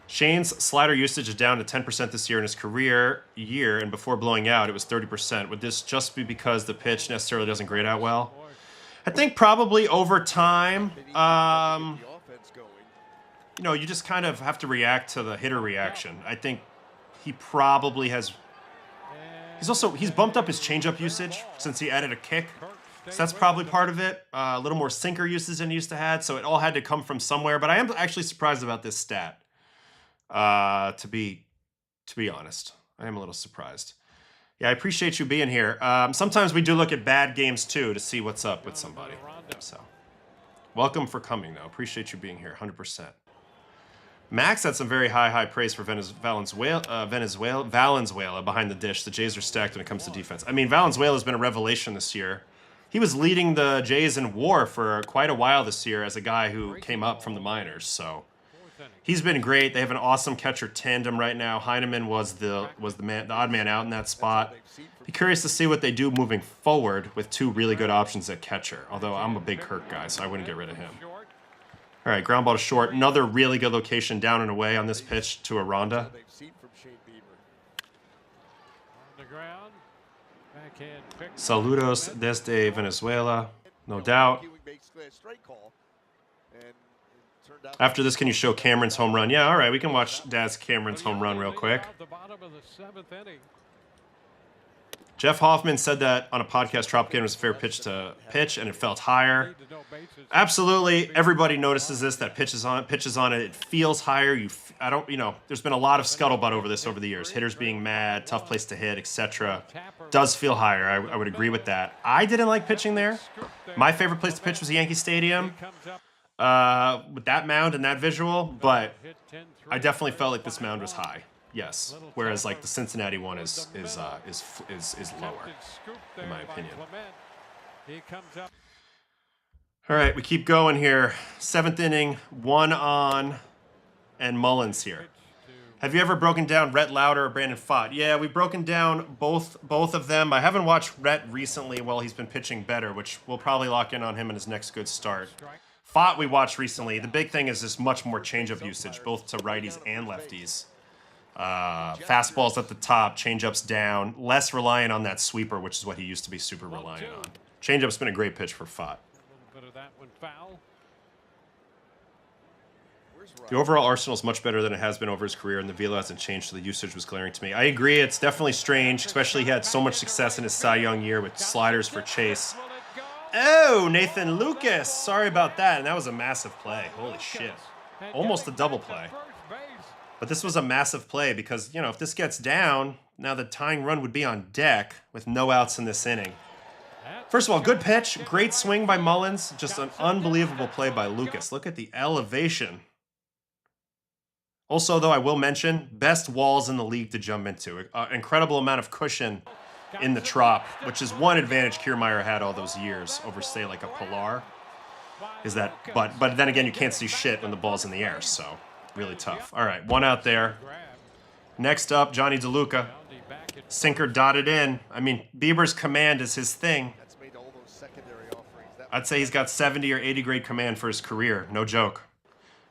Shane's slider usage is down to 10% this year in his career year, and before blowing out, it was 30%. Would this just be because the pitch necessarily doesn't grade out well? I think probably over time, you know, you just kind of have to react to the hitter reaction. I think he probably has. He's bumped up his changeup usage since he added a kick, so that's probably part of it. A little more sinker usage than he used to have, so it all had to come from somewhere. But I am actually surprised about this stat. To be honest, I am a little surprised. Yeah, I appreciate you being here. Sometimes we do look at bad games too to see what's up with somebody. So, welcome for coming though. Appreciate you being here, 100%. Max had some very high praise for Valenzuela behind the dish. The Jays are stacked when it comes to defense. I mean, Valenzuela has been a revelation this year. He was leading the Jays in WAR for quite a while this year as a guy who came up from the minors. So. He's been great. They have an awesome catcher tandem right now. Heineman was the odd man out in that spot. Be curious to see what they do moving forward with two really good options at catcher. Although I'm a big Kirk guy, so I wouldn't get rid of him. All right, ground ball to short. Another really good location down and away on this pitch to Aranda. Saludos desde Venezuela, no doubt. After this, can you show Cameron's home run? Yeah, all right, we can watch Daz Cameron's home run real quick. Jeff Hoffman said that on a podcast, Tropicana was a fair pitch to pitch, and it felt higher. Absolutely, everybody notices this. That pitches on it. It feels higher. There's been a lot of scuttlebutt over this over the years. Hitters being mad, tough place to hit, etc. Does feel higher. I would agree with that. I didn't like pitching there. My favorite place to pitch was Yankee Stadium. With that mound and that visual, but I definitely felt like this mound was high. Yes, whereas like the Cincinnati one is lower, in my opinion. All right, we keep going here. Seventh inning, 1 on, and Mullins here. Have you ever broken down Rhett Lauder or Brandon Pfaadt? Yeah, we've broken down both of them. I haven't watched Rhett recently while he's been pitching better, which we'll probably lock in on him in his next good start. Pfaadt we watched recently. The big thing is just much more changeup usage, both to righties and lefties. Fastballs at the top, changeups down, less reliant on that sweeper, which is what he used to be super reliant on. Changeup's been a great pitch for Pfaadt. The overall arsenal is much better than it has been over his career, and the velo hasn't changed, so the usage was glaring to me. I agree, it's definitely strange, especially he had so much success in his Cy Young year with sliders for Chase. Oh, Nathan Lucas. Sorry about that, and that was a massive play. Holy shit. Almost a double play. But this was a massive play because, you know, if this gets down, now the tying run would be on deck with no outs in this inning. First of all, good pitch. Great swing by Mullins. Just an unbelievable play by Lucas. Look at the elevation. Also, though, I will mention, best walls in the league to jump into. Incredible amount of cushion in the trop, which is one advantage Kiermaier had all those years over, say, like a Pilar. Is that, but then again, you can't see shit when the ball's in the air, so really tough. All right, one out there. Next up, Johnny DeLuca. Sinker dotted in. I mean, Bieber's command is his thing. I'd say he's got 70 or 80 grade command for his career, no joke.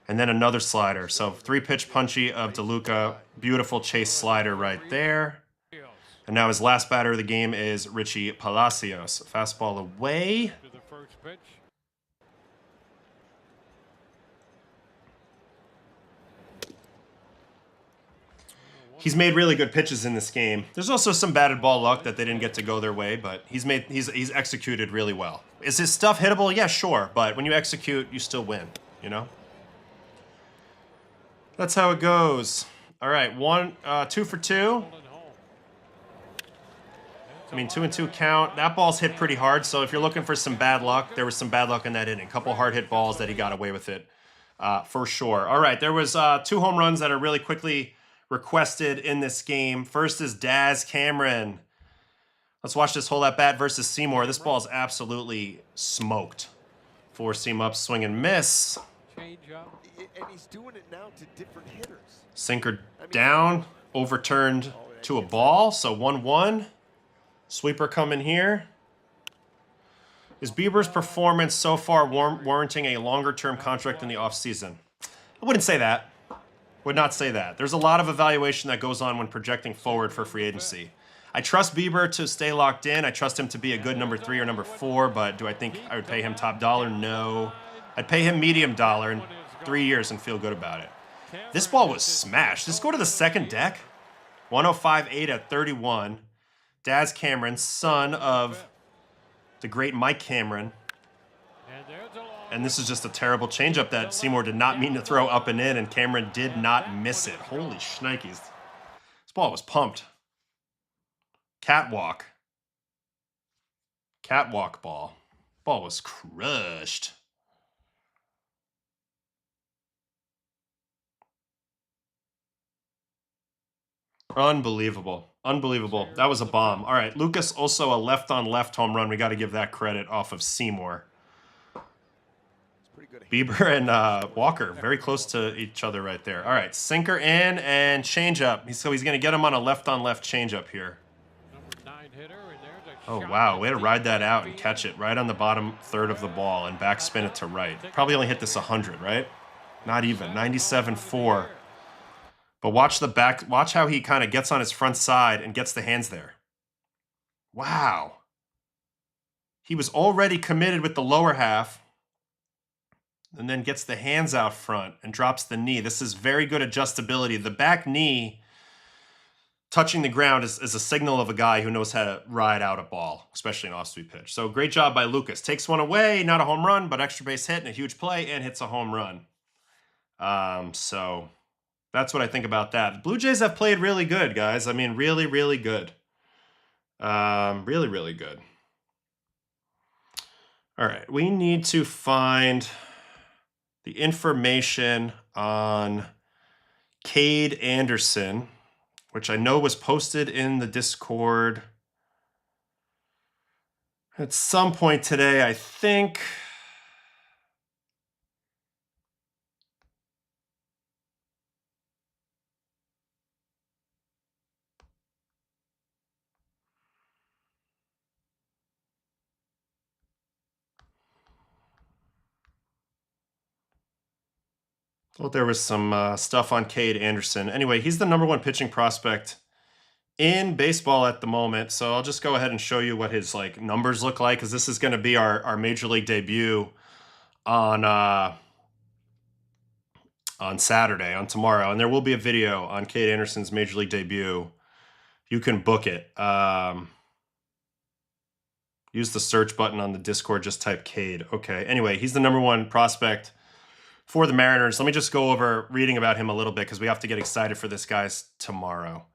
And then another slider. So 3-pitch punchy of DeLuca. Beautiful chase slider right there. And now his last batter of the game is Richie Palacios. Fastball away. He's made really good pitches in this game. There's also some batted ball luck that they didn't get to go their way, but he's executed really well. Is his stuff hittable? Yeah, sure. But when you execute, you still win, you know? That's how it goes. All right, 2 for 2. I mean, 2 and 2 count. That ball's hit pretty hard, so if you're looking for some bad luck, there was some bad luck in that inning. A couple hard hit balls that he got away with it, for sure. All right, there was 2 home runs that are really quickly requested in this game. First is Daz Cameron. Let's watch this hole at bat versus Seymour. This ball is absolutely smoked. 4-seam up, swing and miss. And he's doing it now to different hitters. Sinker down, overturned to a ball, so 1-1. Sweeper coming here. Is Bieber's performance so far warranting a longer-term contract in the offseason? I wouldn't say that. Would not say that. There's a lot of evaluation that goes on when projecting forward for free agency. I trust Bieber to stay locked in. I trust him to be a good number 3 or number 4, but do I think I would pay him top dollar? No. I'd pay him medium dollar in 3 years and feel good about it. This ball was smashed. Let's go to the second deck. 105.8 at 31. Daz Cameron, son of the great Mike Cameron. And this is just a terrible changeup that Seymour did not mean to throw up and in, and Cameron did not miss it. Holy shnikes. This ball was pumped. Catwalk. Catwalk ball. Ball was crushed. Unbelievable. Unbelievable. That was a bomb. All right, Lucas also a left-on-left home run. We got to give that credit off of Seymour. Bieber and Walker, very close to each other right there. All right, sinker in and changeup. So he's going to get him on a left-on-left changeup here. Oh, wow. Way to ride that out and catch it right on the bottom third of the ball and backspin it to right. Probably only hit this 100, right? Not even. 97.4. But watch how he kind of gets on his front side and gets the hands there. Wow. He was already committed with the lower half and then gets the hands out front and drops the knee. This is very good adjustability. The back knee touching the ground is a signal of a guy who knows how to ride out a ball, especially an off-speed pitch. So great job by Lucas. Takes one away, not a home run, but extra base hit and a huge play, and hits a home run. So that's what I think about that. The Blue Jays have played really good, guys. I mean, really, really good. Really, really good. All right, we need to find the information on Cade Anderson, which I know was posted in the Discord at some point today, I think. Well, there was some stuff on Cade Anderson. Anyway, he's the #1 pitching prospect in baseball at the moment. So I'll just go ahead and show you what his numbers look like, because this is going to be our major league debut on Saturday, on tomorrow, and there will be a video on Cade Anderson's major league debut. You can book it. Use the search button on the Discord. Just type Cade. Okay. Anyway, he's the #1 prospect for the Mariners. Let me just go over reading about him a little bit, because we have to get excited for this guy's tomorrow.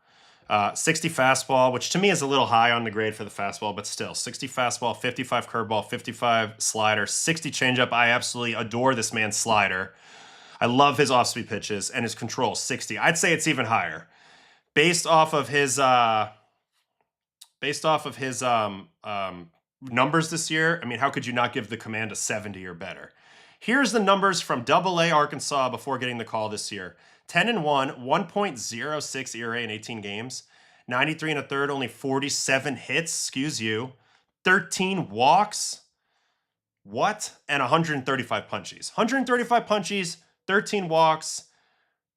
60 fastball, which to me is a little high on the grade for the fastball, but still 60 fastball, 55 curveball, 55 slider, 60 changeup. I absolutely adore this man's slider. I love his off-speed pitches and his control, 60. I'd say it's even higher. Based off of his numbers this year, I mean, how could you not give the command a 70 or better? Here's the numbers from AA Arkansas before getting the call this year. 10-1, 1.06 ERA in 18 games. 93 and a third, only 47 hits, excuse you. 13 walks. What? And 135 punchies. 135 punchies, 13 walks.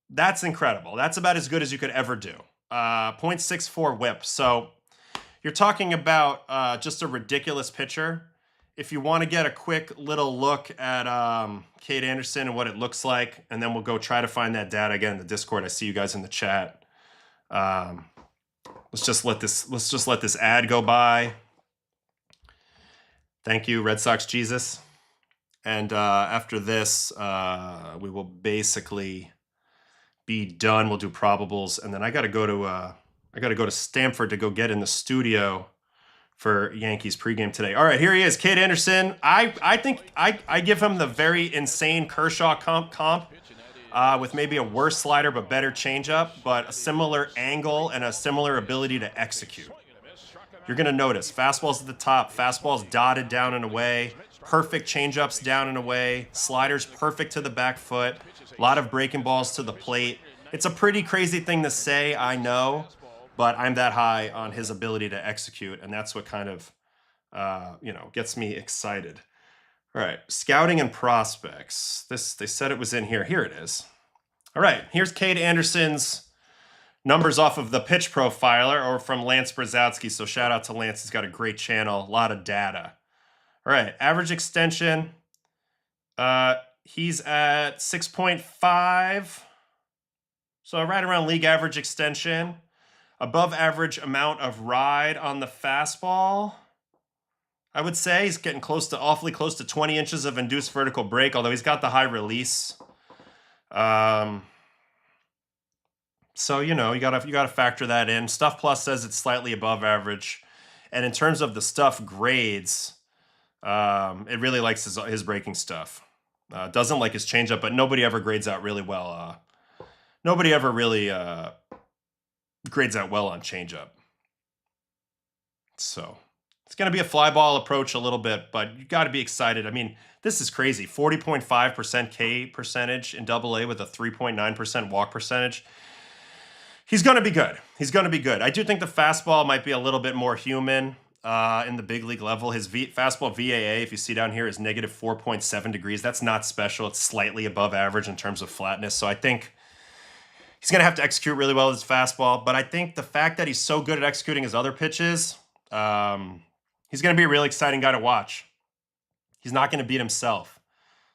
That's incredible. That's about as good as you could ever do. 0.64 whip. So you're talking about just a ridiculous pitcher. If you want to get a quick little look at Cade Anderson and what it looks like, and then we'll go try to find that data again in the Discord. I see you guys in the chat. Let's just let this ad go by. Thank you, Red Sox Jesus. And after this, we will basically be done. We'll do probables, and then I got to go to Stamford to go get in the studio for Yankees pregame today. All right, here he is, Cade Anderson. I think I give him the very insane Kershaw comp with maybe a worse slider but better changeup, but a similar angle and a similar ability to execute. You're going to notice fastballs at the top, fastballs dotted down and away, perfect changeups down and away, sliders perfect to the back foot, a lot of breaking balls to the plate. It's a pretty crazy thing to say, I know, but I'm that high on his ability to execute, and that's what kind of, gets me excited. All right, scouting and prospects. They said it was in here. Here it is. All right, here's Cade Anderson's numbers off of the Pitch Profiler or from Lance Brzezowski. So shout out to Lance. He's got a great channel, a lot of data. All right, average extension. He's at 6.5. So right around league average extension. Above average amount of ride on the fastball. I would say he's getting awfully close to 20 inches of induced vertical break, although he's got the high release. So, you gotta factor that in. Stuff Plus says it's slightly above average. And in terms of the stuff grades, it really likes his breaking stuff. Doesn't like his changeup, but nobody ever grades out really well. Nobody ever really grades out well on changeup. So it's going to be a fly ball approach a little bit, but you got to be excited. I mean, this is crazy. 40.5% K percentage in AA with a 3.9% walk percentage. He's going to be good. He's going to be good. I do think the fastball might be a little bit more human in the big league level. His fastball VAA, if you see down here, is negative 4.7 degrees. That's not special. It's slightly above average in terms of flatness. So I think he's going to have to execute really well with his fastball. But I think the fact that he's so good at executing his other pitches, he's going to be a really exciting guy to watch. He's not going to beat himself.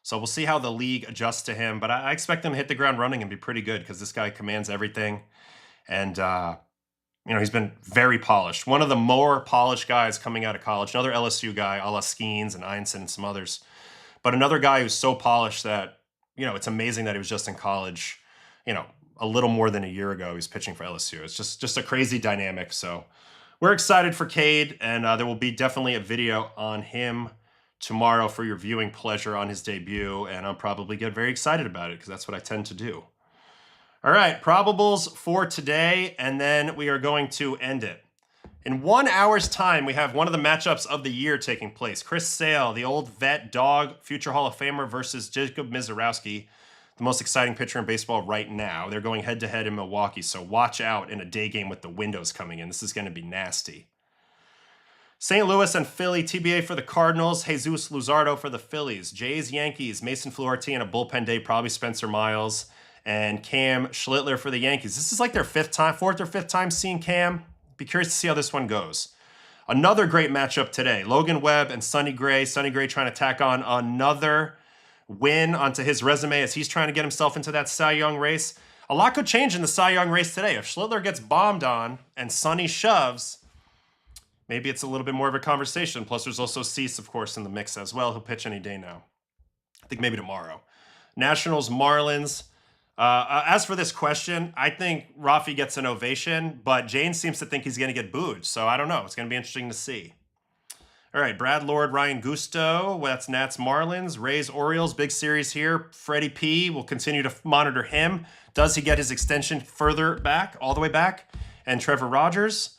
So we'll see how the league adjusts to him. But I expect him to hit the ground running and be pretty good because this guy commands everything. And, he's been very polished. One of the more polished guys coming out of college. Another LSU guy, a la Skeens and Einstein and some others. But another guy who's so polished that, it's amazing that he was just in college, a little more than a year ago. He was pitching for LSU. It's just a crazy dynamic. So we're excited for Cade, and there will be definitely a video on him tomorrow for your viewing pleasure on his debut, and I'll probably get very excited about it because that's what I tend to do. All right, probables for today, and then we are going to end it. In 1 hour's time, we have one of the matchups of the year taking place. Chris Sale, the old vet dog, future Hall of Famer, versus Jacob Misiorowski, the most exciting pitcher in baseball right now. They're going head-to-head in Milwaukee, so watch out in a day game with the windows coming in. This is going to be nasty. St. Louis and Philly, TBA for the Cardinals, Jesus Luzardo for the Phillies, Jays, Yankees, Mason Fluharty in a bullpen day, probably Spencer Miles, and Cam Schlittler for the Yankees. This is like their fourth or fifth time seeing Cam. Be curious to see how this one goes. Another great matchup today. Logan Webb and Sonny Gray. Sonny Gray trying to tack on another win onto his resume as he's trying to get himself into that Cy Young race. A lot could change in the Cy Young race today. If Schlittler gets bombed on and Sonny shoves, maybe it's a little bit more of a conversation. Plus, there's also Cease, of course, in the mix as well. He'll pitch any day now. I think maybe tomorrow. Nationals, Marlins. As for this question, I think Rafi gets an ovation, but Jane seems to think he's going to get booed. So I don't know. It's going to be interesting to see. All right, Brad Lord, Ryan Gusto. That's Nats Marlins. Rays Orioles, big series here. Freddie P. We'll continue to monitor him. Does he get his extension further back, all the way back? And Trevor Rogers.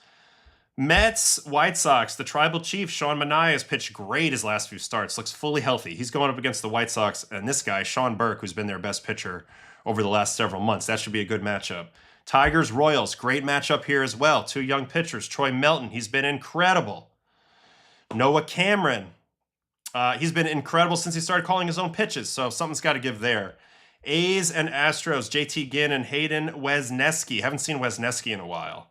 Mets, White Sox, the tribal chief, Sean Manaea, has pitched great his last few starts. Looks fully healthy. He's going up against the White Sox and this guy, Sean Burke, who's been their best pitcher over the last several months. That should be a good matchup. Tigers, Royals, great matchup here as well. Two young pitchers. Troy Melton, he's been incredible. Noah Cameron, he's been incredible since he started calling his own pitches, so something's got to give there. A's and Astros, JT Ginn and Hayden Wesneski. Haven't seen Wesneski in a while.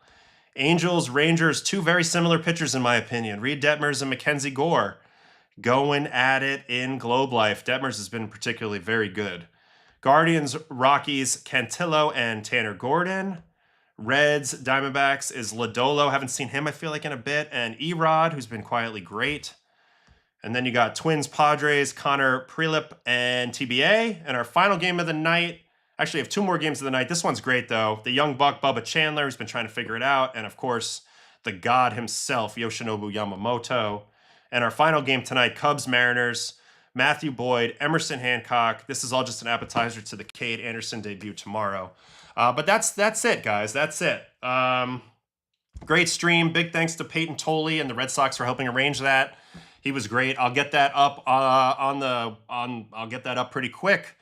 Angels, Rangers, two very similar pitchers in my opinion. Reed Detmers and Mackenzie Gore going at it in Globe Life. Detmers has been particularly very good. Guardians, Rockies, Cantillo and Tanner Gordon. Reds, Diamondbacks is Lodolo. Haven't seen him, I feel like, in a bit. And Erod, who's been quietly great. And then you got Twins, Padres, Connor Prelip, and TBA. And our final game of the night, actually, I have two more games of the night. This one's great, though. The young buck, Bubba Chandler, who's been trying to figure it out. And, of course, the god himself, Yoshinobu Yamamoto. And our final game tonight, Cubs, Mariners, Matthew Boyd, Emerson Hancock. This is all just an appetizer to the Cade Anderson debut tomorrow. But that's it, guys. That's it. Great stream. Big thanks to Payton Tolle and the Red Sox for helping arrange that. He was great. I'll get that up I'll get that up pretty quick.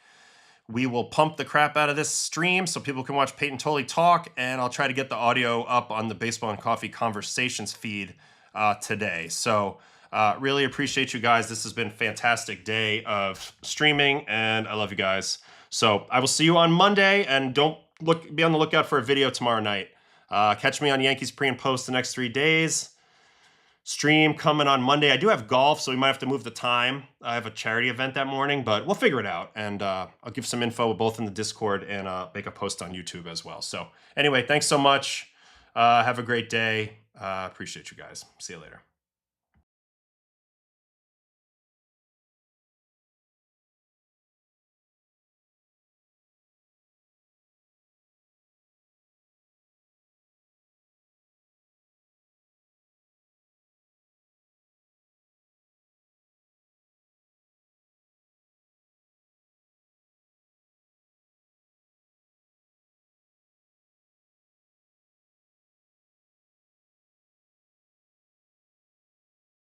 We will pump the crap out of this stream so people can watch Payton Tolle talk, and I'll try to get the audio up on the Baseball and Coffee Conversations feed today. So really appreciate you guys. This has been a fantastic day of streaming, and I love you guys. So I will see you on Monday, and be on the lookout for a video tomorrow night. Catch me on Yankees pre and post the next 3 days. Stream coming on Monday. I do have golf, so we might have to move the time. I have a charity event that morning, but we'll figure it out. And I'll give some info both in the Discord and make a post on YouTube as well. So anyway, thanks so much. Have a great day. Appreciate you guys. See you later.